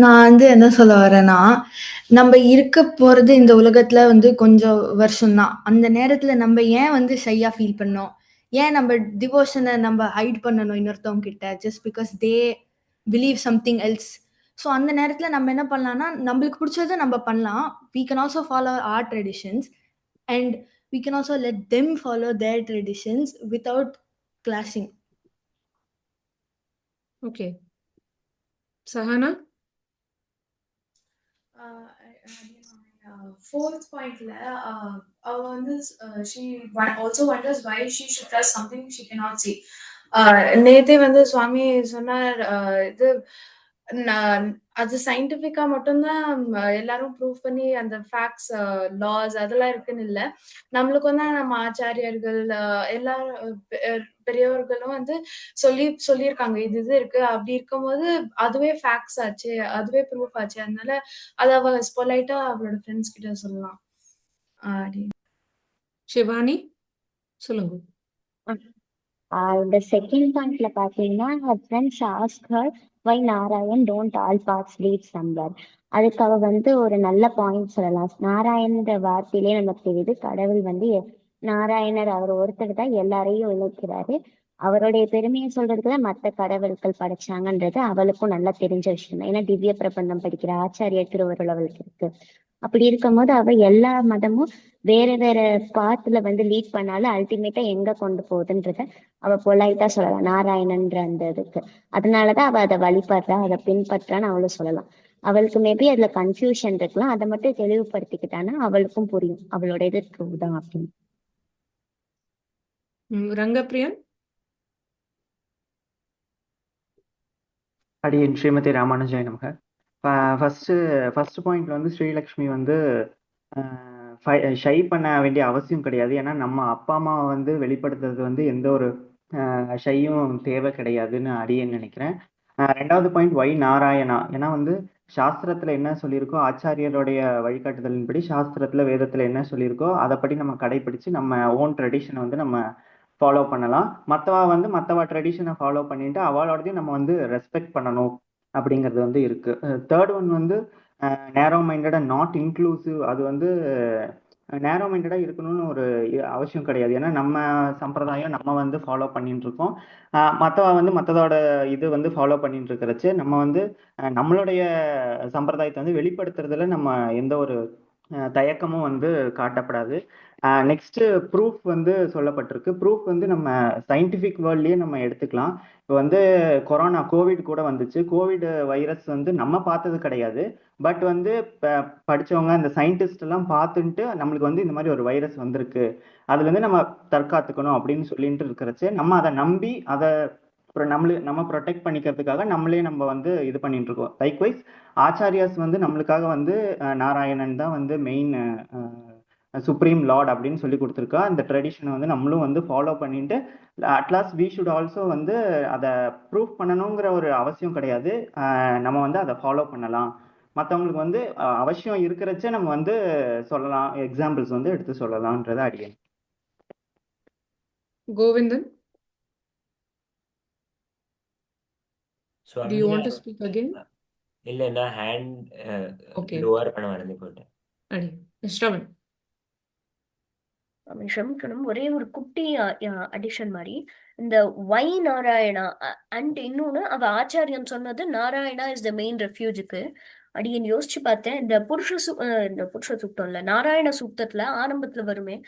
நான் வந்து என்ன சொல்ல வரேன்னா, நம்ம இருக்க போறது இந்த உலகத்துல வந்து கொஞ்சம் வருஷம்தான். அந்த நேரத்துல நம்ம ஏன் வந்து ஷையா ஃபீல் பண்ணோம்? ஏன் நம்ம டிவோஷனை நம்ம ஹைட் பண்ணணும் இன்னொருத்தவங்க கிட்ட just because they believe something else? So அந்த நேரத்துல நம்ம என்ன பண்ணலாம்னா, நம்மளுக்கு பிடிச்சதை நம்ம பண்ணலாம். we can also follow our traditions and we can also let them follow their traditions without clashing. Okay. Sahana? Fourth pointல அவ வந்து she also wonders why she should trust something she cannot see. நேத்தே வந்து சுவாமி சொன்னார், இது அது சயின்டிபிக்கா மட்டும்தான் எல்லாரும் prove பண்ணி அந்த ஃபேக்ட்ஸ் லாஸ் அதெல்லாம் இருக்குன்னு இல்லை. நம்மளுக்கு வந்து நம்ம ஆச்சாரியர்கள் எல்லாரும் பெரியவர்களும் வந்து சொல்லியிருக்காங்க இது இருக்கு. அப்படி இருக்கும்போது அதுவே ஃபேக்ட்ஸ் ஆச்சு, அதுவே ப்ரூஃப் ஆச்சு. அதனால அது அவ பொலைட்டா அவளோட ஃப்ரெண்ட்ஸ் கிட்ட சொல்லலாம். ஷிவானி சொல்லுங்க. The second pointல பாத்தீங்கன்னா her friends ask her why Narayan don't all paths lead somewhere. அதுக்கு அவ வந்து ஒரு நல்ல பாயிண்ட் சொல்லலாம். நாராயணன்ற வார்த்தையிலே நமக்கு தெரியுது கடவுள் வந்து நாராயணர் அவர் ஒருத்தர் தான் எல்லாரையும் இணைக்கிறாரு. அவருடைய பெருமையை சொல்றதுக்குதான் மற்ற கடவுள்கள் படைச்சாங்கன்றது அவளுக்கும் நல்லா தெரிஞ்ச விஷயம் தான். ஏன்னா திவ்ய பிரபந்தம் படிக்கிற ஆச்சாரிய திருவருள் அவளுக்கு இருக்கு. அப்படி இருக்கும்போது அவ எல்லா மதமும் வேற வேற பாத்துல வந்து லீட் பண்ணாலும் அல்டிமேட்டா எங்க கொண்டு போகுதுன்றத அவ பொலைட்டா சொல்லலாம் நாராயணன்ற அந்த இதுக்கு. அதனாலதான் அவ அதை வழிபடுறா, அதை பின்பற்றான்னு அவளும் சொல்லலாம். அவளுக்கு மேபி அதுல கன்ஃபியூஷன் இருக்கலாம், அதை மட்டும் தெளிவுபடுத்திக்கிட்டானா அவளுக்கும் புரியும் அவளோட இது ட்ரூ தான் அப்படின்னு. ரங்கப்பிரியன்? அடியேன் ஸ்ரீமதி ராமானுஜாய் நமக. ஃபர்ஸ்ட் பாயிண்ட்ல வந்து ஸ்ரீலக்ஷ்மி வந்து ஷை பண்ண வேண்டிய அவசியம் கிடையாது. ஏன்னா நம்ம அப்பா அம்மாவை வந்து வெளிப்படுத்துறது வந்து எந்த ஒரு ஷையும் தேவை கிடையாதுன்னு அடியேன்னு நினைக்கிறேன். ரெண்டாவது பாயிண்ட் ஒய் நாராயணா. ஏன்னா வந்து சாஸ்திரத்துல என்ன சொல்லியிருக்கோ, ஆச்சாரியருடைய வழிகாட்டுதலின்படி சாஸ்திரத்துல வேதத்துல என்ன சொல்லியிருக்கோ அதைப்படி நம்ம கடைபிடிச்சு நம்ம ஓன் ட்ரெடிஷனை வந்து நம்ம ஃபாலோ பண்ணலாம். மற்றவா ட்ரெடிஷனை ஃபாலோ பண்ணிட்டு அவளோடதையும் நம்ம வந்து ரெஸ்பெக்ட் பண்ணணும் அப்படிங்கிறது வந்து இருக்கு. தேர்ட் ஒன் வந்து நேரோ மைண்டட் அண்ட் நாட் இன்க்ளூசிவ். அது வந்து நேரோ மைண்டடா இருக்கணும்னு ஒரு அவசியம் கிடையாது. ஏன்னா நம்ம சம்பிரதாயம் நம்ம வந்து ஃபாலோ பண்ணிட்டு இருக்கோம். மற்றவா வந்து மற்றதோட இது வந்து ஃபாலோ பண்ணிட்டு இருக்கிறச்சு நம்ம வந்து நம்மளுடைய சம்பிரதாயத்தை வந்து வெளிப்படுத்துறதுல நம்ம எந்த ஒரு தயக்கமும் வந்து காட்டப்படாது. நெக்ஸ்ட் ப்ரூஃப் வந்து சொல்லப்பட்டிருக்கு. ப்ரூஃப் வந்து நம்ம சயின்டிஃபிக் வேர்ல்ட்லயே நம்ம எடுத்துக்கலாம். இப்போ வந்து கோவிட் கூட வந்துச்சு. கோவிட் வைரஸ் வந்து நம்ம பார்த்தது கிடையாது. பட் வந்து படிச்சவங்க அந்த சயின்டிஸ்ட் எல்லாம் பார்த்துட்டு நம்மளுக்கு வந்து இந்த மாதிரி ஒரு வைரஸ் வந்திருக்கு, அதுல இருந்து நம்ம தற்காத்துக்கணும் அப்படின்னு சொல்லிட்டு இருக்கிறச்சு நம்ம அதை நம்பி அதை நம்ம ப்ரொடெக்ட் பண்ணிக்கிறதுக்காக நம்ம வந்து இது பண்ணிட்டு இருக்கோம். லைக்வைஸ் ஆச்சாரியாஸ் வந்து நம்மளுக்காக வந்து நாராயணன் தான் வந்து மெயின் சுப்ரீம் லார்ட் அப்படின்னு சொல்லி கொடுத்துருக்கா. அந்த ட்ரெடிஷனை வந்து நம்மளும் வந்து ஃபாலோ பண்ணிட்டு அட்லாஸ்ட் வி ஷுட் ஆல்சோ வந்து அதை ப்ரூவ் பண்ணணுங்கிற ஒரு அவசியம் கிடையாது. நம்ம வந்து அதை ஃபாலோ பண்ணலாம். மற்றவங்களுக்கு வந்து அவசியம் இருக்கிறச்சே நம்ம வந்து சொல்லலாம், எக்ஸாம்பிள்ஸ் வந்து எடுத்து சொல்லலாம்ன்றது அடியே. Govindan? Do you want to speak again? இல்ல நான் ஹேண்ட் Okay. லோவர் பண்ண மறந்து போட்டேன். அடி ஸ்ரவன்? ஷமிக்கணும், ஒரே ஒரு குட்டி அடிஷன் மாதிரி இந்த வை நாராயணா அண்ட் இன்னொன்னு அவ ஆச்சாரியன் சொன்னது நாராயணா இஸ் த மெயின் ரெஃப்யூஜுக்கு. அடியேன் யோசிச்சு பார்த்தேன். இந்த இந்த புருஷ சூக்தம் இல்ல, நாராயண சூக்தத்துல ஆரம்பத்துல வருமே,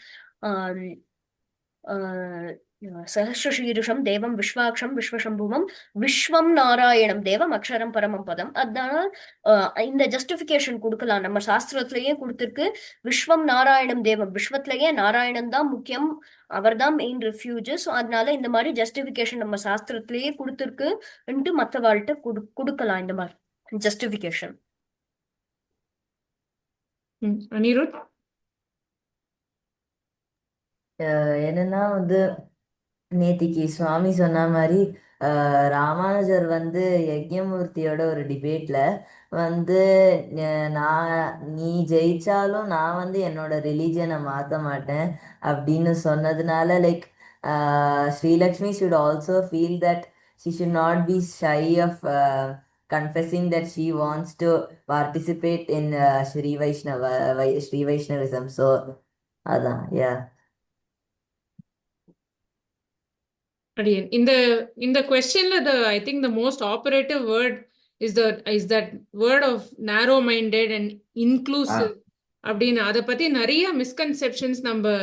ஆஹ் ஆஹ் சஹஸ்ரசீருஷம் தேவம் விஸ்வாக்ஷம் விஸ்வசம்புவம் விஸ்வம் நாராயணம் தேவம் அக்ஷரம் பரமம் பதம். அதனால இந்த ஜஸ்டிபிகேஷன் கொடுக்கலாம், நம்ம சாஸ்திரத்திலேயே கொடுத்திருக்கு. விஸ்வம் நாராயணம் தேவம், விஸ்வத்திலேயே நாராயணன் தான் முக்கியம், அவர் தான் மெயின் ரெஃப்யூஜ். ஸோ அதனால இந்த மாதிரி ஜஸ்டிபிகேஷன் நம்ம சாஸ்திரத்திலேயே கொடுத்திருக்கு மற்ற வாழ்கிட்ட கொடுக்கலாம் இந்த மாதிரி ஜஸ்டிபிகேஷன். அனிருத்? என்னன்னா வந்து நேத்திக்கு சுவாமி சொன்ன மாதிரி ராமானுஜர் வந்து யக்ஞமூர்த்தியோட ஒரு டிபேட்ல வந்து நீ ஜெயிச்சாலும் நான் வந்து என்னோட ரிலீஜனை மாற்ற மாட்டேன் அப்படின்னு சொன்னதுனால like Srilakshmi should also feel that she should not be shy of confessing that she wants to participate in Sri Vaishnavism. So அதான் Again, in the questionல I think the most operative word is that word of narrow-minded and inclusive. அப்படின்னு அதை பத்தி நிறைய misconceptions நம்ம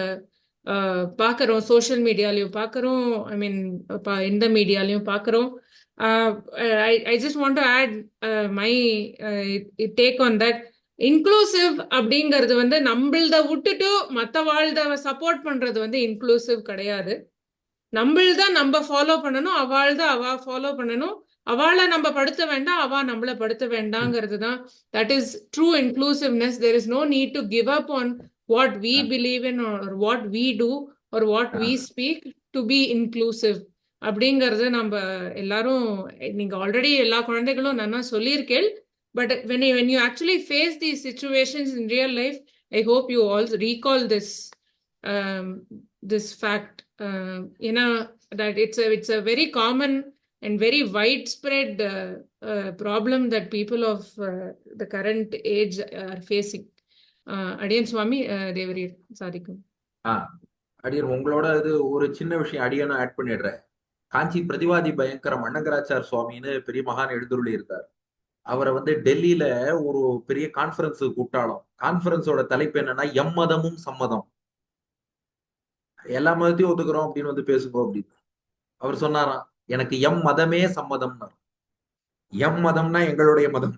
பார்க்குறோம், social மீடியாலையும் பார்க்குறோம், ஐ மீன் இந்த மீடியாலையும் பார்க்குறோம். I just want to add my take on that. Inclusive அப்படிங்கிறது வந்து நம்மளத விட்டுட்டு மற்ற வாழ்த சப்போர்ட் பண்றது வந்து இன்க்ளூசிவ் கிடையாது. நம்மள்தான் நம்ம ஃபாலோ பண்ணணும், அவள்தான் அவ ஃபாலோ பண்ணணும், அவளை நம்ம படுத்த வேண்டாம், அவ நம்மளை படுத்த வேண்டாங்கிறது தான். That is true inclusiveness. There is no need to give up on what we believe in or what we do or what we speak to be inclusive அப்படிங்கறது நம்ம எல்லாரும், நீங்க ஆல்ரெடி எல்லா குழந்தைகளும் நல்லா சொல்லியிருக்கேள். But when you actually face these situations in real life, I hope you also recall this fact. That it's a very common and very widespread problem that people of the current age are facing. அடியன் சுவாமி தேவரீர் சாதிக்கும். அடியன் உங்களோட இது ஒரு சின்ன விஷயம் அடியனும் add பண்ணிடுறேன். காஞ்சி பிரதிவாதி பயங்கரம் அண்ணங்கராச்சார் சுவாமின்னு பெரிய மகான் எழுந்துருளி இருக்கார். அவரை வந்து டெல்லியில ஒரு பெரிய கான்ஃபரன்ஸ் கூப்பிட்டாலும், கான்ஃபரன்ஸோட தலைப்பு என்னன்னா எம்மதமும் சம்மதம், எல்லா மதத்தையும் ஒத்துக்கிறோம் அப்படின்னு வந்து பேசுங்க அப்படின்னு. அவர் சொன்னாராம், எனக்கு எம் மதமே சம்மதம்னார். எம் மதம்னா எங்களுடைய மதம்,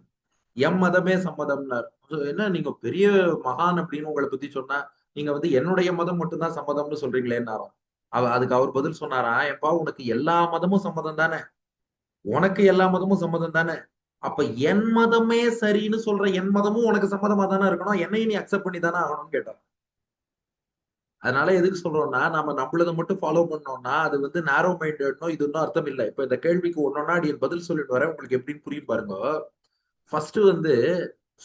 எம் மதமே சம்மதம்னார். என்ன நீங்க பெரிய மகான் அப்படின்னு உங்களை பத்தி சொன்னா நீங்க வந்து என்னுடைய மதம் மட்டும்தான் சம்மதம்னு சொல்றீங்களேன்னாராம். அதுக்கு அவர் பதில் சொன்னாராம், எப்பா உனக்கு எல்லா மதமும் சம்மதம் தானே, உனக்கு எல்லா மதமும் சம்மதம் தானே, அப்ப என் மதமே சரின்னு சொல்ற என் மதமும் உனக்கு சம்மதமா தானே இருக்கணும், என்னையும் நீ அக்செப்ட் பண்ணி தானே ஆகணும்னு கேட்டார். அதனால எதுக்கு சொல்றோம்னா, நம்ம நம்மளதை மட்டும் ஃபாலோ பண்ணோம்னா அது வந்து நேரோ மைண்டட்னோ இது ஒன்றும் அர்த்தம் இல்லை. இப்ப இந்த கேள்விக்கு ஒன்னொன்னா என் பதில் சொல்லிட்டு வரேன், உங்களுக்கு எப்படின்னு புரியும் பாருங்க. ஃபர்ஸ்ட் வந்து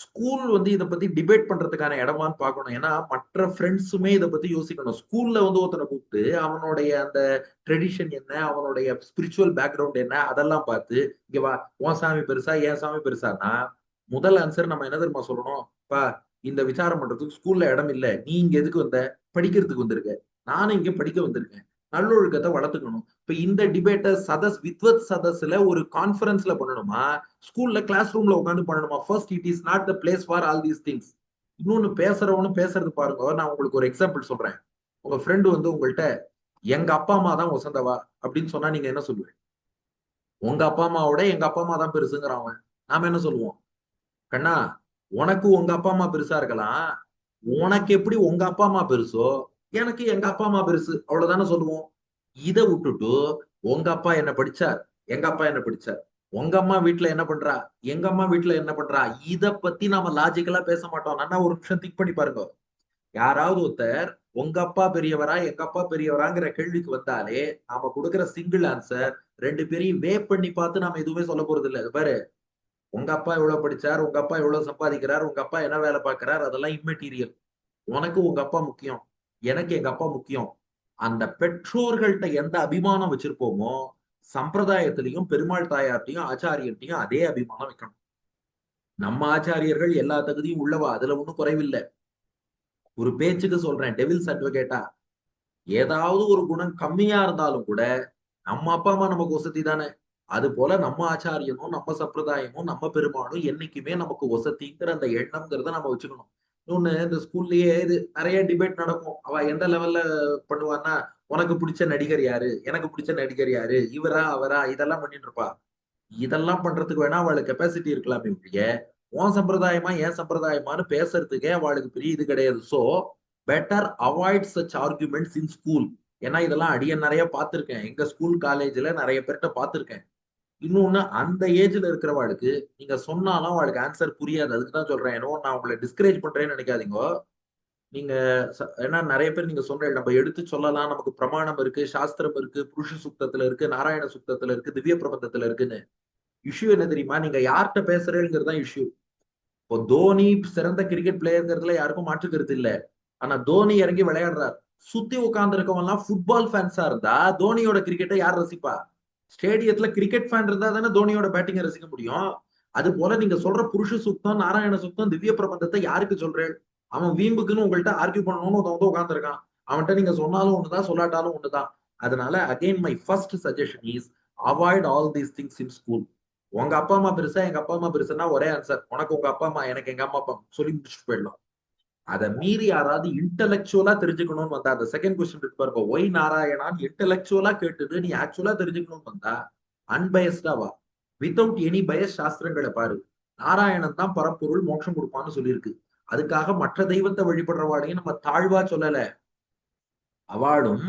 ஸ்கூல் வந்து இதை பத்தி டிபேட் பண்றதுக்கான இடமான்னு பார்க்கணும். ஏன்னா மற்ற ஃப்ரெண்ட்ஸுமே இதை பத்தி யோசிக்கணும். ஸ்கூல்ல வந்து ஒருத்தனை கூப்பிட்டு அவனுடைய அந்த ட்ரெடிஷன் என்ன, அவனுடைய ஸ்பிரிச்சுவல் பேக்ரவுண்ட் என்ன, அதெல்லாம் பார்த்து இங்க வா உன் சாமி பெருசா என் சாமி பெருசானா முதல் ஆன்சர் நம்ம என்ன தெரியுமா சொல்லணும், பா இந்த விசாரம் பண்றதுக்கு ஸ்கூல்ல இடம் இல்ல, நீ இங்க எதுக்கு வந்த, படிக்கிறதுக்கு வந்திருக்க, நானும் இங்க படிக்க வந்திருக்கேன், நல்லொழுக்கத்தை வளர்த்துக்கணும். இப்ப இந்த டிபேட்டை வித்வத் சதஸ்ல ஒரு கான்ஃபரன்ஸ்ல பண்ணணுமா, ஸ்கூல்ல கிளாஸ் ரூம்ல உட்காந்து பண்ணணுமா? First it is not the place for all these things. இன்னொன்னு பேசுறவனும் பேசுறது பாருங்க. நான் உங்களுக்கு ஒரு எக்ஸாம்பிள் சொல்றேன். உங்க ஃப்ரெண்டு வந்து உங்கள்கிட்ட எங்க அப்பா அம்மா தான் வசந்தவா அப்படின்னு சொன்னா நீங்க என்ன சொல்லுவீங்க? உங்க அப்பா அம்மாவோட எங்க அப்பா அம்மா தான் பெருசுங்கிறான். நாம என்ன சொல்லுவோம்? கண்ணா உனக்கு உங்க அப்பா அம்மா பெருசா இருக்கலாம், உனக்கு எப்படி உங்க அப்பா அம்மா பெருசோ எனக்கு எங்க அப்பா அம்மா பெருசு, அவ்வளவுதானே சொல்லுவோம். இதை விட்டுட்டு உங்க அப்பா என்ன படிச்சார், எங்க அப்பா என்ன படிச்சார், உங்க அம்மா வீட்டுல என்ன பண்றா, எங்க அம்மா வீட்டுல என்ன பண்றா, இத பத்தி நாம லாஜிக்கலா பேச மாட்டோம். நல்லா ஒரு நிமிஷம் திங்க் பண்ணி பாருங்க. யாராவது ஒருத்தர் உங்க அப்பா பெரியவரா எங்க அப்பா பெரியவராங்கிற கேள்விக்கு வந்தாலே நாம கொடுக்குற சிங்கிள் ஆன்சர் ரெண்டு பேரையும் வே பண்ணி பார்த்து நாம எதுவுமே சொல்ல போறது இல்லை. பாரு, உங்க அப்பா எவ்வளவு படிச்சார், உங்க அப்பா எவ்வளவு சம்பாதிக்கிறார், உங்க அப்பா என்ன வேலை பார்க்கிறார், அதெல்லாம் இம்மெட்டீரியல். உனக்கு உங்க அப்பா முக்கியம், எனக்கு எங்க அப்பா முக்கியம். அந்த பெற்றோர்கள்ட்ட எந்த அபிமானம் வச்சிருப்போமோ சம்பிரதாயத்திலையும் பெருமாள் தாயார்ட்டையும் ஆச்சாரியர்ட்டையும் அதே அபிமானம் வைக்கணும். நம்ம ஆச்சாரியர்கள் எல்லா தகுதியும் உள்ளவா, அதுல ஒண்ணும் குறைவில்லை. ஒரு பேச்சுக்கு சொல்றேன், டெவில்ஸ் அட்வொகேட்டா ஏதாவது ஒரு குணம் கம்மியா இருந்தாலும் கூட நம்ம அப்பா அம்மா நமக்கு வசதி தானே, அது போல நம்ம ஆச்சாரியனும் நம்ம சம்பிரதாயமும் நம்ம பெருமானும் என்னைக்குமே நமக்கு வசதிங்கிற அந்த எண்ணம்ங்கிறத நம்ம வச்சுக்கணும். இன்னொன்னு இந்த ஸ்கூல்லயே இது நிறைய டிபேட் நடக்கும். அவ எந்த லெவல்ல பண்ணுவான்னா, உனக்கு பிடிச்ச நடிகர் யாரு, எனக்கு பிடிச்ச நடிகர் யாரு, இவரா அவரா, இதெல்லாம் பண்ணிட்டு இருப்பா. இதெல்லாம் பண்றதுக்கு வேணா அவளுக்கு கெப்பாசிட்டி இருக்கலாமே ஒழிய, உன் சம்பிரதாயமா என் சம்பிரதாயமான்னு பேசுறதுக்கே அவளுக்கு பெரிய இது கிடையாது. So better avoid such arguments இன் ஸ்கூல். ஏன்னா இதெல்லாம் அடியன் நிறைய பார்த்திருக்கேன். எங்க ஸ்கூல் காலேஜ்ல நிறைய பேர்கிட்ட பார்த்திருக்கேன். இன்னொன்னு அந்த ஏஜ்ல இருக்கிறவாளுக்கு நீங்க சொன்னாலும் அவளுக்கு ஆன்சர் புரியாது. அதுக்குதான் சொல்றேன். ஏன்னோ நான் உங்களை டிஸ்கரேஜ் பண்றேன்னு நினைக்காதீங்க. நீங்க ஏன்னா நிறைய பேர் நீங்க சொல்ற நம்ம எடுத்து சொல்லலாம், நமக்கு பிரமாணம் இருக்கு, சாஸ்திரம் இருக்கு, புருஷ சுத்தத்துல இருக்கு, நாராயண சுத்தத்துல இருக்கு, திவ்ய பிரபந்தத்துல இருக்குன்னு. இஷ்யூ என்ன தெரியுமா? நீங்க யார்கிட்ட பேசுறேங்கிறது தான் இஷ்யூ. இப்போ தோனி சிறந்த கிரிக்கெட் பிளேயருங்கிறதுல யாருக்கும் மாற்றுக்கிறது இல்ல. ஆனா தோனி இறங்கி விளையாடுறாரு. சுத்தி உட்கார்ந்து இருக்கவங்க எல்லாம் ஃபுட்பால் ஃபேன்ஸா இருந்தா தோனியோட கிரிக்கெட்டை யார் ரசிப்பா? ஸ்டேடியத்துல கிரிக்கெட் ஃபேன் இருந்தா தானே தோனியோட பேட்டிங்கை ரசிக்க முடியும். அது போல நீங்க சொல்ற புருஷ சுத்தம், நாராயண சுத்தம், திவ்ய பிரபந்தத்தை யாருக்கு சொல்றேன்? அவன் வீம்புக்குன்னு உங்கள்கிட்ட ஆர்கியூ பண்ணணும்னு வந்து உட்காந்துருக்கான். அவன்கிட்ட நீங்க சொன்னாலும் ஒண்ணுதான், சொல்லாட்டாலும் ஒண்ணுதான். அதனால again my first suggestion is avoid all these things in school. உங்க அப்பா அம்மா பெருசா, எங்க அப்பா அம்மா பெருசுன்னா ஒரே ஆன்சர். உனக்கு உங்க அப்பா அம்மா, எனக்கு எங்க அம்மா அப்பா, சொல்லி முடிச்சுட்டு போயிடலாம். அதை மீறி யாராவது இன்டெலக்சுவலா தெரிஞ்சுக்கணும்னு வந்தா, அந்த செகண்ட் கொஸ்டின் இருக்கு பாருங்க, ஒய் நாராயணான்னு இன்டெலக்சுவலா கேட்டுட்டு நீ ஆக்சுவலா தெரிஞ்சுக்கணும்னு வந்தா அன்பயஸ்டா வா, வித்தவுட் எனி பயஸ். சாஸ்திரங்களை பாரு, நாராயணன் தான் பரம்பொருள், மோட்சம் கொடுப்பான்னு சொல்லியிருக்கு. அதுக்காக மற்ற தெய்வத்தை வழிபடுறவாடையும் நம்ம தாழ்வா சொல்லல. அவளும்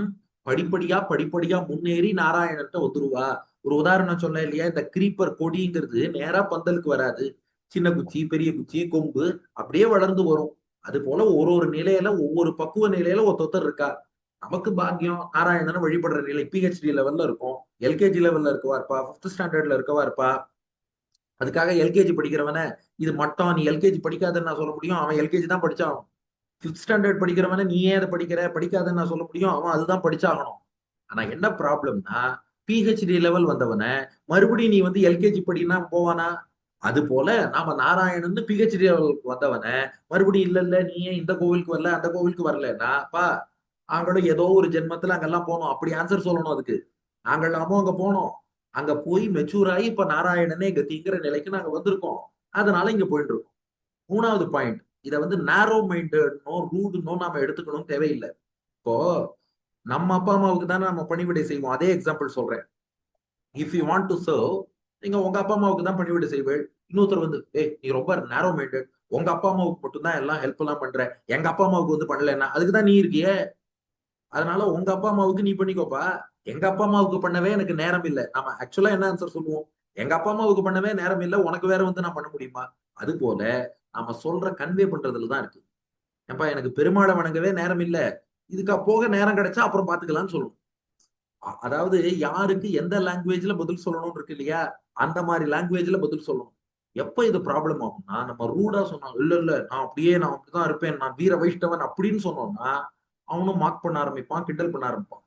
படிப்படியா படிப்படியா முன்னேறி நாராயணன்ட்ட வந்துருவா. ஒரு உதாரணம் சொல்ல இல்லையா, இந்த கிரீப்பர் கொடிங்கிறது நேரா பந்தலுக்கு வராது. சின்ன குச்சி, பெரிய குச்சி, கொம்பு அப்படியே வளர்ந்து வரும். அது போல ஒரு ஒரு நிலையில, ஒவ்வொரு பக்குவ நிலையில ஒருத்தர் இருக்கா. நமக்கு பாக்கியம் நாராயணனை வழிபடுற நிலை பிஹெச்டி லெவல்ல இருக்கும். எல்கேஜி லெவல்ல இருக்கவா இருப்பா, 5th ஸ்டாண்டர்ட்ல இருக்கவா இருப்பா. அதுக்காக எல்கேஜி படிக்கிறவன இது மட்டும் நீ எல்கேஜி படிக்காதுன்னு நான் சொல்ல முடியும்? அவன் எல்கேஜி தான் படிச்சாகணும். 5th ஸ்டாண்டர்ட் படிக்கிறவன நீ ஏன் அதை படிக்காதுன்னு நான் சொல்ல முடியும்? அவன் அதுதான் படிச்சாகணும். ஆனா என்ன ப்ராப்ளம்னா, பிஹெச்டி லெவல் வந்தவன மறுபடியும் நீ வந்து எல்கேஜி படினா போவானா? அது போல நாம நாராயணன் பிஹெச்டி லெவலுக்கு வந்தவன மறுபடியும் இல்ல நீ ஏன் இந்த கோவிலுக்கு வரல, அந்த கோவிலுக்கு வரலன்னா, பா நாங்களும் ஏதோ ஒரு ஜென்மத்துல அங்கெல்லாம் போனோம், அப்படி ஆன்சர் சொல்லணும் அதுக்கு. நாங்களாமோ அங்க போனோம், அங்க போய் மெச்சூர் ஆகி இப்ப நாராயணனே கத்திங்கிற நிலைக்கு நாங்க வந்திருக்கோம். அதனால இங்க போயிட்டு இருக்கோம். 3வது பாயிண்ட், இதை வந்து நேரோ மைண்டட்னோ ரூடுனோ நாம எடுத்துக்கணும் தேவையில்லை. இப்போ நம்ம அப்பா அம்மாவுக்கு தானே நம்ம பணிவிடை செய்வோம். அதே எக்ஸாம்பிள் சொல்றேன். If you want to serve, நீங்க உங்க அப்பா அம்மாவுக்கு தான் பணிவிடை செய்வேன். இன்னொருத்தர் வந்து நீ ரொம்ப நேரோ மைண்டட், உங்க அப்பா அம்மாவுக்கு மட்டும்தான் எல்லாம் ஹெல்ப் எல்லாம் பண்ற, எங்க அப்பா அம்மாவுக்கு வந்து பண்ணலன்னா அதுக்குதான் நீ இருக்கியே. அதனால உங்க அப்பா அம்மாவுக்கு நீ பண்ணிக்கோப்பா. எங்க அப்பா அம்மாவுக்கு பண்ணவே எனக்கு நேரம் இல்லை. நம்ம ஆக்சுவலா என்ன ஆன்சர் சொல்லுவோம்? எங்க அப்பா அம்மாவுக்கு பண்ணவே நேரம் இல்லை, உனக்கு வேற வந்து நான் பண்ண முடியுமா? அது போல நாம சொல்ற கன்வே பண்றதுலதான் இருக்கு. ஏப்பா எனக்கு பெருமாளை வணங்கவே நேரம் இல்லை, இதுக்கா போக நேரம் கிடைச்சா அப்புறம் பாத்துக்கலாம்னு சொல்லணும். அதாவது யாருக்கு எந்த லாங்குவேஜ்ல பதில் சொல்லணும்னு இருக்கு இல்லையா, அந்த மாதிரி லாங்குவேஜ்ல பதில் சொல்லணும். எப்ப இது ப்ராப்ளம் ஆகும்னா, நம்ம ரூடா சொன்னோம், இல்ல நான் அப்படிதான் இருப்பேன், நான் வீர வைஷ்ணவன் அப்படின்னு சொன்னோம்னா அவனும் மார்க் பண்ண ஆரம்பிப்பான், கிண்டல் பண்ண ஆரம்பிப்பான்.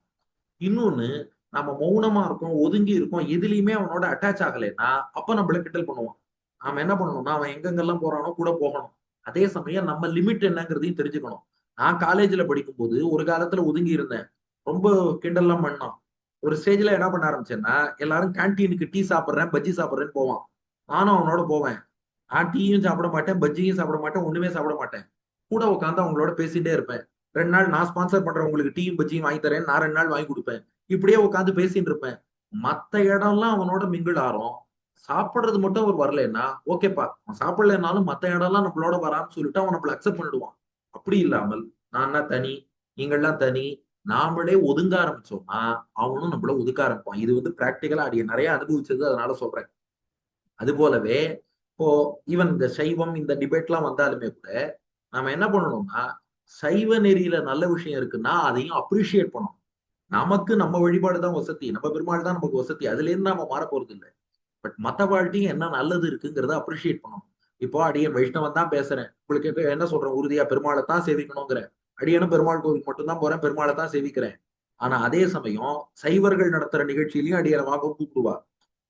இன்னொன்னு, நம்ம மௌனமா இருக்கோம், ஒதுங்கி இருக்கோம், எதுலையுமே அவனோட அட்டாச் ஆகலைன்னா அப்ப நம்மள கிண்டல் பண்ணுவான். நாம என்ன பண்ணணும்னா, அவன் எங்கெங்கெல்லாம் போறானோ கூட போகணும். அதே சமயம் நம்ம லிமிட் என்னங்கிறதையும் தெரிஞ்சுக்கணும். நான் காலேஜ்ல படிக்கும் போது ஒரு காலத்துல ஒதுங்கி இருந்தேன், ரொம்ப கிண்டல்லாம் பண்ணான். ஒரு ஸ்டேஜ்ல என்ன பண்ண ஆரம்பிச்சேன்னா, எல்லாரும் கேன்டீனுக்கு டீ சாப்பிடுறேன், பஜ்ஜி சாப்பிடுறேன்னு போவான். நானும் அவனோட போவேன். நான் டீயும் சாப்பிட மாட்டேன், பஜ்ஜியும் சாப்பிட மாட்டேன், ஒண்ணுமே சாப்பிட மாட்டேன். கூட உட்காந்து அவங்களோட பேசிட்டே இருப்பேன். 2 நாள் நான் ஸ்பான்சர் பண்றவங்களுக்கு டீயும் பஜ்ஜியும் வாங்கி தரேன், நான் 2 நாள் வாங்கி கொடுப்பேன். இப்படியே உட்காந்து பேசிட்டு இருப்பேன். மத்த இடம்லாம் அவனோட மிங்கிள் ஆறோம், சாப்பிடுறது மட்டும் அவர் வரலன்னா ஓகேப்பா, அவன் சாப்பிடலனாலும் மத்த இடம்லாம் நம்மளோட வரான்னு சொல்லிட்டு அவன் நம்மள அக்செப்ட் பண்ணிடுவான். அப்படி இல்லாமல் நான் தனி, நீங்கள்லாம் தனி, நாமளே ஒதுங்க ஆரம்பிச்சோம்னா அவனும் நம்மள ஒதுக்க ஆரம்பிப்பான். இது வந்து பிராக்டிக்கலா அடிய நிறைய அனுபவிச்சது, அதனால சொல்றேன். அது போலவே இப்போ ஈவன் இந்த சைவம் இந்த டிபேட்லாம் வந்தாலுமே கூட நாம என்ன பண்ணணும்னா, சைவ நெறியில நல்ல விஷயம் இருக்குன்னா அதையும் அப்ரிஷியேட் பண்ணணும். நமக்கு நம்ம வழிபாடு தான் வசதி, நம்ம பெருமாள் தான் நமக்கு வசதி, அதுல இருந்து நாம மாற போறது இல்லை. பட் மத்த வாழ்க்கையும் என்ன நல்லது இருக்குங்கிறத அப்ரிஷியேட் பண்ணணும். இப்போ அடியன் வைஷ்ணவன் தான் பேசுறேன், உங்களுக்கு என்ன சொல்றேன், உறுதியா பெருமாளை தான் சேவிக்கணுங்கிறேன். அடியனும் பெருமாள் கோவிலுக்கு மட்டும்தான் போறேன், பெருமாளை தான் சேவிக்கிறேன். ஆனா அதே சமயம் சைவர்கள் நடத்துற நிகழ்ச்சியிலையும் அடியனை வாங்க கூப்பிடுவா.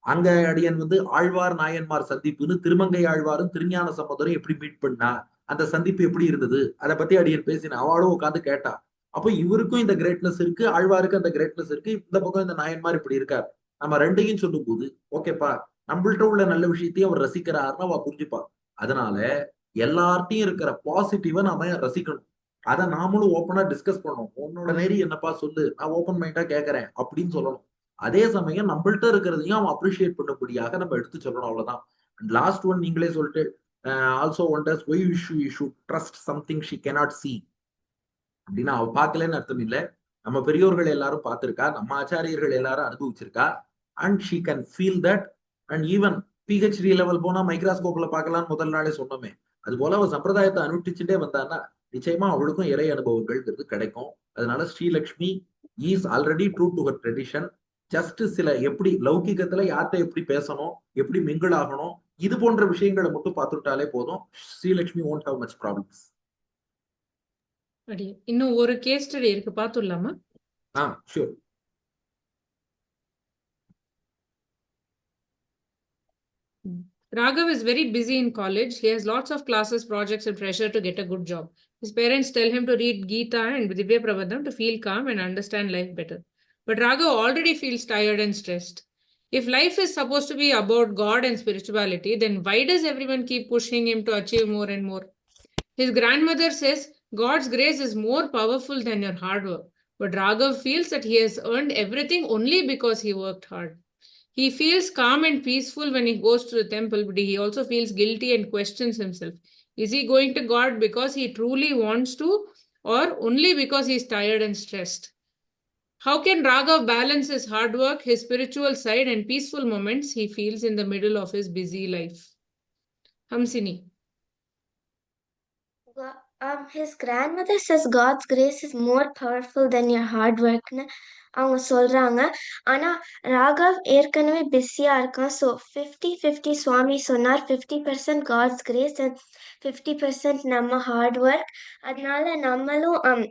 அங்க அடியன் வந்து ஆழ்வார் நாயன்மார் சந்திப்புன்னு திருமங்கை ஆழ்வாரும் திருஞான சம்பந்தரும் எப்படி மீட் பண்ணா, அந்த சந்திப்பு எப்படி இருந்தது, அதை பத்தி அடியன் பேசினேன். அவளும் உட்காந்து கேட்டா. அப்போ இவருக்கும் இந்த கிரேட்னஸ் இருக்கு, ஆழ்வாருக்கு அந்த கிரேட்னஸ் இருக்கு, இந்த பக்கம் இந்த நாயன்மார் இப்படி இருக்கார். நம்ம ரெண்டையும் சொல்லும் போது ஓகேப்பா, நம்மள்ட்ட உள்ள நல்ல விஷயத்தையும் அவர் ரசிக்கிறாருன்னு அவ புரிஞ்சுப்பா. அதனால எல்லார்ட்டையும் இருக்கிற பாசிட்டிவா நாம ரசிக்கணும். அதை நாமளும் ஓப்பனா டிஸ்கஸ் பண்ணணும். உன்னோட நெறி என்னப்பா சொல்லு, நான் ஓப்பன் மைண்டா கேட்கறேன் அப்படின்னு சொல்லணும். அதே சமயம் நம்மள்ட்ட இருக்கிறதையும் அவன் அப்ரிஷியேட் பண்ணபடியாக நம்ம எடுத்து சொல்லணும். அவ்வளவுதான். லாஸ்ட் ஒன் நீங்களே சொல்லிட்டு also wonders why you should trust something she cannot C அப்படின்னா அவ பார்க்கலன்னு அர்த்தம் இல்லை. நம்ம பெரியோர்கள் எல்லாரும் பார்த்திருக்கா, நம்ம ஆச்சாரியர்கள் எல்லாரும் அனுபவிச்சிருக்கா. And she can feel that. And even PhD level போனா மைக்ராஸ்கோப்ல பார்க்கலாம்னு முதல் நாளே சொன்னோமே, அது போல அவ சம்பிரதாயத்தை அனுஷ்டிச்சுட்டே வந்தான்னா நிச்சயமா அவளுக்கும் இறை அனுபவங்கள்ங்கிறது கிடைக்கும். அதனால Srilakshmi is already true to her tradition. Just சில எப்படி லௌகிகத்துல யார்கிட்ட எப்படி பேசணும், எப்படி மிங்கிள் ஆகணும், இது போன்ற விஷயங்களை மட்டும் பார்த்துட்டாலே போதும். Srilakshmi won't have much problems. அடி இன்னும் ஒரு கேஸ் ஸ்டடி இருக்கு, பார்த்துடலாமா? Sure. Raghav is very busy in college. He has lots of classes, projects, and pressure to get a good job. His parents tell him to read Gita and Divya Prabandham to feel calm and understand life better. But Raghav already feels tired and stressed. If life is supposed to be about God and spirituality, then why does everyone keep pushing him to achieve more and more? His grandmother says God's grace is more powerful than your hard work. But Raghav feels that he has earned everything only because he worked hard. He feels calm and peaceful when he goes to the temple, but he also feels guilty and questions himself. Is he going to God because he truly wants to, or only because he is tired and stressed? How can Raghav balance his hard work, his spiritual side, and peaceful moments he feels in the middle of his busy life? Hamsini. His grandmother says God's grace is more powerful than your hard workனு அவங்க சொல்றாங்க. ஆனா ராகவ் ஏற்கனவே பிஸியா இருக்கான். So 50-50 சுவாமி சொன்னார். 50% God's grace and 50% நம்ம heart work. அதனால நம்மளும்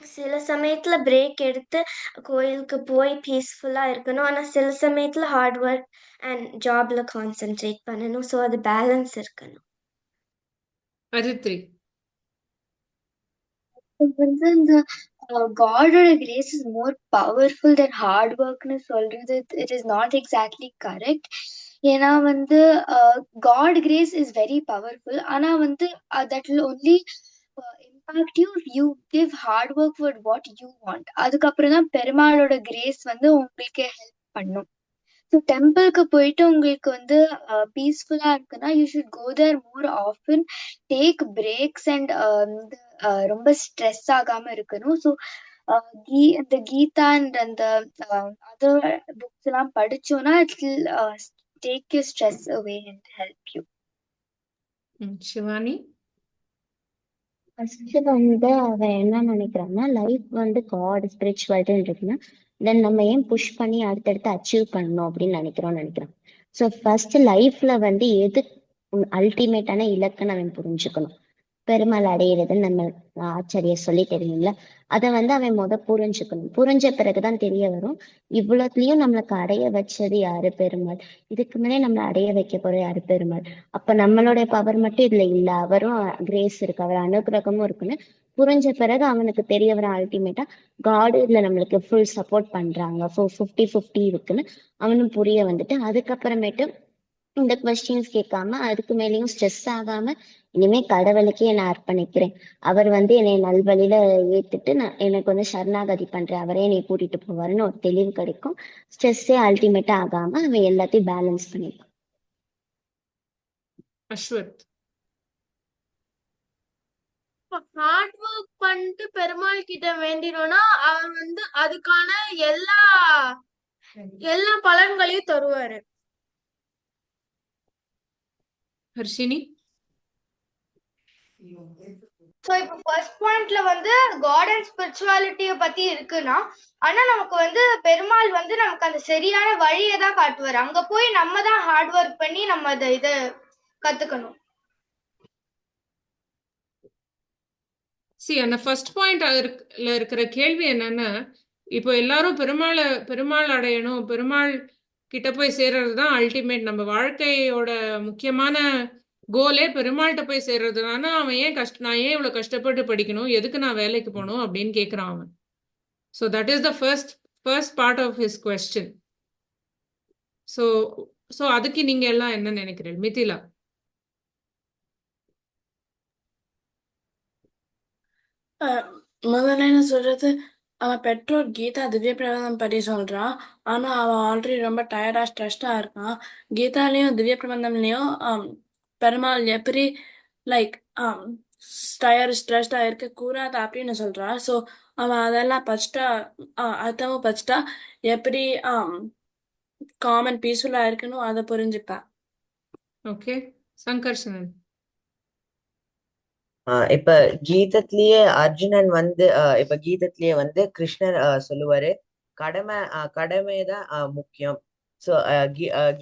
சில சமயத்துல பிரேக் எடுத்து கோயிலுக்கு போய் பீஸ்ஃபுல்லா இருக்கணும். ஆனா சில சமயத்துல ஹார்ட் ஒர்க் அண்ட் ஜாப்ல கான்சென்ட்ரேட் பண்ணணும். ஸோ அது பேலன்ஸ் இருக்கணும். Aditri. வந்து இந்த காடோட grace is more powerful than hard ஒர்க்னு சொல்றது it is not exactly correct. ஏன்னா வந்து God grace is very powerful. ஆனா வந்து that will only impact you give hard work for what you want. அதுக்கப்புறம் தான் பெருமாளோட கிரேஸ் வந்து உங்களுக்கு ஹெல்ப் பண்ணும். ஸோ டெம்பிளுக்கு போயிட்டு உங்களுக்கு வந்து பீஸ்ஃபுல்லா இருக்குன்னா you should go there more often, take breaks and ரொம்ப ஸ்ட்ரெஸ் ஆகாம இருக்கணும். ஸோ இந்த கீதா அண்ட் அந்த அதர் புக்ஸ் எல்லாம் படிச்சோம்னா it will take you stress away and help you. Shivani. First வந்து அவ என்ன நினைக்கிறான்னா, லைஃப் வந்து காட் ஸ்பிரிச்சுவாலிட்டின்னு இருக்குன்னா தென் நம்ம ஏன் புஷ் பண்ணி அடுத்தடுத்து அச்சீவ் பண்ணணும் அப்படின்னு நினைக்கிறேன். ஸோ ஃபர்ஸ்ட் லைஃப்ல வந்து எது அல்டிமேட்டான இலக்குன்னு அவன் புரிஞ்சுக்கணும். பெருமாள் அடையிறதுன்னு நம்ம ஆச்சாரியர் சொல்லி தெரியும்ல, அதை வந்து அவன் புரிஞ்சுக்கணும். புரிஞ்ச பிறகுதான் தெரிய வரும் இவ்வளவுலயும் நம்மளுக்கு அடைய வச்சது யாரு, பெருமாள். இதுக்கு முன்னே நம்மளை அடைய வைக்க போற யாரு, பெருமாள். அப்ப நம்மளுடைய பவர் மட்டும் இதுல இல்ல, அவரும் கிரேஸ் இருக்கு, அவர் அனுகிரகமும் இருக்குன்னு புரிஞ்ச பிறகு அவனுக்கு தெரிய வர அல்டிமேட்டா காடு இதுல நம்மளுக்கு ஃபுல் சப்போர்ட் பண்றாங்க, 50-50 இருக்குன்னு அவனும் புரிய வந்துட்டு அதுக்கப்புறமேட்டு இந்த கொஸ்டின்ஸ் கேட்காம அதுக்கு மேலேயும் ஸ்ட்ரெஸ் ஆகாம இனிமே கடவுளுக்கே நான் அர்ப்பணிக்கிறேன், அவர் வந்து என்னை நல்வழியில ஏத்துட்டு எனக்கு வந்து சரணாகதி பண்றேன், அவரே என்னை கூட்டிட்டு போவாருன்னு ஒரு தெளிவு கிடைக்கும். ஸ்ட்ரெஸ்ஸே அல்டிமேட்டா ஆகாம அவன் எல்லாத்தையும் பேலன்ஸ் பண்ணிப்பான். அஸ்வத். ஹார்ட் ஒர்க் பண்ணிட்டு பெருமாள் கிட்ட வேண்டினோம்னா அவர் வந்து அதுக்கான எல்லா பலன்களையும் தருவாரு. ஹர்ஷினி. ஸோ இப்போ ஃபர்ஸ்ட் பாயிண்ட்ல வந்து காட் அண்ட் ஸ்பிரிச்சுவாலிட்டியை பத்தி இருக்குன்னா, ஆனா நமக்கு வந்து பெருமாள் வந்து நமக்கு அந்த சரியான வழியை தான் காட்டுவார். அங்க போய் நம்ம தான் ஹார்ட் ஒர்க் பண்ணி நம்ம இதை கத்துக்கணும். அந்த ஃபர்ஸ்ட் பாயிண்ட் இருக்கிற கேள்வி என்னன்னா, இப்போ எல்லாரும் பெருமாள் அடையணும், பெருமாள் கிட்ட போய் சேர்றது தான் அல்டிமேட், நம்ம வாழ்க்கையோட முக்கியமான கோலே பெருமாள்கிட்ட போய் சேர்றதுனால நான் ஏன் இவ்வளவு கஷ்டப்பட்டு படிக்கணும், எதுக்கு நான் வேலைக்கு போகணும் அப்படின்னு கேட்கிறான் அவன். So that is the first part of his question. So so அதுக்கு நீங்க எல்லாம் என்ன நினைக்கிறீங்க மிதிலா? முதல்ல என்ன சொல்றது, அவன் பெற்றோர் கீதா திவ்ய பிரபந்தம் பற்றி சொல்றான். ஆனா அவன் ஆல்ரெடி ரொம்ப டயர்டா ஸ்ட்ரெஸ்டா இருக்கான். கீதாலையும் திவ்ய பிரபந்தம்லயும் பெருமாள் எப்படி லைக் ஸ்ட்ரெஸ்டா இருக்க கூடாது அப்படின்னு சொல்றான். ஸோ அவன் அதெல்லாம் படிச்சுட்டா, அர்த்தமும் படிச்சுட்டா எப்படி காமன் பீஸ்ஃபுல்லா இருக்கணும் அதை புரிஞ்சுப்பேன். ஓகே, சங்கர்ஷனன். இப்ப கீதத்திலேயே அர்ஜுனன் வந்து இப்ப கீதத்திலேயே வந்து கிருஷ்ணர் சொல்லுவாரு கடமைதான் முக்கியம். சோ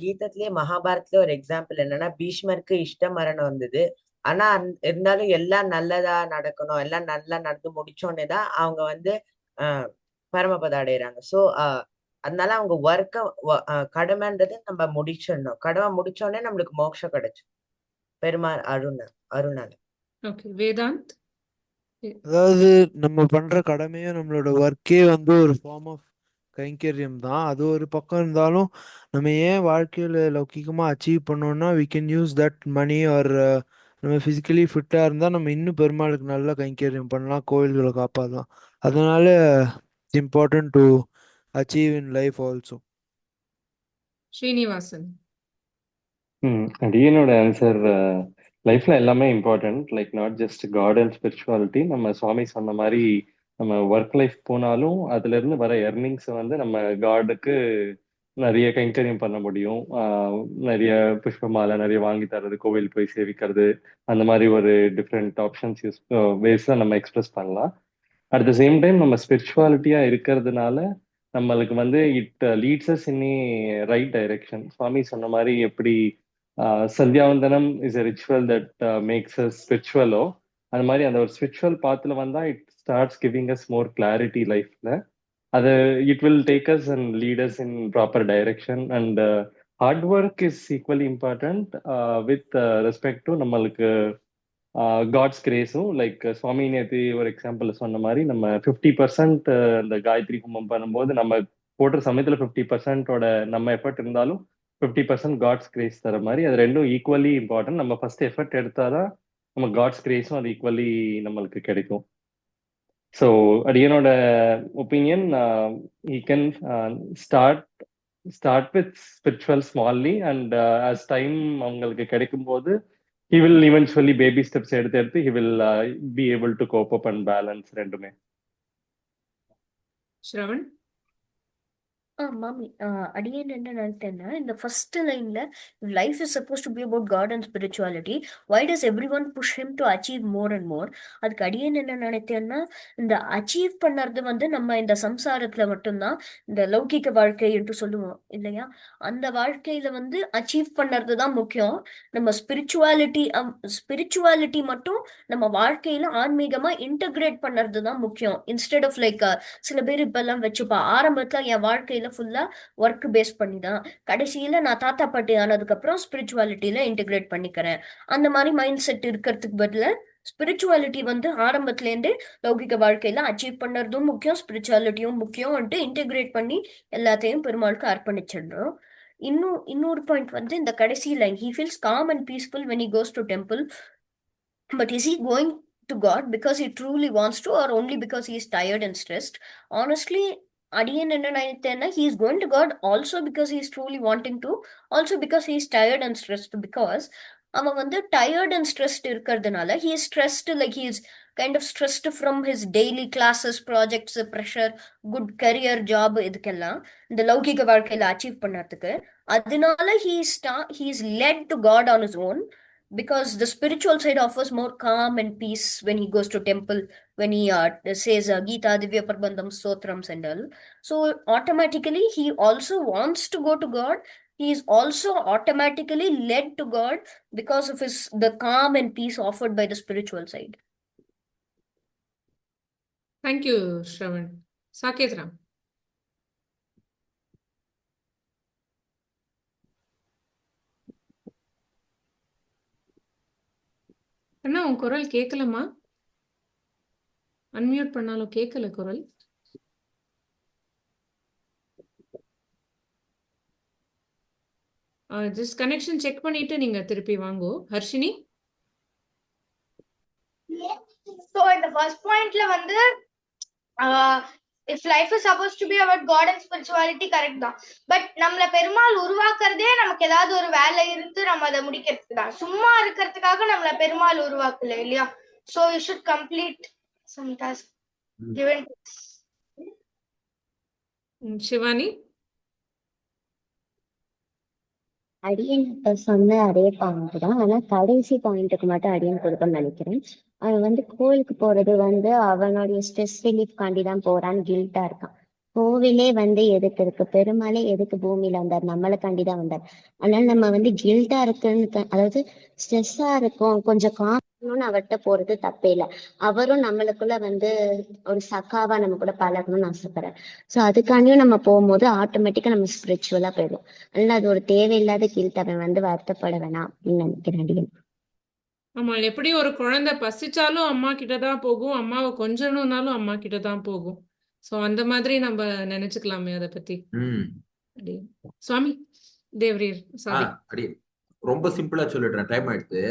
கீதத்திலேயே மகாபாரத்ல ஒரு எக்ஸாம்பிள் என்னன்னா பீஷ்மருக்கு இஷ்ட மரணம் வந்தது. ஆனா இருந்தாலும் எல்லாம் நல்லதா நடக்கணும், எல்லாம் நல்லா நடந்து முடிச்சோடனே தான் அவங்க வந்து பரமபதம் அடைகிறாங்க. ஸோ அதனால அவங்க கடமைன்றது நம்ம முடிச்சிடணும். கடமை முடிச்சோடனே நம்மளுக்கு மோட்சம் கிடைச்சு பெருமாள் அருணால. ஓகே, வேதாந்த். அதாவது நம்ம பண்ற கடமையும் நம்மளோட ஒர்க்கே வந்து ஒரு ஃபார்ம் ஆஃப் கைங்கரியம் தான். அது ஒரு பக்கம் இருந்தாலும் நம்ம ஏன் வாழ்க்கையில லௌகிகமா அச்சீவ் பண்ணோம்னா we can use that money or நம்ம ஃபிசிக்கலி ஃபிட்டா இருந்தா நம்ம இன்னும் பெருமாளுக்கு நல்ல கைங்கரியம் பண்ணலாம், கோவில்களை காப்பாற்றலாம். அதனால it's important to achieve in life also. Srinivasan. அடியனோட ஆன்சர் லைஃப்ல எல்லாமே important, like not just God and spirituality. நம்ம சுவாமி சொன்ன மாதிரி நம்ம ஒர்க் லைஃப் போனாலும் அதுல இருந்து வர எர்னிங்ஸ் வந்து நம்ம காடுக்கு நிறைய கைங்கரியம் பண்ண முடியும். நிறைய புஷ்பமாலை நிறைய வாங்கி தர்றது, கோவில் போய் சேவிக்கிறது, அந்த மாதிரி ஒரு டிஃப்ரெண்ட் ஆப்ஷன்ஸ் வேஸ்ல நம்ம எக்ஸ்பிரஸ் பண்ணலாம். அட் த சேம் டைம் நம்ம ஸ்பிரிச்சுவாலிட்டியா இருக்கிறதுனால நம்மளுக்கு வந்து it leads us in right direction. சுவாமி சொன்ன மாதிரி எப்படி Sandhyavandanam is a ritual that makes us ஸ்பிரிச்சுவலோ, அந்த மாதிரி அந்த ஒரு ஸ்பிரிச்சுவல் பாத்துல வந்தா it starts giving us more clarity லைஃப்ல. அது it will take us and lead us in proper direction. And hard work is equally important with respect to நம்மளுக்கு காட்ஸ் கிரேஸும். லைக் சுவாமி நேத்தி ஒரு எக்ஸாம்பிள் சொன்ன மாதிரி நம்ம 50% இந்த காயத்ரி கும்பம் பண்ணும்போது நம்ம போடுற சமயத்துல 50%ஓட நம்ம எஃபர்ட் இருந்தாலும் 50% காட்ஸ் கிரேஸ் தர மாதிரி அது ரெண்டும் ஈக்குவலி இம்பார்ட்டன்ட். நம்ம ஃபர்ஸ்ட் எஃபர்ட் எடுத்தாதான் நம்ம காட்ஸ் கிரேஸும் அது ஈக்குவலி நம்மளுக்கு கிடைக்கும். ஸோ அடியனோட opinion, he can start with spiritual smally and as time அவங்களுக்கு கிடைக்கும் போது he will eventually baby steps எடுத்து he will be able to cope up and balance ரெண்டுமே. ஸ்ரவன். மாமி, அடியேன் என்ன நினைத்தேன்னா, இந்த ஃபர்ஸ்ட் லைன்ல life is suppose to be about God and spirituality, why does every one push him to achieve more and more? அதுக்கு அடியேன் என்ன நினைத்தேன்னா, இந்த அச்சீவ் பண்ணறது வந்து நம்ம இந்த சம்சாரத்துல மட்டும்தான், இந்த லௌகிக வாழ்க்கை என்று சொல்லுவோம் இல்லையா, அந்த வாழ்க்கையில வந்து அச்சீவ் பண்ணறது தான் முக்கியம். நம்ம ஸ்பிரிச்சுவாலிட்டி மட்டும் நம்ம வாழ்க்கையில ஆன்மீகமா இன்டகிரேட் பண்ணறது தான் முக்கியம். இன்ஸ்டெட் ஆஃப் லைக் சில பேர் இப்பெல்லாம் வச்சுப்பா, ஆரம்பத்துல என் வாழ்க்கையில ஃபுல்லா ஒர்க் பேஸ் பண்ணி தான், கடைசியில நான் தாத்தா பாட்டி ஆனதுக்கு அப்புறம் ஸ்பிரிச்சுவாலிட்டியில இன்டெகிரேட் பண்ணிக்கிறேன். அந்த மாதிரி மைண்ட் செட் இருக்கிறதுக்கு பதிலா ஸ்பிரிச்சுவாலிட்டி வந்து ஆரம்பத்துல இருந்தே லௌகிக வாழ்க்கையில அச்சீவ் பண்ணறதும் முக்கியம், ஸ்பிரிச்சுவாலிட்டியும் முக்கியம் இன்டெகிரேட் பண்ணி எல்லாத்தையும் பெருமாளுக்கு அர்ப்பணிச்சிடுறோம். இன்னொரு பாயிண்ட் வந்து இந்த கடைசி line, he feels calm and peaceful when he goes to temple, but is he going to God because he truly wants to, or only because he is tired and stressed? Honestly, அடியன் என்ன நினைத்தேன்னா, he is going to God also because he is truly wanting to, also because he is tired and stressed. Because அவன் வந்து tired and stressed இருக்கிறதுனால he is stressed, like he is kind of stressed from his daily classes, projects, pressure, good career, job, இதுக்கெல்லாம் இந்த லௌகிக வாழ்க்கையில achieve பண்ணறதுக்கு. அதனால he is led to God on his own, because the spiritual side offers more calm and peace when he goes to temple, when he says Gita, Divya Prabandham, Stotrams and all. So automatically he also wants to go to God. He is also automatically led to God because of the calm and peace offered by the spiritual side. Thank you, Shravan. Saket Ram. அண்ணா, உன் குரல் கேட்கலம்மா. Unmute பண்ணாலும் கேட்கல குரல். Just connection check பண்ணிட்டு நீங்க திருப்பி வாங்கோ. Harshini. So இந்த ஃபர்ஸ்ட் பாயிண்ட்ல வந்து if life is supposed to be about God and spirituality, correct தான். பட் நம்மள பெருமாள் உருவாக்குறதே நமக்கு ஏதாவது ஒரு வேலை இருந்து நம்ம அதை முடிக்கிறதுக்கு தான். சும்மா இருக்கிறதுக்காக நம்மள பெருமாள் உருவாக்கல இல்லையா? So you should complete some task given to us. Shivani. அடியன் இப்ப சொன்ன அதே பாயிண்ட் தான். ஆனா கடைசி பாயிண்ட்டுக்கு மட்டும் அடியன் கொடுக்கணும்னு நினைக்கிறேன். அவன் வந்து கோயிலுக்கு போறது வந்து அவனுடைய ஸ்ட்ரெஸ் ரிலீஃப் காண்டி தான் போறான்னு கில்ட்டா இருக்கான். கோவிலே வந்து எதுக்கு இருக்கு? பெருமாளே எதுக்கு பூமியில வந்தார்? நம்மளுக்காண்டி தான் வந்தார். அதனால நம்ம வந்து கில்ட்டா இருக்குன்னு, அதாவது ஸ்ட்ரெஸ்ஸா இருக்கும் கொஞ்சம் காணணும்னு அவர்கிட்ட போறது தப்பே இல்லை. அவரும் நம்மளுக்குள்ள வந்து ஒரு சக்காவா நம்ம கூட பழகணும்னு ஆசைப்படுறேன். ஸோ அதுக்காண்டியும் நம்ம போகும்போது ஆட்டோமேட்டிக்கா நம்ம ஸ்பிரிச்சுவலா போயிடும். அதனால அது ஒரு தேவையில்லாத கில்ட். அவன் வந்து வருத்தப்பட வேணாம் அப்படின்னு நினைக்கிறேன் அடியன். ஆமா, எப்படி ஒரு குழந்தை பசிச்சாலும் அம்மா கிட்ட தான் போகும், அம்மாவை கொஞ்சணும்னாலும் அம்மா கிட்ட தான் போகும். சோ அந்த மாதிரி நம்ம நினைச்சுக்கலாமே அதை பத்தி. சுவாமி தேவரீர், சாரி. அடி ரொம்ப சிம்பிளா சொல்லிடுறேன், டைம் ஆயிடுது.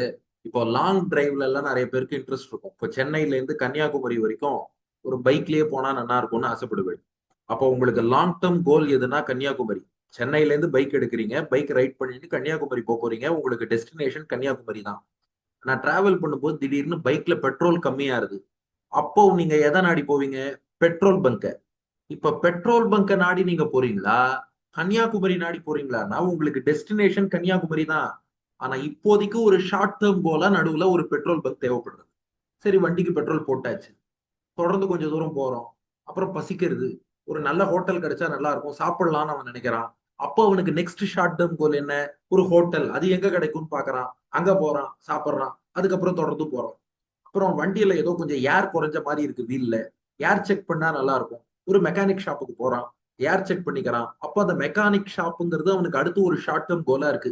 இப்போ லாங் டிரைவ்ல எல்லாம் நிறைய பேருக்கு இன்ட்ரெஸ்ட் இருக்கும். இப்போ சென்னையில இருந்து கன்னியாகுமரி வரைக்கும் ஒரு பைக்லயே போனா நல்லா இருக்கும்னு ஆசைப்படுவேன். அப்போ உங்களுக்கு லாங் டேர்ம் கோல் எதுனா கன்னியாகுமரி. சென்னையில இருந்து பைக் எடுக்கிறீங்க, பைக் ரைட் பண்ணிட்டு கன்னியாகுமரி போறீங்க, உங்களுக்கு டெஸ்டினேஷன் கன்னியாகுமரி தான். நான் டிராவல் பண்ணும்போது திடீர்னு பைக்ல பெட்ரோல் கம்மியா இருக்கு. அப்போ நீங்க எதை நாடி போவீங்க? பெட்ரோல் பங்க. இப்ப பெட்ரோல் பங்க நாடி நீங்க போறீங்களா, கன்னியாகுமரி நாடி போறீங்களான்னா உங்களுக்கு டெஸ்டினேஷன் கன்னியாகுமரி தான். ஆனா இப்போதைக்கு ஒரு ஷார்ட் டேர்ம் கோலா நடுவுல ஒரு பெட்ரோல் பங்க் தேவைப்படுது. சரி, வண்டிக்கு பெட்ரோல் போட்டாச்சு, தொடர்ந்து கொஞ்சம் தூரம் போறோம், அப்புறம் பசிக்கிறது, ஒரு நல்ல ஹோட்டல் கிடைச்சா நல்லா இருக்கும் சாப்பிடலாம்னு அவன் நினைக்கிறான். அப்போ அவனுக்கு நெக்ஸ்ட் ஷார்ட் டேர்ம் கோல் என்ன? ஒரு ஹோட்டல். அது எங்க கிடைக்கும்னு பாக்குறான், அங்க போறான், சாப்பிட்றான், அதுக்கப்புறம் தொடர்ந்து போறான். அப்புறம் வண்டியில ஏதோ கொஞ்சம் ஏர் குறைஞ்ச மாதிரி இருக்கு, வீல்ல ஏர் செக் பண்ணா நல்லா இருக்கும். ஒரு மெக்கானிக் ஷாப்புக்கு போறான், ஏர் செக் பண்ணிக்கிறான். அப்போ அந்த மெக்கானிக் ஷாப்புங்கிறது அவனுக்கு அடுத்து ஒரு ஷார்ட் டேர்ம் கோலா இருக்கு.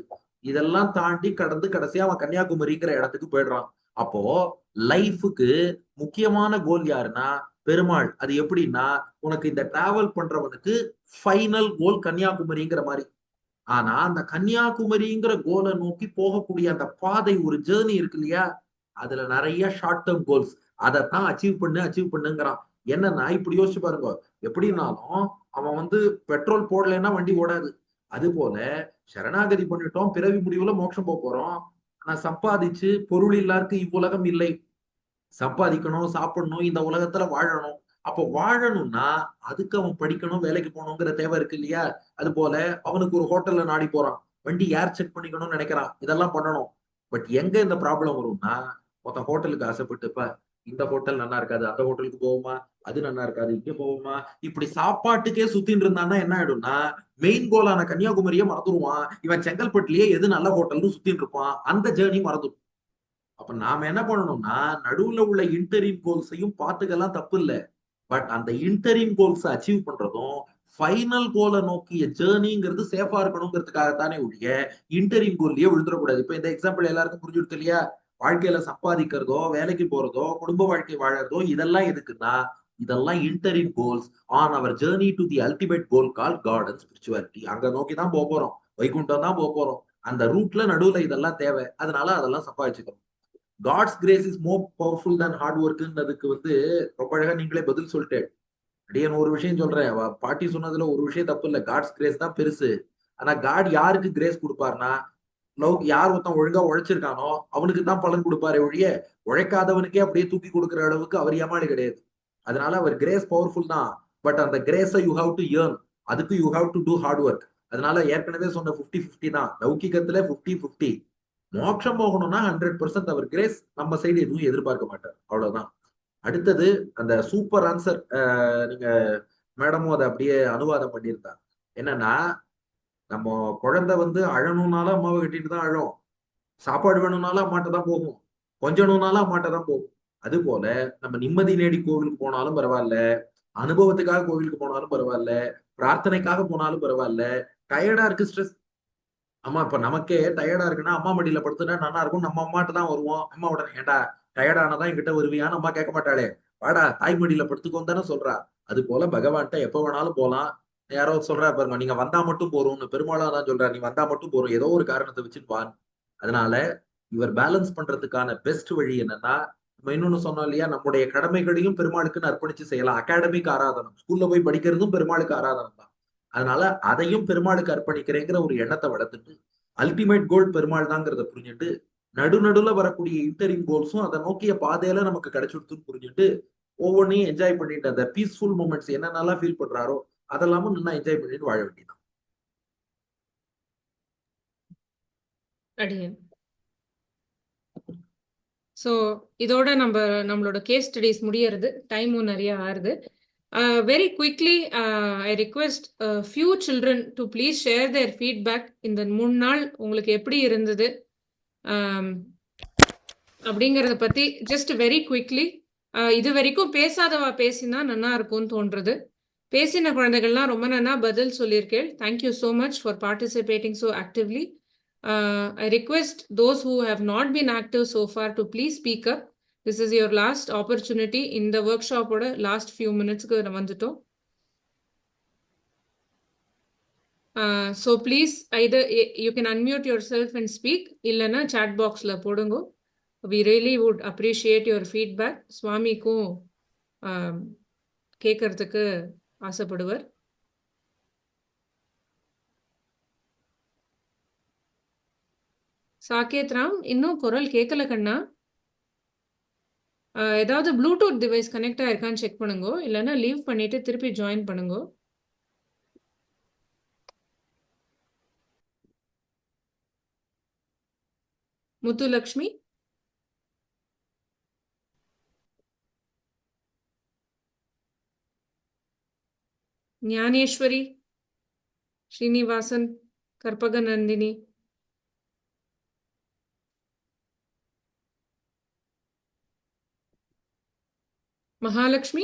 இதெல்லாம் தாண்டி கடந்து கடைசியா அவன் கன்னியாகுமரிங்கிற இடத்துக்கு போயிடுறான். அப்போ லைஃபுக்கு முக்கியமான கோல் யாருன்னா பெருமாள். அது எப்படின்னா, உனக்கு இந்த டிராவல் பண்றவனுக்கு ஃபைனல் கோல் கன்னியாகுமரிங்கிற மாதிரி. ஆனா அந்த கன்னியாகுமரிங்கிற கோலை நோக்கி போகக்கூடிய அந்த பாதை, ஒரு ஜேர்னி இருக்கு இல்லையா, அதுல நிறைய ஷார்ட் டேர்ம் கோல்ஸ். அதைத்தான் அச்சீவ் பண்ணுங்கிறான். என்னன்னா இப்படி யோசிச்சு பாருங்க, எப்படின்னாலும் அவன் வந்து பெட்ரோல் போடலைன்னா வண்டி ஓடாது. அது போல சரணாகதி பண்ணிட்டோம், பிறவி முடிவுல மோட்சம் போறோம். ஆனா சம்பாதிச்சு பொருள் இல்லாருக்கு இவ்வுலகம் இல்லை. சம்பாதிக்கணும், சாப்பிடணும், இந்த உலகத்துல வாழணும். அப்போ வாழணும்னா அதுக்கு அவன் படிக்கணும், வேலைக்கு போகணுங்கிற தேவை இருக்கு இல்லையா? அது போல அவனுக்கு ஒரு ஹோட்டல்ல நாடி போறான், வண்டி ஏர் செக் பண்ணிக்கணும்னு நினைக்கிறான், இதெல்லாம் பண்ணணும். பட் எங்க இந்த ப்ராப்ளம் வரும்னா, மொத்தம் ஹோட்டலுக்கு ஆசைப்பட்டுப்ப இந்த ஹோட்டல் நல்லா இருக்காது, அந்த ஹோட்டலுக்கு போவோமா, அது நல்லா இருக்காது, இங்க போவோமா, இப்படி சாப்பாட்டுக்கே சுத்தின்னு இருந்தான்னா என்ன ஆயிடும்னா, மெயின் கோலான கன்னியாகுமரியே மறந்துடுவான். இவன் செங்கல்பட்டுலயே எது நல்ல ஹோட்டல்னு சுத்தின்னு இருப்பான், அந்த ஜேர்னி மறந்துடும். அப்ப நாம என்ன பண்ணணும்னா, நடுவுல உள்ள இன்டரிம் கோல்ஸையும் பார்த்துக்கலாம், தப்பு இல்லை. பட் அந்த இன்டரிம் கோல்ஸ் அச்சீவ் பண்றதும் ஃபைனல் கோலை நோக்கிய ஜேர்னிங்கிறது சேஃபா இருக்கணுங்கிறதுக்காகத்தானே ஒழிய இன்டரிம் கோல்லையே விழுந்துடக்கூடாது. இப்ப இந்த எக்ஸாம்பிள் எல்லாருக்கும் புரிஞ்சுடுது இல்லையா? வாழ்க்கையில சம்பாதிக்கிறதோ, வேலைக்கு போறதோ, குடும்ப வாழ்க்கை வாழறதோ, இதெல்லாம் எதுக்குன்னா, இதெல்லாம் interim goals on our journey to the ultimate goal call God and spirituality. அங்க நோக்கி தான் போறோம், வைகுண்டம் தான் போறோம். அந்த ரூட்ல நடுவுல இதெல்லாம் தேவை, அதனால அதெல்லாம் சம்பாதிச்சுக்கணும். God's grace is more powerful than hard ஒர்க்குன்றதுக்கு வந்து ரொம்ப அழகா நீங்களே பதில் சொல்லிட்டேன். அடியன் ஒரு விஷயம் சொல்றேன், பாட்டி சொன்னதுல ஒரு விஷயம் தப்பு இல்லை, காட்ஸ் கிரேஸ் தான் பெருசு. ஆனா காட் யாருக்கு கிரேஸ் கொடுப்பாருன்னா, யார் ஒருத்தன் ஒழுங்கா உழைச்சிருக்கானோ அவனுக்கு தான் பலன் கொடுப்பாரு ஒழிய உழைக்காதவனுக்கே அப்படியே தூக்கி கொடுக்குற அளவுக்கு அவர் ஏமாளி கிடையாது. அதனால அவர் கிரேஸ் பவர்ஃபுல் தான். பட் அந்த கிரேஸை யூ ஹாவ் டு ஏர்ன், அதுக்கு you have to do hard work. அதனால ஏற்கனவே சொன்ன 50-50 தான். லௌகிகத்துல 50-50. மோட்சம் போகணும்னா 100% அவர் கிரேஸ் நம்ம சைடு எதுவும் எதிர்பார்க்க மாட்டார், அவ்வளவுதான். அடுத்தது அந்த சூப்பர் ஆன்சர், நீங்க மேடமும் அதை அப்படியே அனுவாதம் பண்ணியிருந்தாங்க. என்னன்னா, நம்ம குழந்தை வந்து அழணும்னாலும் அம்மாவை கட்டிட்டு தான் அழும், சாப்பாடு வேணும்னாலும் அம்மாட்ட தான் போகும், கொஞ்சணும்னாலும் அம்மாட்ட தான் போகும். அது போல நம்ம நிம்மதி நேடி கோவிலுக்கு போனாலும் பரவாயில்ல, அனுபவத்துக்காக கோவிலுக்கு போனாலும் பரவாயில்ல, பிரார்த்தனைக்காக போனாலும் பரவாயில்ல, டயர்டா இருக்கு, ஸ்ட்ரெஸ், அம்மா இப்ப நமக்கே டயர்டா இருக்குன்னா அம்மா மடியில படுத்துனா நல்லா இருக்கும், நம்ம அம்மாட்ட தான் வருவோம். அம்மா உடனே ஏண்டா டயர்டானதான் என்கிட்ட வருவியான்னு அம்மா கேட்க மாட்டாளே, வாடா தாய் மடியில படுத்துக்கோன்னு தானே சொல்றா. அது போல பகவான்கிட்ட எப்ப வேணாலும் போலாம், யாரோ சொல்றாரு பாருங்க, நீங்க வந்தா மட்டும் போறோம்னு. பெருமாளா தான் சொல்றாரு, நீ வந்தா மட்டும் போறோம், ஏதோ ஒரு காரணத்தை வச்சுட்டு வா. அதனால இவர் பேலன்ஸ் பண்றதுக்கான பெஸ்ட் வழி என்னன்னா, நம்ம இன்னொன்னு சொன்னோம் இல்லையா, நம்முடைய கடமைகளையும் பெருமாளுக்குன்னு அர்ப்பணிச்சு செய்யலாம். அகாடமிக் ஆராதனம், ஸ்கூல்ல போய் படிக்கிறதும் பெருமாளுக்கு ஆராதனம் தான். அதனால அதையும் பெருமாளுக்கு அர்ப்பணிக்கிறேங்கிற ஒரு எண்ணத்தை வளர்த்துட்டு, அல்டிமேட் கோல் பெருமாள் தாங்கிறத புரிஞ்சுட்டு, நடுநடுல வரக்கூடிய இன்டரிங் கோல்ஸும் அதை நோக்கிய பாதையில நமக்கு கிடைச்சிடுத்துன்னு புரிஞ்சுட்டு, ஒவ்வொன்றையும் என்ஜாய் பண்ணிட்டு அந்த பீஸ்ஃபுல் மூமெண்ட்ஸ் என்னென்னலாம் ஃபீல் பண்றாரோ அதெல்லாமும் நல்லா என்ஜாய் பண்ணிட்டு வாழ வேண்டியதான். அடியன். ஸோ இதோட நம்மளோட கேஸ் ஸ்டடீஸ் முடியறது, டைமும் நிறைய ஆறுது. Very quickly I request few children to please share their feedback. இந்த 3 நாள் உங்களுக்கு எப்படி இருந்தது அப்படிங்கிறத பற்றி ஜஸ்ட் வெரி குவிக்லி. இது வரைக்கும் பேசாதவா பேசினா நல்லா இருக்கும்னு தோன்றது. பேசின குழந்தைகள்லாம் ரொம்ப நல்லா பதில் சொல்லியிருக்கேன். Thank you so much for participating so actively. I request those who have not been active so far to please speak up. This is your last opportunity. In the workshop oda last few minutes ku vandittom. So please either you can unmute yourself and speak, illana chat box la podungo. We really would appreciate your feedback. Swami ku கேட்கறதுக்கு ஆசைப்படுவர். சாகேத் ராம், இன்னும் குரல் கேட்கல கண்ணா. ஏதாவது Bluetooth device connect ஆயிருக்கான்னு check பண்ணுங்க, இல்லைன்னா leave பண்ணிட்டு திருப்பி join பண்ணுங்க. முத்துலக்ஷ்மி, ஞானேஸ்வரி, ஸ்ரீனிவாசன், கற்பக நந்தினி, மகாலட்சுமி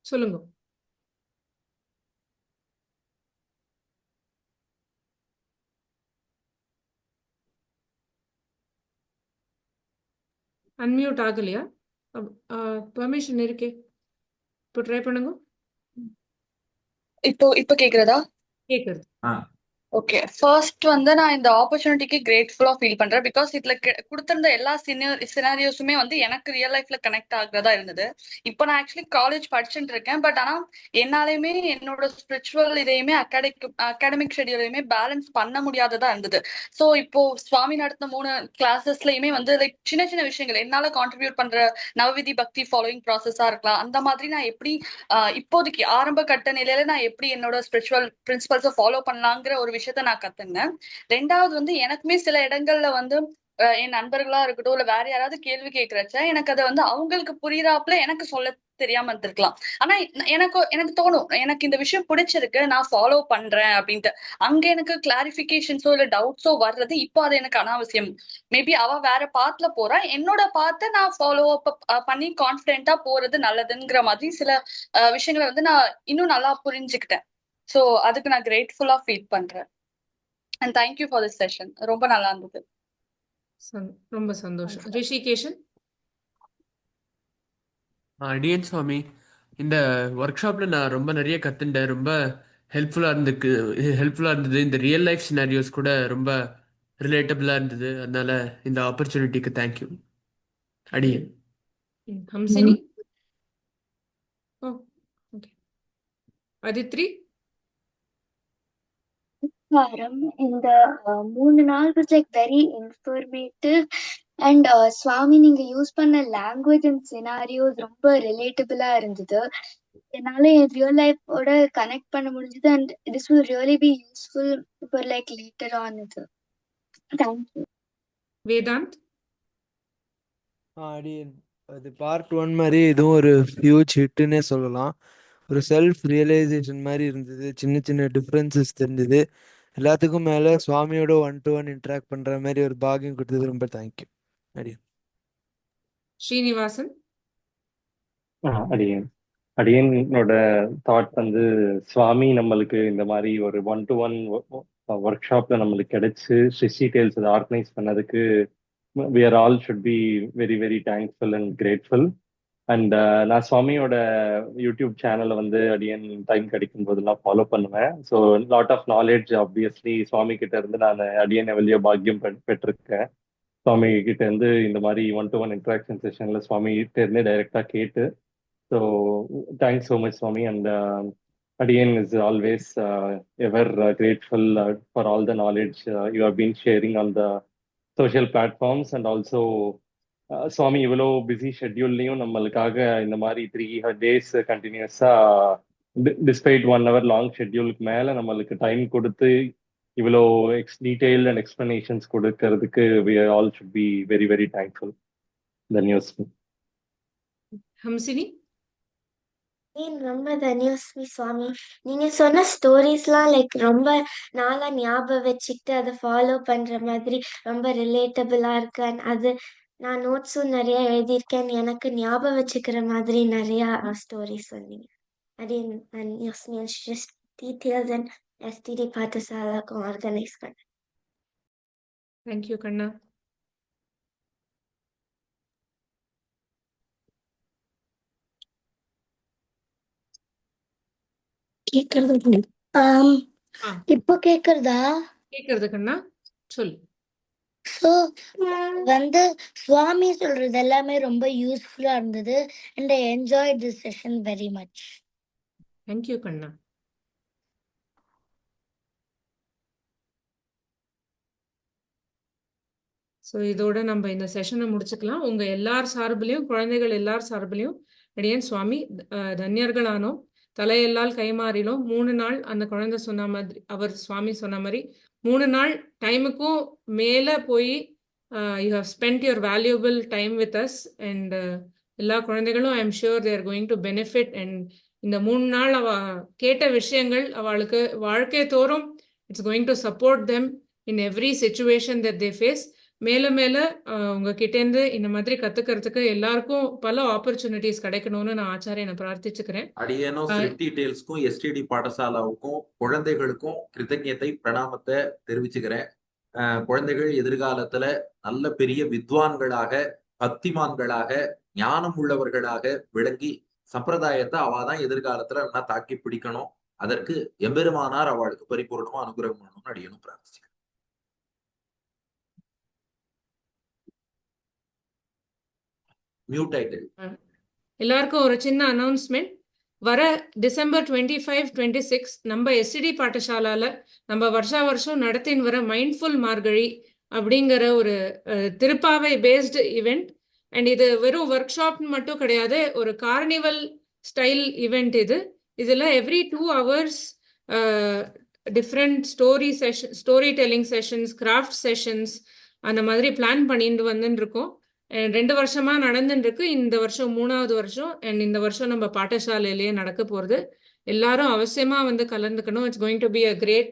சொல்லுங்க. அன்மியூட் ஆகலையா? பர்மிஷன் இருக்கே, இப்போ ட்ரை பண்ணுங்க. இப்போ கேக்குறதா? கேக்குறது. ஓகே, ஃபர்ஸ்ட் வந்து நான் இந்த ஆப்பர்ச்சுனிட்டிக்கு கிரேட்ஃபுல்லா ஃபீல் பண்றேன். பிகாஸ் இதுல கொடுத்திருந்த எல்லா சினாரியோஸுமே வந்து எனக்கு ரியல் லைஃப்ல கனெக்ட் ஆகுறதா இருந்தது. இப்போ நான் ஆக்சுவலி காலேஜ் படிச்சுட்டு இருக்கேன். பட் ஆனா என்னாலையுமே என்னோட ஸ்பிரிச்சுவல் இதையுமே அகாடமிக் ஷெடியூலையுமே பேலன்ஸ் பண்ண முடியாததா இருந்தது. ஸோ இப்போ சுவாமி நடத்தின 3 கிளாஸஸ்லயுமே வந்து லைக் சின்ன சின்ன விஷயங்கள் என்னால கான்ட்ரிபியூட் பண்ற நவவிதி பக்தி ஃபாலோயிங் ப்ராசஸா இருக்கலாம். அந்த மாதிரி நான் எப்படி இப்போதைக்கு ஆரம்ப கட்ட நிலையில நான் எப்படி என்னோட ஸ்பிரிச்சுவல் பிரின்சிபல்ஸை ஃபாலோ பண்ணலாங்கிற ஒரு விஷயத்த நான் கத்துனேன். 2வது வந்து எனக்குமே சில இடங்கள்ல வந்து என் நண்பர்களா இருக்கட்டும் இல்ல வேற யாராவது கேள்வி கேட்கறச்ச எனக்கு அதை வந்து அவங்களுக்கு புரியுறாப்புல எனக்கு சொல்ல தெரியாம இருந்திருக்கலாம். ஆனா எனக்கு தோணும், எனக்கு இந்த விஷயம் பிடிச்சிருக்கு, நான் ஃபாலோ பண்றேன் அப்படின்ட்டு. அங்க எனக்கு கிளாரிபிகேஷன்ஸோ இல்ல டவுட்ஸோ வர்றது இப்போ அது எனக்கு அனாவசியம். மேபி அவ வேற பாத்துல போறா, என்னோட பாத்தை நான் ஃபாலோ அப் பண்ணி கான்பிடென்ட்டா போறது நல்லதுங்கிற மாதிரி சில விஷயங்களை வந்து நான் இன்னும் நல்லா புரிஞ்சுக்கிட்டேன். ஸோ அதுக்கு நான் கிரேட்ஃபுல்லா ஃபீல் பண்றேன். And thank you for this session. ரொம்ப நல்லா இருந்தது. ரொம்ப சந்தோஷம். ரிஷிகேஷன். அடியன் சுவாமி, இந்த ஒர்க் ஷாப்ல நான் ரொம்ப நிறைய கத்துட்டேன். ரொம்ப ஹெல்ப்ஃபுல்லா இருந்தது. இந்த ரியல் லைஃப் சினாரியோஸ் கூட ரொம்ப ரிலேட்டபிளா இருந்தது. அதனால இந்த ஆப்பர்ச்சுனிட்டிக்கு தேங்க்யூ அடியன். ஹம்சினி. ஓகே. அதித்ரி. இந்த 3 நாள் was like very informative and சுவாமி நீங்க யூஸ் பண்ண லாங்குவேஜ் அண்ட் சினாரியோஸ் ரொம்ப ரிலேட்டபிளா இருந்தது. என்னால என் ரியல் லைஃபோட கனெக்ட் பண்ண முடிஞ்சது and this will really be useful for like later on இது. தேங்க்யூ. வேதாந்த். அடியன், அது பார்ட் 1 மாதிரி இதுவும் ஒரு ஹியூஜ் ஹிட்னே சொல்லலாம். ஒரு செல்ஃப் ரியலைசேஷன் மாதிரி இருந்தது. சின்ன சின்ன டிஃப்ரென்சஸ் தெரிஞ்சது. எல்லாத்துக்கும் மேலே சுவாமியோட 1-to-1 இன்ட்ராக்ட் பண்ற மாதிரி ஒரு பாக்கியம் கொடுத்தது. ரொம்ப தேங்க்யூ அடியன். ஸ்ரீனிவாசன். அடியனோட தாட் வந்து சுவாமி நம்மளுக்கு இந்த மாதிரி ஒரு 1-to-1 ஒர்க் ஷாப்ல நம்மளுக்கு கிடைச்சு ஷிஷி டேல்ஸ் அதை ஆர்கனைஸ் பண்ணதுக்கு we are all should be very very thankful and grateful. And நான் சுவாமியோட யூடியூப் சேனலை வந்து அடியன் டைம் கிடைக்கும் போதெல்லாம் ஃபாலோ பண்ணுவேன். So lot of knowledge obviously சுவாமி கிட்ட இருந்து நான் அடியன் எவ்வளியோ பாக்கியம் பெற்றிருக்கேன். சுவாமி கிட்ட இருந்து இந்த மாதிரி 1-to-1 இன்ட்ராக்ஷன் செஷன்ல சுவாமி கிட்ட இருந்து டைரக்டா கேட்டு. ஸோ தேங்க்ஸ் ஸோ மச் சுவாமி. அண்ட் அடியன் is always ever grateful for all the knowledge you have been sharing on the social platforms. And also சுவாமி இவ்வளோ பிஸி ஷெட்யூல்லையும் நம்மளுக்காக இந்த மாதிரி 3 days கண்டினியூஸா டிஸ்பைட் 1 hour லாங் ஷெட்யூலுக்கு மேல நம்மளுக்கு டைம் கொடுத்து இவ்வளோ டீடைல் அண்ட் எக்ஸ்பிளனேஷன்ஸ் கொடுக்கறதுக்கு we all should be very very thankful. தன்யோஸ்மி. ஹம்சினி. ரொம்ப தன்யோஸ்மி சுவாமி. நீங்க சொன்ன ஸ்டோரிஸ்லாம் லைக் ரொம்ப நாளா ஞாபகம் வச்சுக்கிட்டு அதை ஃபாலோ பண்ற மாதிரி ரொம்ப ரிலேட்டபிளா இருக்கு. And அது நான் நோட்ஸும் நிறைய எழுதியிருக்கேன். எனக்கு ஞாபகம் வச்சுக்கிற மாதிரி நிறைய ஸ்டோரி சொன்னீங்க. அது தன்யோஸ்மி ஜஸ்ட் டீட்டெயில்ஸ் அண்ட் எஸ்டிடி பாடசாலாக்கும் ஆர்கனைஸ் பண்ண. தேங்க்யூ கண்ணா. கேக்குறது இப்போ கேக்குறதா? கேக்குறது கண்ணா, சொல்லு. ஸோ வந்து சுவாமி சொல்றது எல்லாமே ரொம்ப யூஸ்ஃபுல்லா இருந்தது. And I enjoy this session very much. Thank you கண்ணா. ஸோ இதோட நம்ம இந்த செஷனை முடிச்சுக்கலாம். உங்க எல்லார் சார்பிலையும், குழந்தைகள் எல்லார் சார்பிலையும் அடியேன் சுவாமி தன்யர்களானோம், தலையெல்லால் கைமாறினோம். 3 நாள் அந்த குழந்தை சொன்ன மாதிரி, அவர் சுவாமி சொன்ன மாதிரி 3 நாள் டைமுக்கும் மேல போய் you have spend your valuable time with us. And எல்லா குழந்தைகளும் I am sure they are going to benefit. And இந்த 3 நாள் அவ கேட்ட விஷயங்கள் அவளுக்கு வாழ்க்கை தோறும் it's going to support them in every situation that they face. மேல மேல உங்ககிட்டேருந்து இந்த மாதிரி கத்துக்கிறதுக்கு எல்லாருக்கும் பல ஆப்பர்ச்சுனிட்டிஸ் கிடைக்கணும்னு நான் ஆச்சாரியனை பிரார்த்திச்சுக்கிறேன். அடியேனோ சிட்டி டேல்ஸ்க்கும் எஸ்டிடி பாடசாலாவுக்கும் குழந்தைகளுக்கும் கிருத்தஜ்ஞத்தை பிரணாமத்தை தெரிவிச்சுக்கிறேன். குழந்தைகள் எதிர்காலத்துல நல்ல பெரிய வித்வான்களாக, பக்திமான்களாக, ஞானம் உள்ளவர்களாக விளங்கி சம்பிரதாயத்தை அவாதான் எதிர்காலத்துல நல்லா தாக்கி பிடிக்கணும். அதற்கு எம்பெருமானார் அவளுக்கு பரிபூர்ணமா அனுகிரகம் பண்ணணும்னு அடியனும் பிரார்த்திச்சுக்கிறேன். மியூட் ஆயிட்டு. எல்லாருக்கும் ஒரு சின்ன அனௌன்ஸ்மெண்ட். வர டிசம்பர் 25, 26 நம்ம எஸ்டிடி பாடசாலால நம்ம வருஷம் நடத்தின்னு வர மைண்ட்ஃபுல் மார்கழி அப்படிங்கிற ஒரு திருப்பாவை பேஸ்டு ஈவெண்ட். அண்ட் இது வெறும் ஒர்க் ஷாப் மட்டும் கிடையாது, ஒரு கார்னிவல் ஸ்டைல் ஈவெண்ட் இது. இதுல every 2 hours different story telling sessions, craft sessions அந்த மாதிரி பிளான் பண்ணிட்டு வந்துட்டு இருக்கோம். 2 வருஷமா நடந்துட்டு இருக்கு. இந்த வருஷம் 3வது வருஷம். அண்ட் இந்த வருஷம் நம்ம பாடசாலையிலேயே நடக்க போறது. எல்லாரும் அவசியமா வந்து கலந்துக்கணும். It's going to be a great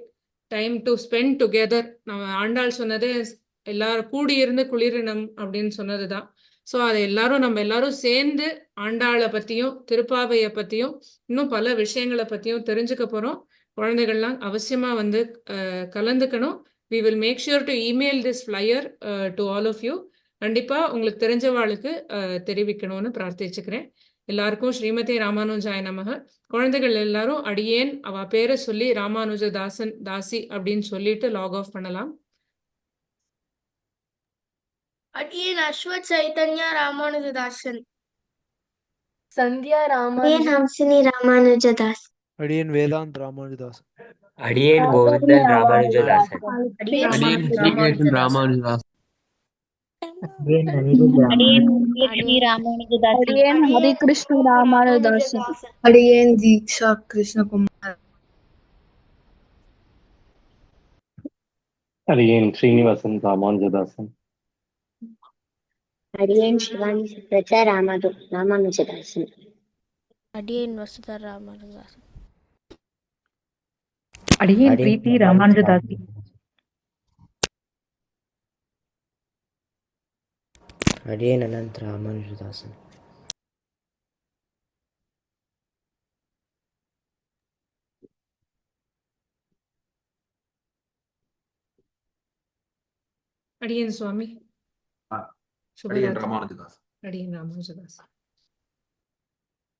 time to spend together. நம்ம ஆண்டாள் சொன்னதே எல்லாரும் கூடியிருந்து குளிரினம் அப்படின்னு சொன்னதுதான். ஸோ அதை நம்ம எல்லாரும் சேர்ந்து ஆண்டாளை பத்தியும் திருப்பாவையை பத்தியும் இன்னும் பல விஷயங்களை பத்தியும் தெரிஞ்சுக்க போறோம். குழந்தைகள்லாம் அவசியமா வந்து கலந்துக்கணும். We will make sure to email this flyer to all of you. கண்டிப்பா உங்களுக்கு தெரிஞ்சவாளுக்கு தெரிவிக்கணும்னு பிரார்த்திச்சுக்கிறேன். எல்லாருக்கும் ஸ்ரீமதி ராமானுஜாய நமக. குழந்தைகள் எல்லாரும் அடியேன் அவ பேரை சொல்லி ராமானுஜ தாசன் தாசி அப்படின்னு சொல்லிட்டு லாக் ஆஃப் பண்ணலாம். அடியேன் அஸ்வத் சைதன்யா ராமானுஜதாசன். சந்தியா அடியேன் ஹம்சினி ராமானுஜதாஸ். அடியேன் வேதாந்த் ராமானுஜதாசன். அடியேன் கோவிந்தன் ராமானுஜதாசன். அடியேன் ஸ்ரீகிருஷ்ணன் ராமானுஜதாஸ். அடியேன் ஹரிகிருஷ்ண ராமானுஜதாசன். அடியேன் தீக்ஷா கிருஷ்ணகுமார். அடியேன் ஸ்ரீனிவாசன் ராமானுஜதாசன். அடியேன் சிவானி சுப்ரஜா ராமானுஜதாசன். அடியேன் வசுதா ராமானுஜதாசன். அடியேன் பிரீத்தி ராமானுஜதாசி. அடியேன் அனந்த் ராமானுஜதாசன். அடியேன் சுவாமி அடியேன் ராமானுஜதாஸ். அடியேன் ராமானுஜதாஸ்.